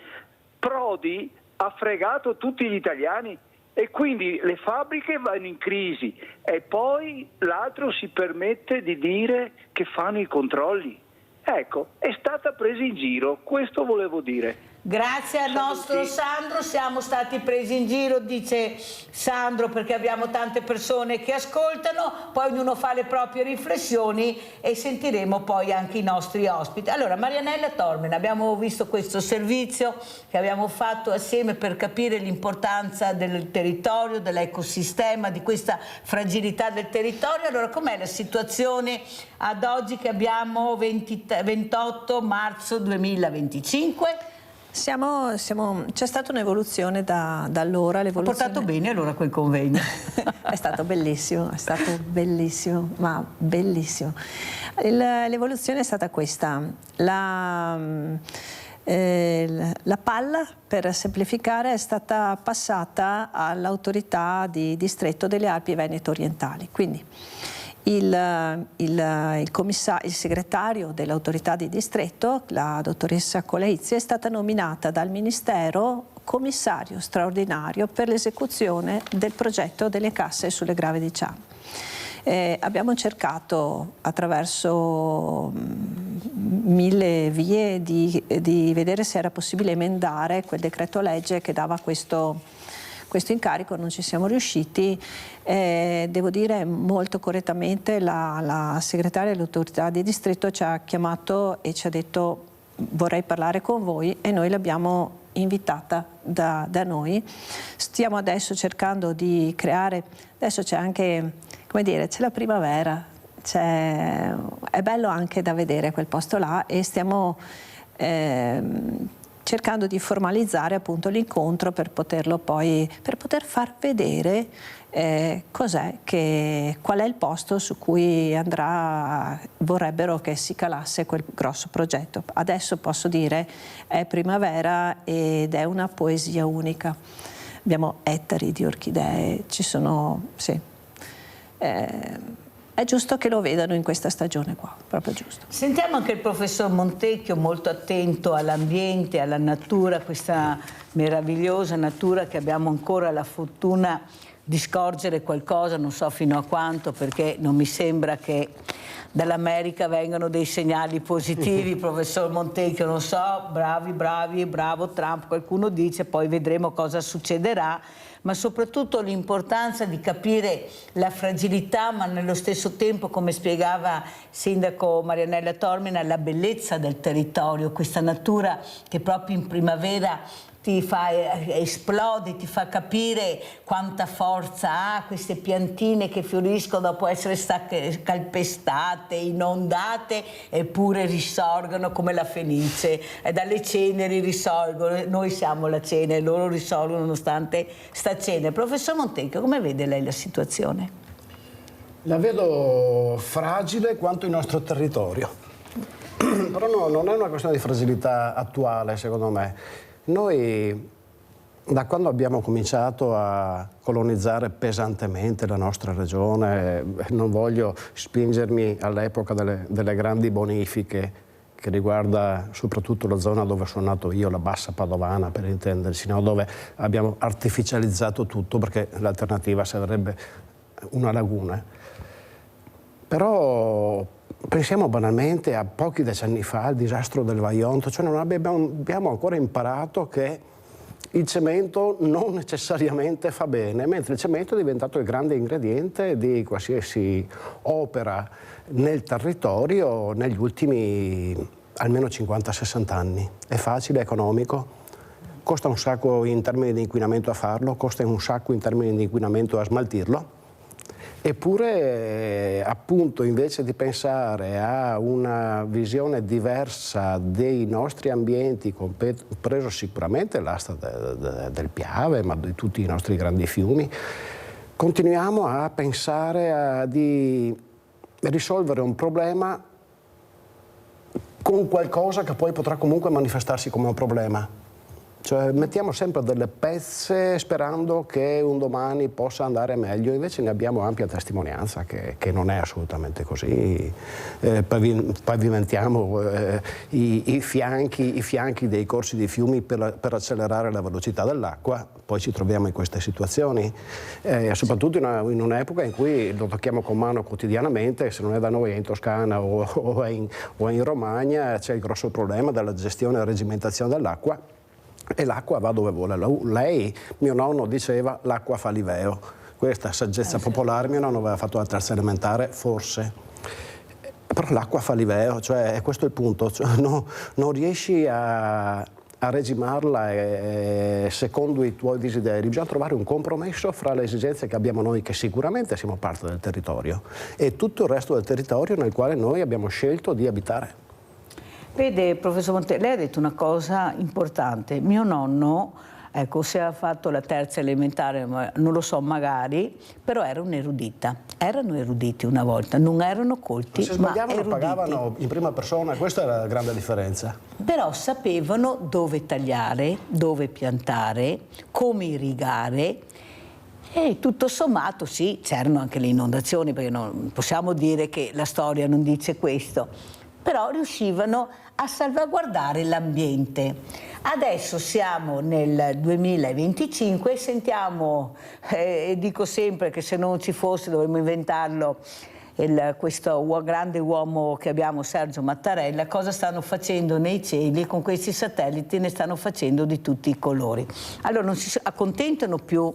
Prodi ha fregato tutti gli italiani e quindi le fabbriche vanno in crisi e poi l'altro si permette di dire che fanno i controlli. Ecco, è stata presa in giro, questo volevo dire. Grazie al nostro Sandro, siamo stati presi in giro, dice Sandro, perché abbiamo tante persone che ascoltano, poi ognuno fa le proprie riflessioni e sentiremo poi anche i nostri ospiti. Allora, Marianella Tormena, abbiamo visto questo servizio che abbiamo fatto assieme per capire l'importanza del territorio, dell'ecosistema, di questa fragilità del territorio. Allora, com'è la situazione ad oggi che abbiamo 28 marzo 2025? C'è stata un'evoluzione da allora. Ha portato bene allora quel convegno. È stato bellissimo, ma bellissimo. L'evoluzione è stata questa. La palla, per semplificare, è stata passata all'autorità di distretto delle Alpi Venete Orientali. Quindi il segretario dell'autorità di distretto, la dottoressa Coleizzi, è stata nominata dal Ministero commissario straordinario per l'esecuzione del progetto delle casse sulle Grave di Ciano. Abbiamo cercato attraverso 1000 vie di vedere se era possibile emendare quel decreto legge che dava questo incarico, non ci siamo riusciti. Devo dire molto correttamente la segretaria dell'autorità di distretto ci ha chiamato e ci ha detto: vorrei parlare con voi, e noi l'abbiamo invitata da noi. Stiamo adesso cercando di creare, adesso c'è anche, come dire, c'è la primavera, è bello anche da vedere quel posto là, e stiamo cercando di formalizzare appunto l'incontro per poter far vedere qual è il posto su cui vorrebbero che si calasse quel grosso progetto. Adesso posso dire è primavera ed è una poesia unica. Abbiamo ettari di orchidee, ci sono, sì. È giusto che lo vedano in questa stagione qua, proprio giusto. Sentiamo anche il professor Montecchio, molto attento all'ambiente, alla natura, questa meravigliosa natura che abbiamo ancora la fortuna di scorgere qualcosa, non so fino a quanto, perché non mi sembra che dall'America vengano dei segnali positivi. Professor Montecchio, non so, bravo Trump, qualcuno dice, poi vedremo cosa succederà, ma soprattutto l'importanza di capire la fragilità, ma nello stesso tempo, come spiegava il sindaco Marianella Tormena, la bellezza del territorio, questa natura che proprio in primavera ti fa esplode, ti fa capire quanta forza ha, queste piantine che fioriscono dopo essere state calpestate, inondate, eppure risorgono come la fenice, e dalle ceneri risorgono. Noi siamo la cenere, loro risorgono nonostante sta cenere. Professor Montecchio, come vede lei la situazione? La vedo fragile quanto il nostro territorio, però no, non è una questione di fragilità attuale, secondo me. Noi, da quando abbiamo cominciato a colonizzare pesantemente la nostra regione, non voglio spingermi all'epoca delle grandi bonifiche, che riguarda soprattutto la zona dove sono nato io, la Bassa Padovana per intenderci, no? Dove abbiamo artificializzato tutto, perché l'alternativa sarebbe una laguna. Però pensiamo banalmente a pochi decenni fa, al disastro del Vajont, cioè non abbiamo ancora imparato che il cemento non necessariamente fa bene, mentre il cemento è diventato il grande ingrediente di qualsiasi opera nel territorio negli ultimi almeno 50-60 anni. È facile, è economico, costa un sacco in termini di inquinamento a farlo, costa un sacco in termini di inquinamento a smaltirlo. Eppure, appunto, invece di pensare a una visione diversa dei nostri ambienti, compreso sicuramente l'asta del Piave, ma di tutti i nostri grandi fiumi, continuiamo a pensare di risolvere un problema con qualcosa che poi potrà comunque manifestarsi come un problema. Cioè, mettiamo sempre delle pezze sperando che un domani possa andare meglio, invece ne abbiamo ampia testimonianza che non è assolutamente così. Pavimentiamo i fianchi dei corsi dei fiumi per accelerare la velocità dell'acqua, poi ci troviamo in queste situazioni, soprattutto in un'epoca in cui lo tocchiamo con mano quotidianamente. Se non è da noi, è in Toscana o è in Romagna, c'è il grosso problema della gestione e reggimentazione dell'acqua. E l'acqua va dove vuole lei. Mio nonno diceva l'acqua fa Liveo, questa saggezza popolare. Mio nonno aveva fatto la terza elementare, forse, però l'acqua fa Liveo, cioè questo è il punto, cioè, non riesci a regimarla secondo i tuoi desideri. Bisogna trovare un compromesso fra le esigenze che abbiamo noi, che sicuramente siamo parte del territorio, e tutto il resto del territorio nel quale noi abbiamo scelto di abitare. Vede, professor Monte, lei ha detto una cosa importante. Mio nonno, ecco, se ha fatto la terza elementare, non lo so magari, però era un'erudita. Erano eruditi una volta, non erano colti, ma se sbagliavano eruditi. Pagavano in prima persona, questa è la grande differenza. Però sapevano dove tagliare, dove piantare, come irrigare. E tutto sommato sì, c'erano anche le inondazioni, perché non possiamo dire che la storia non dice questo, però riuscivano a salvaguardare l'ambiente. Adesso siamo nel 2025 e sentiamo, dico sempre che se non ci fosse dovremmo inventarlo, questo grande uomo che abbiamo, Sergio Mattarella, cosa stanno facendo nei cieli con questi satelliti, ne stanno facendo di tutti i colori. Allora non si accontentano più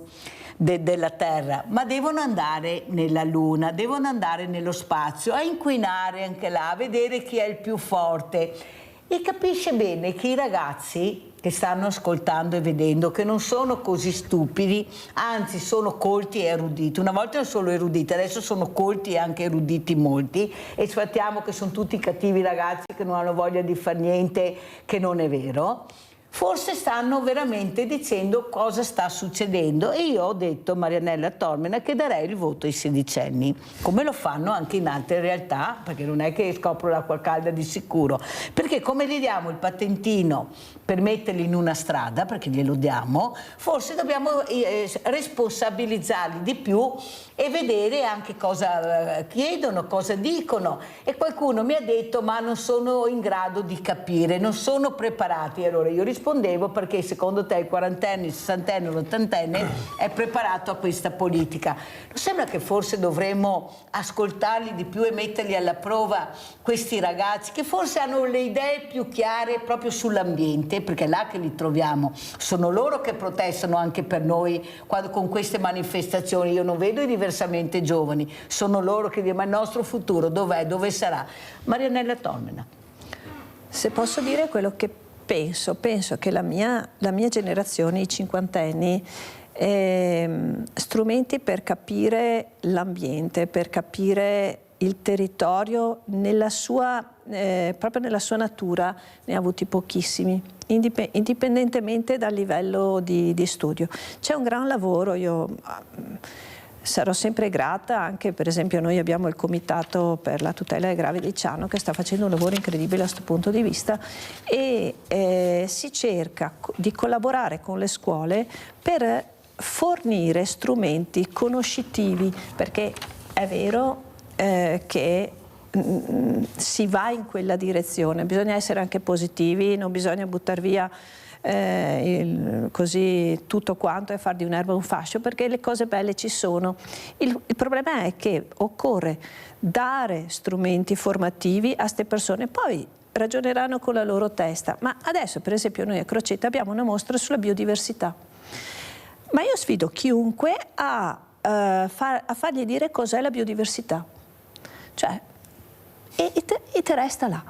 della Terra, ma devono andare nella Luna, devono andare nello spazio, a inquinare anche là, a vedere chi è il più forte. E capisce bene che i ragazzi che stanno ascoltando e vedendo che non sono così stupidi, anzi sono colti e eruditi. Una volta erano solo eruditi, adesso sono colti e anche eruditi molti, e sfattiamo che sono tutti cattivi ragazzi che non hanno voglia di far niente, che non è vero. Forse stanno veramente dicendo cosa sta succedendo, e io ho detto, Marianella Tormena, che darei il voto ai sedicenni, come lo fanno anche in altre realtà, perché non è che scopro l'acqua calda di sicuro, perché come gli diamo il patentino per metterli in una strada, perché glielo diamo, forse dobbiamo responsabilizzarli di più e vedere anche cosa chiedono, cosa dicono. E qualcuno mi ha detto ma non sono in grado di capire, non sono preparati. Allora io rispondevo, perché secondo te il quarantenne, il sessantenne, l'ottantenne è preparato a questa politica? Non sembra che forse dovremmo ascoltarli di più e metterli alla prova, questi ragazzi che forse hanno le idee più chiare proprio sull'ambiente, perché è là che li troviamo, sono loro che protestano anche per noi con queste manifestazioni. Io non vedo i diversamente giovani, sono loro che dicono ma il nostro futuro dov'è, dove sarà? Marianella Tormena. Se posso dire quello che penso che la mia generazione, i cinquantenni, strumenti per capire l'ambiente, per capire il territorio proprio nella sua natura, ne ha avuti pochissimi, indipendentemente dal livello di studio. C'è un gran lavoro, io sarò sempre grata, anche per esempio noi abbiamo il Comitato per la tutela dei gravidi di Ciano che sta facendo un lavoro incredibile da questo punto di vista, e si cerca di collaborare con le scuole per fornire strumenti conoscitivi, perché è vero che si va in quella direzione, bisogna essere anche positivi, non bisogna buttare via così tutto quanto e far di un'erba un fascio, perché le cose belle ci sono. Il problema è che occorre dare strumenti formativi a queste persone, poi ragioneranno con la loro testa. Ma adesso per esempio noi a Crocetta abbiamo una mostra sulla biodiversità, ma io sfido chiunque a fargli dire cos'è la biodiversità, cioè, e te resta là.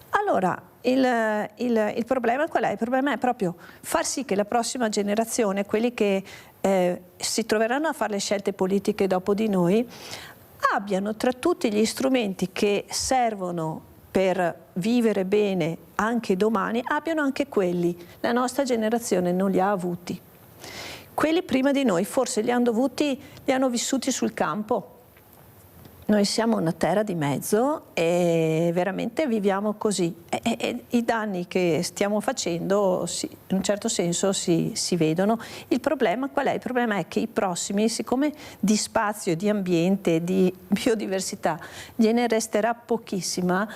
Allora il problema qual è? Il problema è proprio far sì che la prossima generazione, quelli che si troveranno a fare le scelte politiche dopo di noi, abbiano tra tutti gli strumenti che servono per vivere bene anche domani, abbiano anche quelli. La nostra generazione non li ha avuti. Quelli prima di noi forse li hanno vissuti sul campo, Noi siamo una terra di mezzo e veramente viviamo così. E i danni che stiamo facendo in un certo senso si vedono. Il problema qual è? Il problema è che i prossimi, siccome di spazio, di ambiente, di biodiversità gliene resterà pochissima,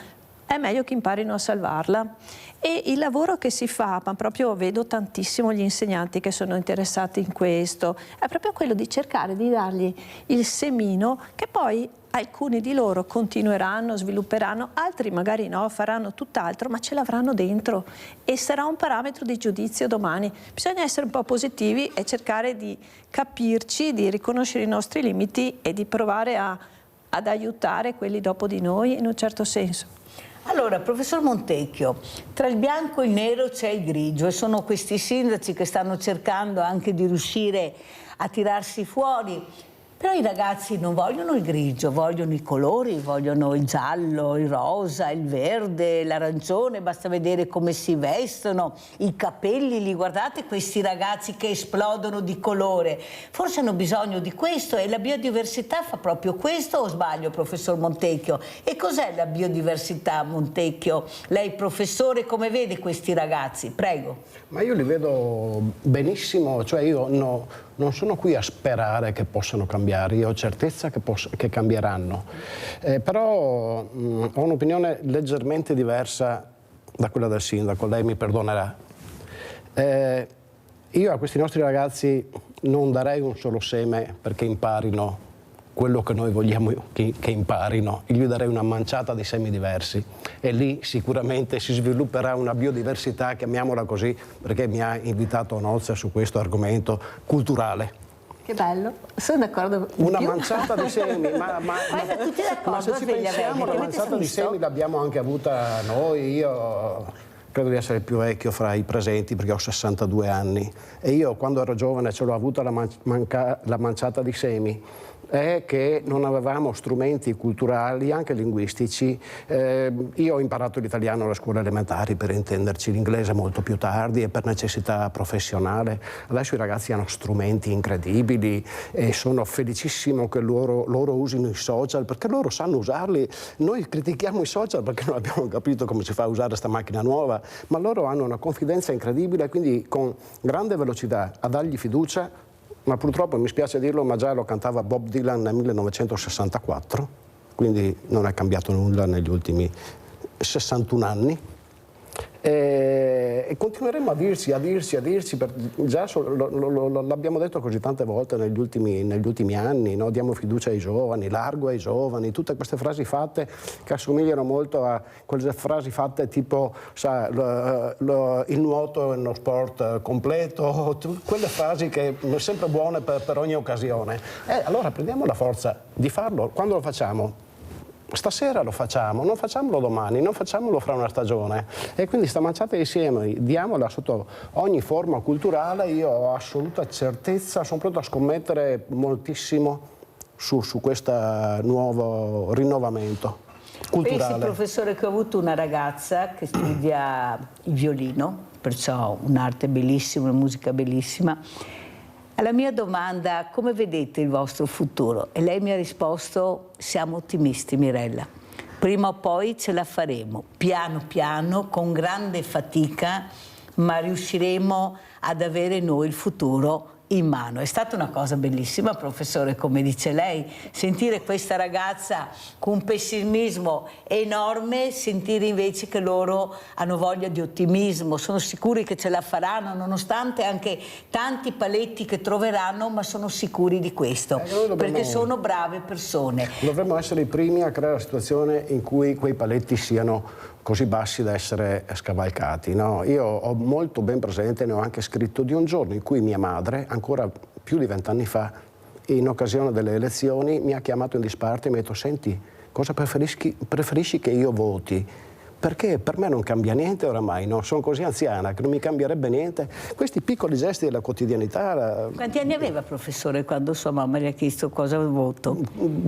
è meglio che imparino a salvarla. E il lavoro che si fa, ma proprio vedo tantissimo gli insegnanti che sono interessati in questo, è proprio quello di cercare di dargli il semino che poi alcuni di loro continueranno, svilupperanno, altri magari no, faranno tutt'altro, ma ce l'avranno dentro e sarà un parametro di giudizio domani. Bisogna essere un po' positivi e cercare di capirci, di riconoscere i nostri limiti e di provare ad aiutare quelli dopo di noi in un certo senso. Allora, professor Montecchio, tra il bianco e il nero c'è il grigio e sono questi sindaci che stanno cercando anche di riuscire a tirarsi fuori. Però i ragazzi non vogliono il grigio, vogliono i colori, vogliono il giallo, il rosa, il verde, l'arancione, basta vedere come si vestono, i capelli, li guardate questi ragazzi che esplodono di colore. Forse hanno bisogno di questo e la biodiversità fa proprio questo, o sbaglio, professor Montecchio? E cos'è la biodiversità, Montecchio? Lei, professore, come vede questi ragazzi? Prego. Ma io li vedo benissimo, cioè io non sono qui a sperare che possano cambiare, io ho certezza che cambieranno, però ho un'opinione leggermente diversa da quella del sindaco, lei mi perdonerà. Io a questi nostri ragazzi non darei un solo seme perché imparino quello che noi vogliamo che imparino, io gli darei una manciata di semi diversi e lì sicuramente si svilupperà una biodiversità, chiamiamola così, perché mi ha invitato a nozze su questo argomento culturale. Che bello, sono d'accordo. Una manciata di semi, ma tutti d'accordo, se ci pensiamo la manciata di semi l'abbiamo anche avuta noi, io credo di essere il più vecchio fra i presenti perché ho 62 anni e io quando ero giovane ce l'ho avuta la manciata di semi. È che non avevamo strumenti culturali, anche linguistici. Io ho imparato l'italiano alle scuole elementari, per intenderci, l'inglese molto più tardi e per necessità professionale. Adesso i ragazzi hanno strumenti incredibili e sono felicissimo che loro usino i social, perché loro sanno usarli. Noi critichiamo i social perché non abbiamo capito come si fa a usare questa macchina nuova, ma loro hanno una confidenza incredibile, quindi con grande velocità a dargli fiducia. Ma purtroppo mi spiace dirlo, ma già lo cantava Bob Dylan nel 1964, quindi non è cambiato nulla negli ultimi 61 anni. E continueremo a dirci, già l'abbiamo detto così tante volte negli ultimi anni, no? Diamo fiducia ai giovani, largo ai giovani, tutte queste frasi fatte che assomigliano molto a quelle frasi fatte tipo il nuoto è uno sport completo, quelle frasi che sono sempre buone per ogni occasione. Allora prendiamo la forza di farlo. Quando lo facciamo? Stasera lo facciamo, non facciamolo domani, non facciamolo fra una stagione. E quindi sta manciata insieme, diamola sotto ogni forma culturale. Io ho assoluta certezza, sono pronto a scommettere moltissimo su questo nuovo rinnovamento culturale. Pensi, professore, che ho avuto una ragazza che studia il violino, perciò un'arte bellissima, una musica bellissima. Alla mia domanda, come vedete il vostro futuro? E lei mi ha risposto, siamo ottimisti, Mirella. Prima o poi ce la faremo, piano piano, con grande fatica, ma riusciremo ad avere noi il futuro in mano. È stata una cosa bellissima, professore, come dice lei, sentire questa ragazza con un pessimismo enorme, sentire invece che loro hanno voglia di ottimismo, sono sicuri che ce la faranno, nonostante anche tanti paletti che troveranno, ma sono sicuri di questo, perché sono brave persone. Dovremmo essere i primi a creare la situazione in cui quei paletti siano così bassi da essere scavalcati, no? Io ho molto ben presente, ne ho anche scritto, di un giorno in cui mia madre, ancora più di 20 anni fa, in occasione delle elezioni, mi ha chiamato in disparte e mi ha detto: senti, cosa preferisci che io voti? perché per me non cambia niente oramai, no? Sono così anziana che non mi cambierebbe niente. Questi piccoli gesti della quotidianità. Quanti anni aveva, professore, quando sua mamma gli ha chiesto cosa voto?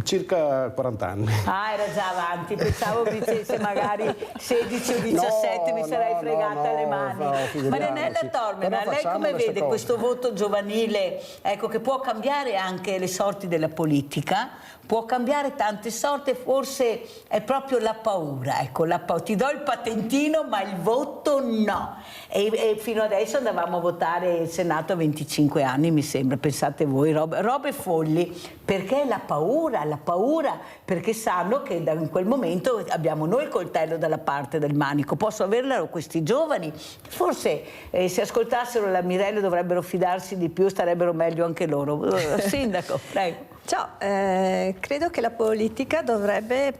Circa 40 anni. Ah, era già avanti, pensavo dicesse magari 16 o 17, mi sarei fregata le mani. Marianella Tormena, lei come vede questo voto giovanile, ecco, che può cambiare anche le sorti della politica? Può cambiare tante sorti, forse è proprio la paura, ecco, ti do il patentino ma il voto no. E fino adesso andavamo a votare il Senato a 25 anni, mi sembra, pensate voi, robe folli, perché la paura, perché sanno che in quel momento abbiamo noi il coltello dalla parte del manico, posso averlo questi giovani, forse se ascoltassero la Mirella dovrebbero fidarsi di più, starebbero meglio anche loro. Sindaco, prego. Ciao, credo che la politica dovrebbe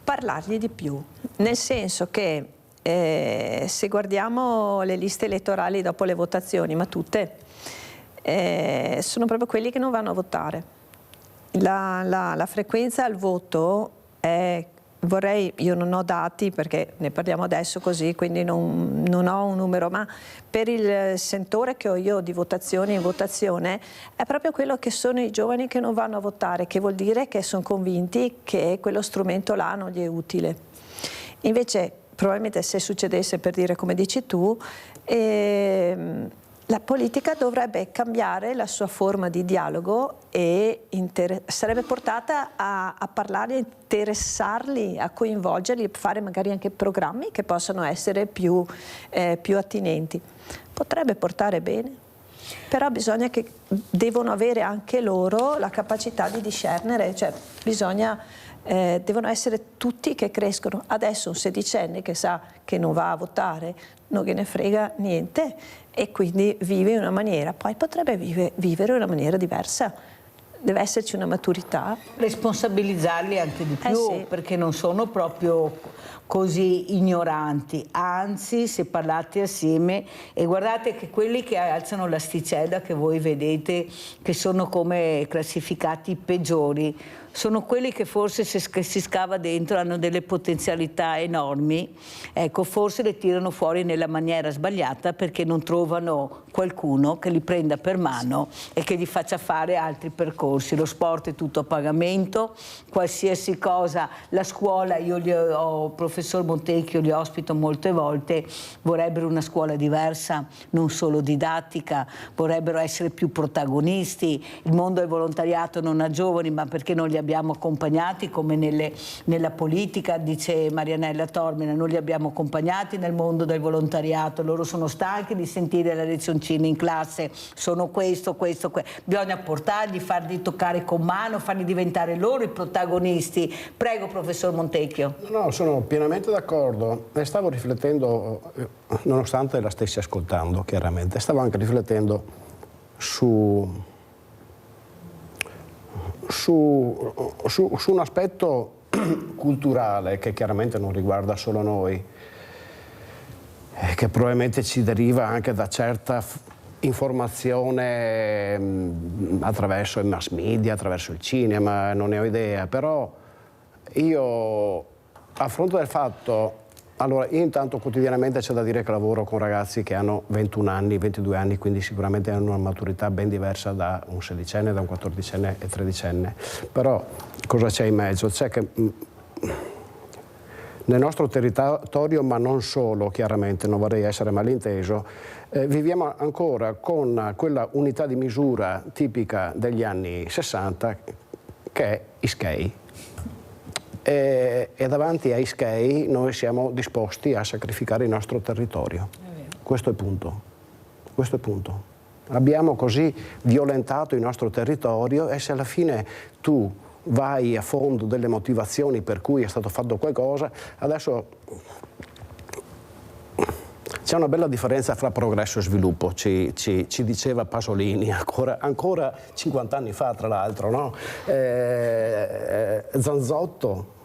parlargli di più, nel senso che se guardiamo le liste elettorali dopo le votazioni, ma tutte, sono proprio quelli che non vanno a votare. La frequenza al voto è, io non ho dati perché ne parliamo adesso così, quindi non ho un numero, ma per il sentore che ho io di votazione in votazione è proprio quello che sono i giovani che non vanno a votare, che vuol dire che sono convinti che quello strumento là non gli è utile. Invece probabilmente se succedesse, per dire come dici tu, la politica dovrebbe cambiare la sua forma di dialogo e sarebbe portata a parlare, a interessarli, a coinvolgerli, a fare magari anche programmi che possano essere più attinenti. Potrebbe portare bene, però bisogna che devono avere anche loro la capacità di discernere, cioè devono essere tutti che crescono. Adesso un sedicenne che sa che non va a votare non gliene frega niente e quindi vive in una maniera, poi potrebbe vivere in una maniera diversa. Deve esserci una maturità. Responsabilizzarli anche di più, sì, perché non sono proprio così ignoranti, anzi se parlate assieme, e guardate che quelli che alzano l'asticella che voi vedete che sono come classificati i peggiori, sono quelli che forse se si scava dentro hanno delle potenzialità enormi, ecco, forse le tirano fuori nella maniera sbagliata perché non trovano qualcuno che li prenda per mano e che gli faccia fare altri percorsi. Lo sport è tutto a pagamento, qualsiasi cosa, la scuola, professor Montecchio, li ospito molte volte, vorrebbero una scuola diversa, non solo didattica, vorrebbero essere più protagonisti. Il mondo del volontariato non ha giovani, ma perché non li abbiamo accompagnati come nella politica, dice Marianella Tormena, non li abbiamo accompagnati nel mondo del volontariato, loro sono stanchi di sentire le lezioncine in classe, sono questo, bisogna portarli, farli toccare con mano, farli diventare loro i protagonisti. Prego, professor Montecchio. No, sono pienamente d'accordo e stavo riflettendo, nonostante la stessi ascoltando chiaramente, stavo anche riflettendo su un aspetto culturale che chiaramente non riguarda solo noi, che probabilmente ci deriva anche da certa informazione attraverso i mass media, attraverso il cinema, non ne ho idea, però io a fronte del fatto, allora io intanto quotidianamente c'è da dire che lavoro con ragazzi che hanno 21 anni, 22 anni, quindi sicuramente hanno una maturità ben diversa da un sedicenne, da un 14enne e 13enne, però cosa c'è in mezzo? C'è che nel nostro territorio, ma non solo, chiaramente, non vorrei essere malinteso, viviamo ancora con quella unità di misura tipica degli anni 60 che è Ischei. E davanti a Ischei noi siamo disposti a sacrificare il nostro territorio. Questo è il punto. Questo è il punto. Abbiamo così violentato il nostro territorio e se alla fine tu vai a fondo delle motivazioni per cui è stato fatto qualcosa, adesso c'è una bella differenza fra progresso e sviluppo, ci diceva Pasolini ancora 50 anni fa, tra l'altro, no? Zanzotto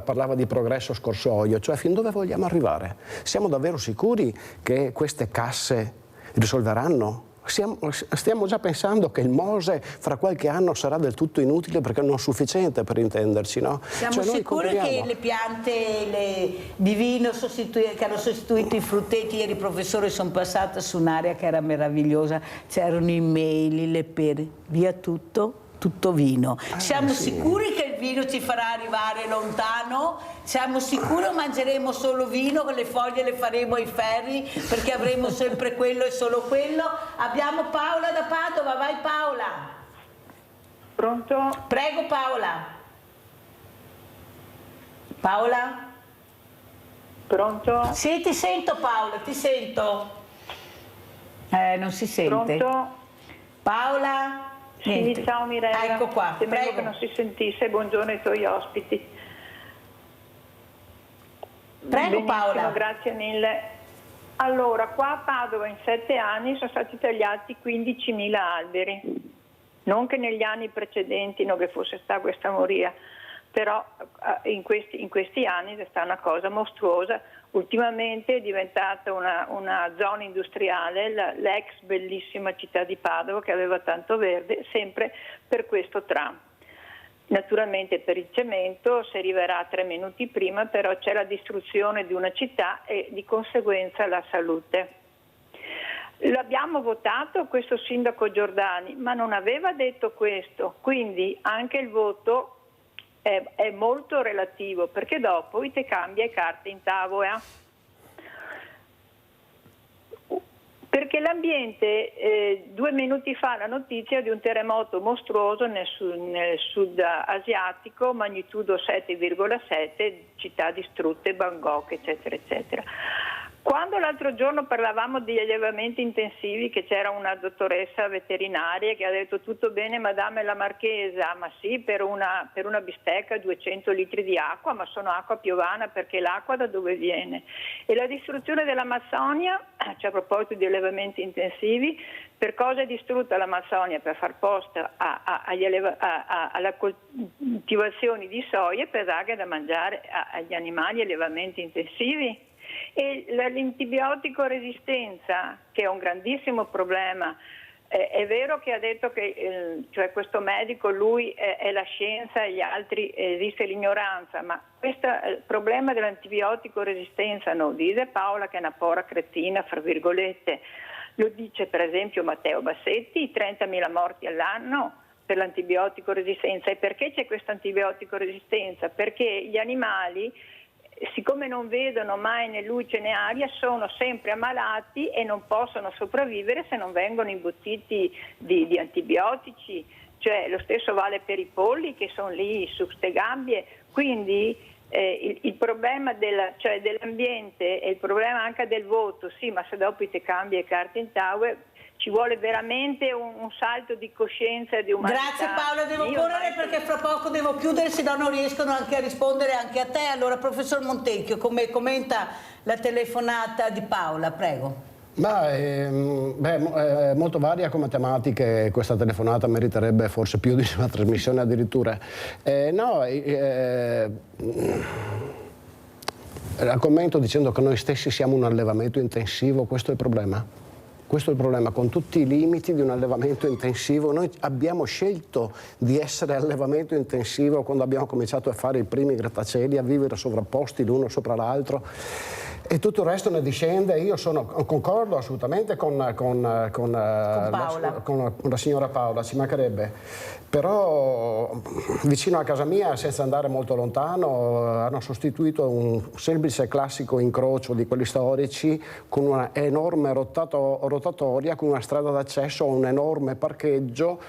parlava di progresso scorsoio, cioè fin dove vogliamo arrivare? Siamo davvero sicuri che queste casse risolveranno? stiamo già pensando che il Mose fra qualche anno sarà del tutto inutile perché non è sufficiente, per intenderci, no? Siamo sicuri che le piante di vino che hanno sostituito i frutteti, ieri professore sono passata su un'area che era meravigliosa, c'erano i meli, le pere, via tutto vino. Siamo sicuri che il vino ci farà arrivare lontano? Siamo sicuri o mangeremo solo vino, con le foglie le faremo ai ferri perché avremo sempre quello e solo quello? Abbiamo Paola da Padova, vai Paola. Pronto? Prego Paola. Paola? Pronto? Sì, ti sento Paola, ti sento. Non si sente. Pronto? Paola? Sì, ciao Mirella. Ecco qua, Temevo prego. che non si sentisse. Buongiorno ai tuoi ospiti. Prego. Benissimo, Paola. Grazie mille. Allora, qua a Padova in 7 anni sono stati tagliati 15.000 alberi. Non che negli anni precedenti non che fosse stata questa moria, però in questi anni è stata una cosa mostruosa. Ultimamente è diventata una zona industriale, l'ex bellissima città di Padova che aveva tanto verde, sempre per questo tram. Naturalmente per il cemento si arriverà 3 minuti prima, però c'è la distruzione di una città e di conseguenza la salute. L'abbiamo votato questo sindaco Giordani, ma non aveva detto questo, quindi anche il voto è molto relativo, perché dopo te cambia le carte in tavola. Perché l'ambiente, 2 minuti fa la notizia di un terremoto mostruoso nel sud asiatico, magnitudo 7,7, città distrutte, Bangkok, eccetera, eccetera. Quando l'altro giorno parlavamo di allevamenti intensivi, che c'era una dottoressa veterinaria che ha detto tutto bene madame la marchesa, ma sì per una bistecca 200 litri di acqua, ma sono acqua piovana perché l'acqua da dove viene? E la distruzione dell'Amazzonia, cioè a proposito di allevamenti intensivi, per cosa è distrutta l'Amazzonia? Per far posto alla coltivazione di soia per dare da mangiare agli animali allevamenti intensivi. E l'antibiotico resistenza, che è un grandissimo problema, è vero che ha detto che cioè questo medico, lui è la scienza e gli altri esiste l'ignoranza, ma questo problema dell'antibiotico resistenza non dice Paola che è una pora cretina, fra virgolette, lo dice per esempio Matteo Bassetti, 30.000 morti all'anno per l'antibiotico resistenza. E perché c'è questa antibiotico resistenza? Perché gli animali, siccome non vedono mai né luce né aria, sono sempre ammalati e non possono sopravvivere se non vengono imbottiti di antibiotici. Cioè, lo stesso vale per i polli che sono lì su ste gabbie. Quindi il problema dell'ambiente e il problema anche del voto, sì, ma se dopo ti cambia le carte in tower, ci vuole veramente un salto di coscienza e di umanità. Grazie Paola, devo correre perché fra poco devo chiudere, se no non riescono anche a rispondere anche a te. Allora professor Montecchio, come commenta la telefonata di Paola, prego. Molto varia come tematiche, questa telefonata meriterebbe forse più di una trasmissione addirittura. La commento dicendo che noi stessi siamo un allevamento intensivo, questo è il problema. Questo è il problema, con tutti i limiti di un allevamento intensivo. Noi abbiamo scelto di essere allevamento intensivo quando abbiamo cominciato a fare i primi grattacieli, a vivere sovrapposti l'uno sopra l'altro, e tutto il resto ne discende. Io concordo assolutamente con la signora Paola, ci mancherebbe, però vicino a casa mia, senza andare molto lontano, hanno sostituito un semplice classico incrocio di quelli storici con una enorme rotatoria, con una strada d'accesso a un enorme parcheggio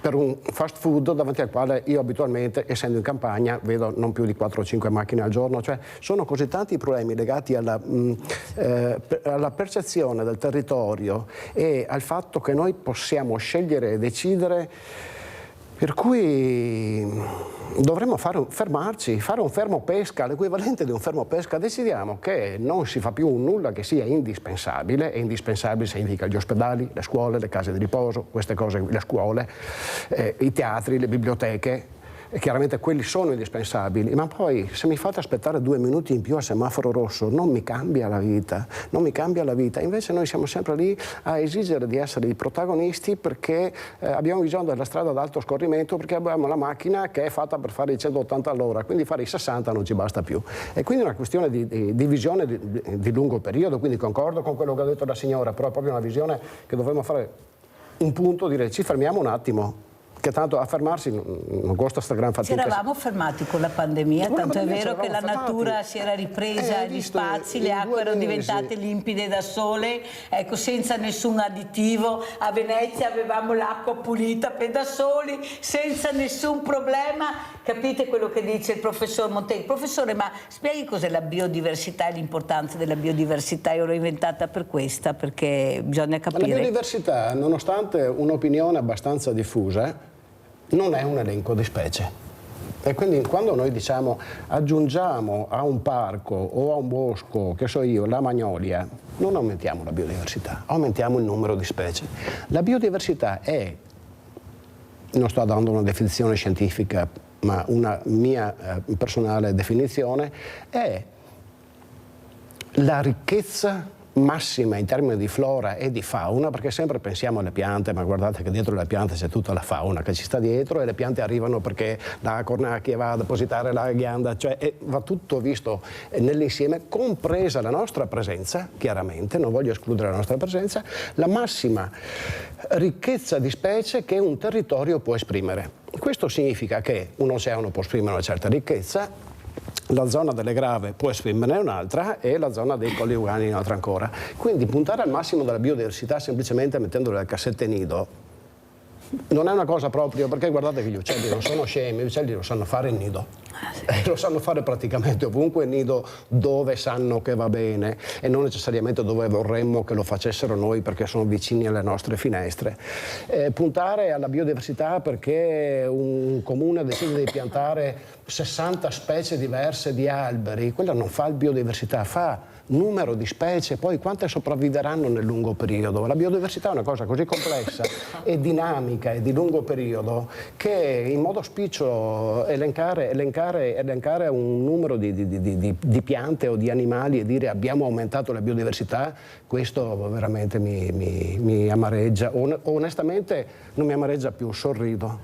per un fast food davanti al quale io abitualmente, essendo in campagna, vedo non più di 4 o 5 macchine al giorno. Cioè, sono così tanti i problemi legati alla percezione del territorio e al fatto che noi possiamo scegliere e decidere, per cui dovremmo fermarci, fare un fermo pesca, l'equivalente di un fermo pesca. Decidiamo che non si fa più nulla che sia indispensabile, e indispensabile significa gli ospedali, le scuole, le case di riposo, queste cose, le scuole, i teatri, le biblioteche. e chiaramente quelli sono indispensabili, ma poi se mi fate aspettare 2 minuti in più a semaforo rosso non mi cambia la vita, invece noi siamo sempre lì a esigere di essere i protagonisti perché abbiamo bisogno della strada ad alto scorrimento, perché abbiamo la macchina che è fatta per fare i 180 all'ora, quindi fare i 60 non ci basta più. E quindi è una questione di visione di lungo periodo, quindi concordo con quello che ha detto la signora, però è proprio una visione che dovremmo fare un punto, dire ci fermiamo un attimo, che tanto a fermarsi non costa sta gran fatica. Ci eravamo fermati con la pandemia, tanto è vero che la natura si era ripresa, gli spazi, le acque erano diventate limpide da sole, ecco, senza nessun additivo. A Venezia avevamo l'acqua pulita per da soli, senza nessun problema. Capite quello che dice il professor Montecchi? Professore, ma spieghi cos'è la biodiversità e l'importanza della biodiversità. Io l'ho inventata per questa, perché bisogna capire. La biodiversità, nonostante un'opinione abbastanza diffusa, non è un elenco di specie. E quindi quando noi diciamo aggiungiamo a un parco o a un bosco, che so io, la magnolia, non aumentiamo la biodiversità, aumentiamo il numero di specie. La biodiversità è, non sto dando una definizione scientifica, ma una mia personale definizione, è la ricchezza massima in termini di flora e di fauna, perché sempre pensiamo alle piante, ma guardate che dietro le piante c'è tutta la fauna che ci sta dietro, e le piante arrivano perché la cornacchia va a depositare la ghianda, cioè va tutto visto nell'insieme, compresa la nostra presenza, chiaramente, non voglio escludere la nostra presenza, la massima ricchezza di specie che un territorio può esprimere. Questo significa che un oceano può esprimere una certa ricchezza, la zona delle Grave può esprimerne un'altra e la zona dei Colli Euganei un'altra ancora. Quindi puntare al massimo della biodiversità semplicemente mettendole al cassette nido non è una cosa proprio, perché guardate che gli uccelli non sono scemi, gli uccelli lo sanno fare il nido. Lo sanno fare praticamente ovunque il nido, dove sanno che va bene e non necessariamente dove vorremmo che lo facessero noi perché sono vicini alle nostre finestre. Puntare alla biodiversità perché un comune decide di piantare 60 specie diverse di alberi, quella non fa biodiversità, fa numero di specie, poi quante sopravviveranno nel lungo periodo. La biodiversità è una cosa così complessa e dinamica e di lungo periodo che in modo spiccio elencare un numero di piante o di animali e dire abbiamo aumentato la biodiversità, questo veramente mi amareggia. Onestamente non mi amareggia più, sorrido.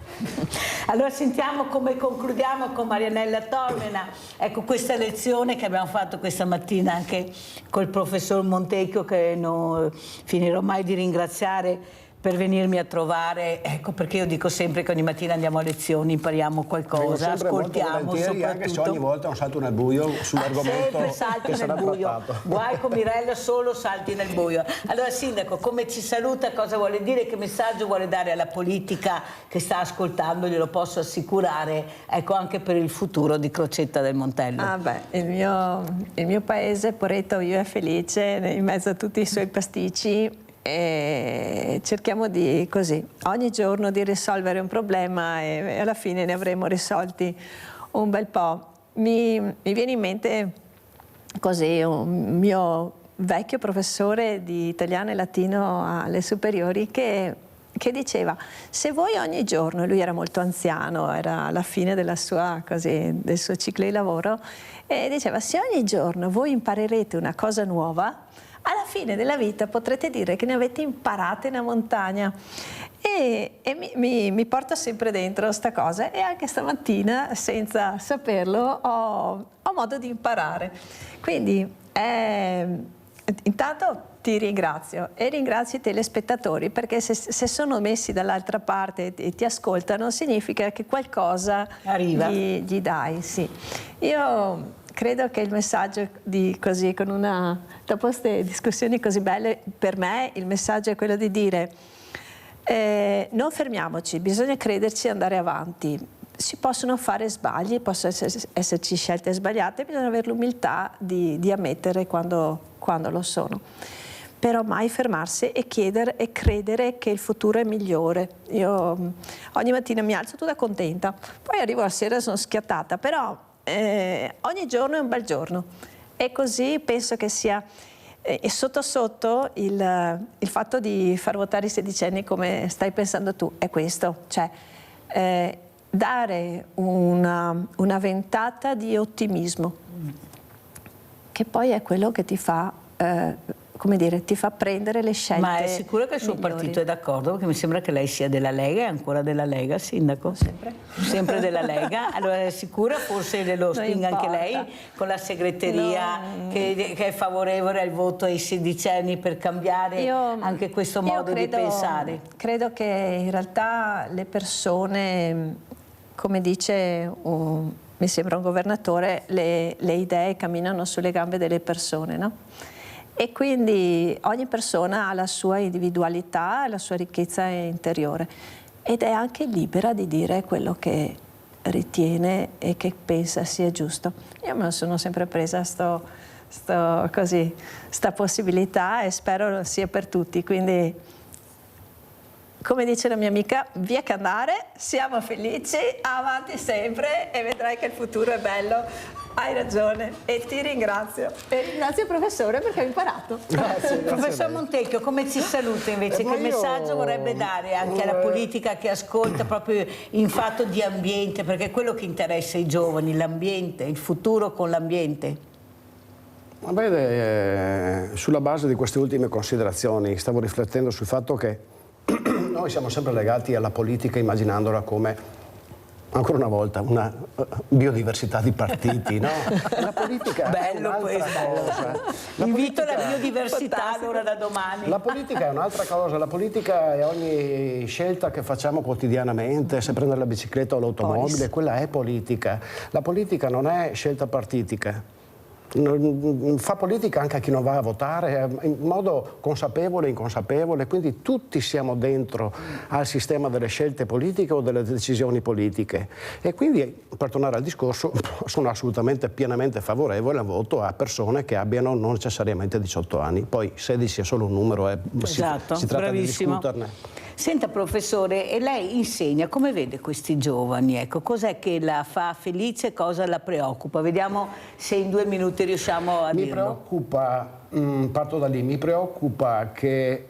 Allora sentiamo come concludiamo con Marianella Tormena. Ecco, questa lezione che abbiamo fatto questa mattina anche col professor Montecchio, che non finirò mai di ringraziare per venirmi a trovare, ecco, perché io dico sempre che ogni mattina andiamo a lezioni, impariamo qualcosa, ascoltiamo soprattutto. Anche se ogni volta un salto nel buio sull'argomento che sarà trattato. Guai con Mirella, solo salti nel buio. Allora Sindaco, come ci saluta, cosa vuole dire, che messaggio vuole dare alla politica che sta ascoltando, glielo posso assicurare, ecco, anche per il futuro di Crocetta del Montello? Il mio paese, Poreto, io è felice in mezzo a tutti i suoi pasticci. E cerchiamo di così ogni giorno di risolvere un problema e alla fine ne avremo risolti un bel po'. Mi viene in mente così un mio vecchio professore di italiano e latino alle superiori che diceva: se voi ogni giorno, lui era molto anziano, era alla fine del suo ciclo di lavoro, e diceva: se ogni giorno voi imparerete una cosa nuova, alla fine della vita potrete dire che ne avete imparate una montagna. E mi porto sempre dentro sta cosa, e anche stamattina, senza saperlo, ho modo di imparare. Quindi intanto ti ringrazio e ringrazio i telespettatori, perché se sono messi dall'altra parte e ti ascoltano, significa che qualcosa arriva, gli dai. Sì. Io credo che il messaggio dopo queste discussioni così belle, per me il messaggio è quello di dire non fermiamoci, bisogna crederci e andare avanti. Si possono fare sbagli, possono esserci scelte sbagliate, bisogna avere l'umiltà di ammettere quando lo sono. Però mai fermarsi e chiedere e credere che il futuro è migliore. Io ogni mattina mi alzo tutta contenta, poi arrivo la sera e sono schiattata, però ogni giorno è un bel giorno, e così penso che sia e sotto il fatto di far votare i sedicenni come stai pensando tu è questo, cioè dare una ventata di ottimismo, che poi è quello che ti fa, come dire, ti fa prendere le scelte. Ma è sicuro che il suo migliori. partito è d'accordo? Perché mi sembra che lei sia della Lega, è ancora della Lega, sindaco? Sempre. Sempre della Lega? Allora è sicura? Forse lo spinga anche lei con la segreteria che è favorevole al voto ai sedicenni per cambiare anche questo modo di pensare? Credo che in realtà le persone, come dice mi sembra un governatore, le idee camminano sulle gambe delle persone, no? E quindi ogni persona ha la sua individualità, la sua ricchezza interiore ed è anche libera di dire quello che ritiene e che pensa sia giusto. Io me lo sono sempre presa sta possibilità e spero sia per tutti, quindi come dice la mia amica, via che andare, siamo felici, avanti sempre e vedrai che il futuro è bello. Hai ragione e ti ringrazio. E ringrazio il professore perché ho imparato. Grazie, Professor Montecchio, come ci saluta invece? Che messaggio vorrebbe dare anche alla politica che ascolta proprio in fatto di ambiente? Perché è quello che interessa ai giovani, l'ambiente, il futuro con l'ambiente. Ma vede, sulla base di queste ultime considerazioni stavo riflettendo sul fatto che noi siamo sempre legati alla politica immaginandola come, ancora una volta, una biodiversità di partiti, no? La politica bello è un'altra cosa. Invito alla biodiversità allora da domani. La politica è un'altra cosa, la politica è ogni scelta che facciamo quotidianamente, se prendere la bicicletta o l'automobile, quella è politica. La politica non è scelta partitica. Fa politica anche a chi non va a votare in modo consapevole e inconsapevole, quindi tutti siamo dentro al sistema delle scelte politiche o delle decisioni politiche e quindi, per tornare al discorso, sono assolutamente pienamente favorevole al voto a persone che abbiano non necessariamente 18 anni, poi 16 è solo un numero, esatto, si tratta bravissimo. di discuterne. Senta professore, e lei insegna, come vede questi giovani? Ecco, cos'è che la fa felice e cosa la preoccupa? Vediamo se in 2 minuti riusciamo a dirlo. Mi preoccupa, parto da lì, mi preoccupa che,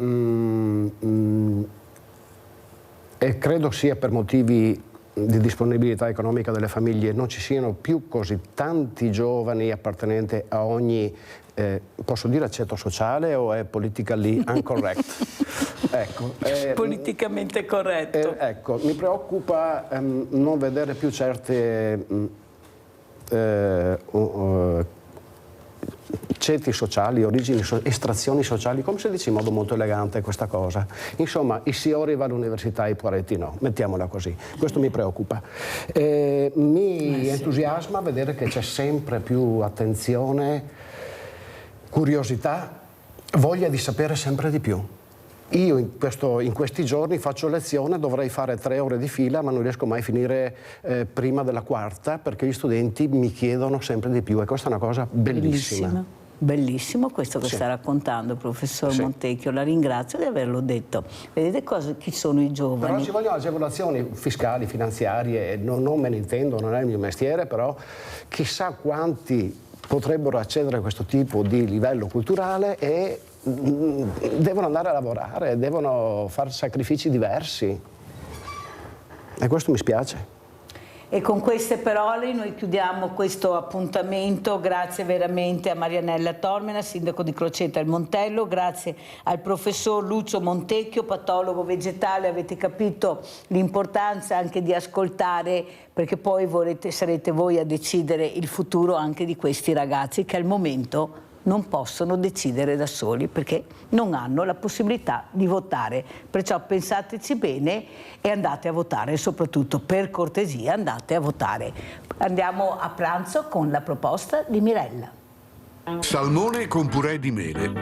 e credo sia per motivi di disponibilità economica delle famiglie, non ci siano più così tanti giovani appartenenti a ogni, posso dire ceto sociale o è politically incorrect? Ecco, politicamente corretto. Ecco, mi preoccupa non vedere più certe ceti sociali, origini, estrazioni sociali, come si dice in modo molto elegante questa cosa. Insomma, i signori vanno all'università, i poretti no, mettiamola così. Questo mi preoccupa. Mi entusiasma vedere che c'è sempre più attenzione, curiosità, voglia di sapere sempre di più. Io in questi giorni faccio lezione, dovrei fare 3 ore di fila, ma non riesco mai a finire prima della 4ª perché gli studenti mi chiedono sempre di più e questa è una cosa bellissima. Bellissimo questo che sta raccontando, professor Montecchio, la ringrazio di averlo detto. Vedete chi sono i giovani? Però ci vogliono agevolazioni fiscali, finanziarie, non me ne intendo, non è il mio mestiere, però chissà quanti potrebbero accedere a questo tipo di livello culturale e devono andare a lavorare, devono fare sacrifici diversi e questo mi spiace. E con queste parole noi chiudiamo questo appuntamento. Grazie veramente a Marianella Tormena, sindaco di Crocetta al Montello, grazie al professor Lucio Montecchio, patologo vegetale. Avete capito l'importanza anche di ascoltare, perché poi sarete voi a decidere il futuro anche di questi ragazzi che al momento non possono decidere da soli perché non hanno la possibilità di votare. Perciò pensateci bene e andate a votare, soprattutto per cortesia andate a votare. Andiamo a pranzo con la proposta di Mirella. Salmone con purè di mele.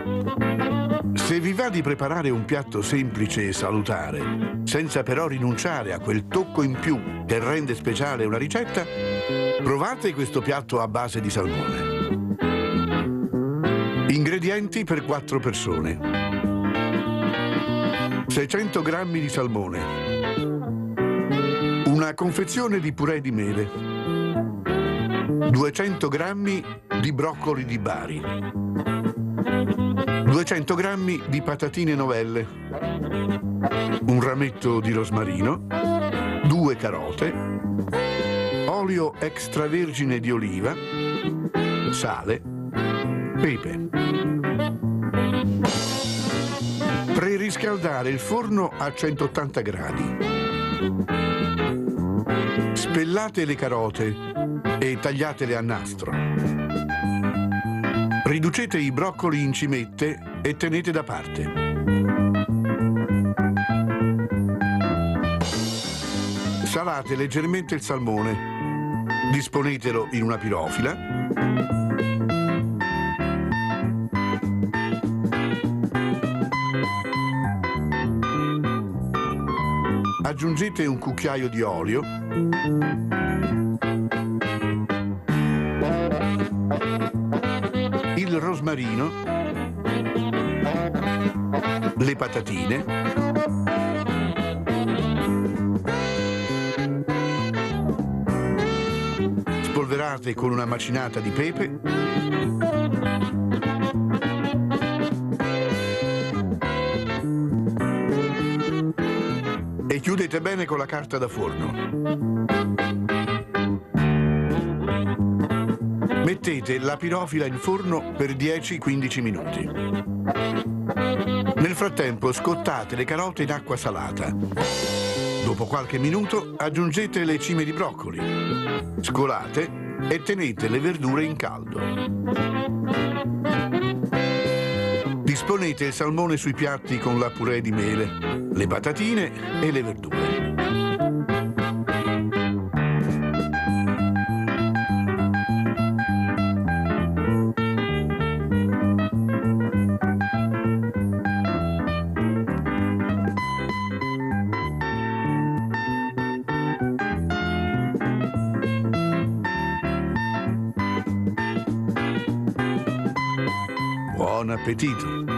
Se vi va di preparare un piatto semplice e salutare, senza però rinunciare a quel tocco in più che rende speciale una ricetta, provate questo piatto a base di salmone. Ingredienti per 4 persone: 600 g di salmone, una confezione di purè di mele, 200 g di broccoli di Bari, 200 g di patatine novelle, un rametto di rosmarino, 2 carote, olio extravergine di oliva, sale, pepe. Preriscaldare il forno a 180 gradi. Spellate le carote e tagliatele a nastro. Riducete i broccoli in cimette e tenete da parte. Salate leggermente il salmone. Disponetelo in una pirofila. Aggiungete un cucchiaio di olio. Il rosmarino. Le patatine. Spolverate con una macinata di pepe. E chiudete bene con la carta da forno. Mettete la pirofila in forno per 10-15 minuti. Nel frattempo scottate le carote in acqua salata. Dopo qualche minuto aggiungete le cime di broccoli. Scolate e tenete le verdure in caldo. Disponete il salmone sui piatti con la purè di mele, le patatine e le verdure. Buon appetito!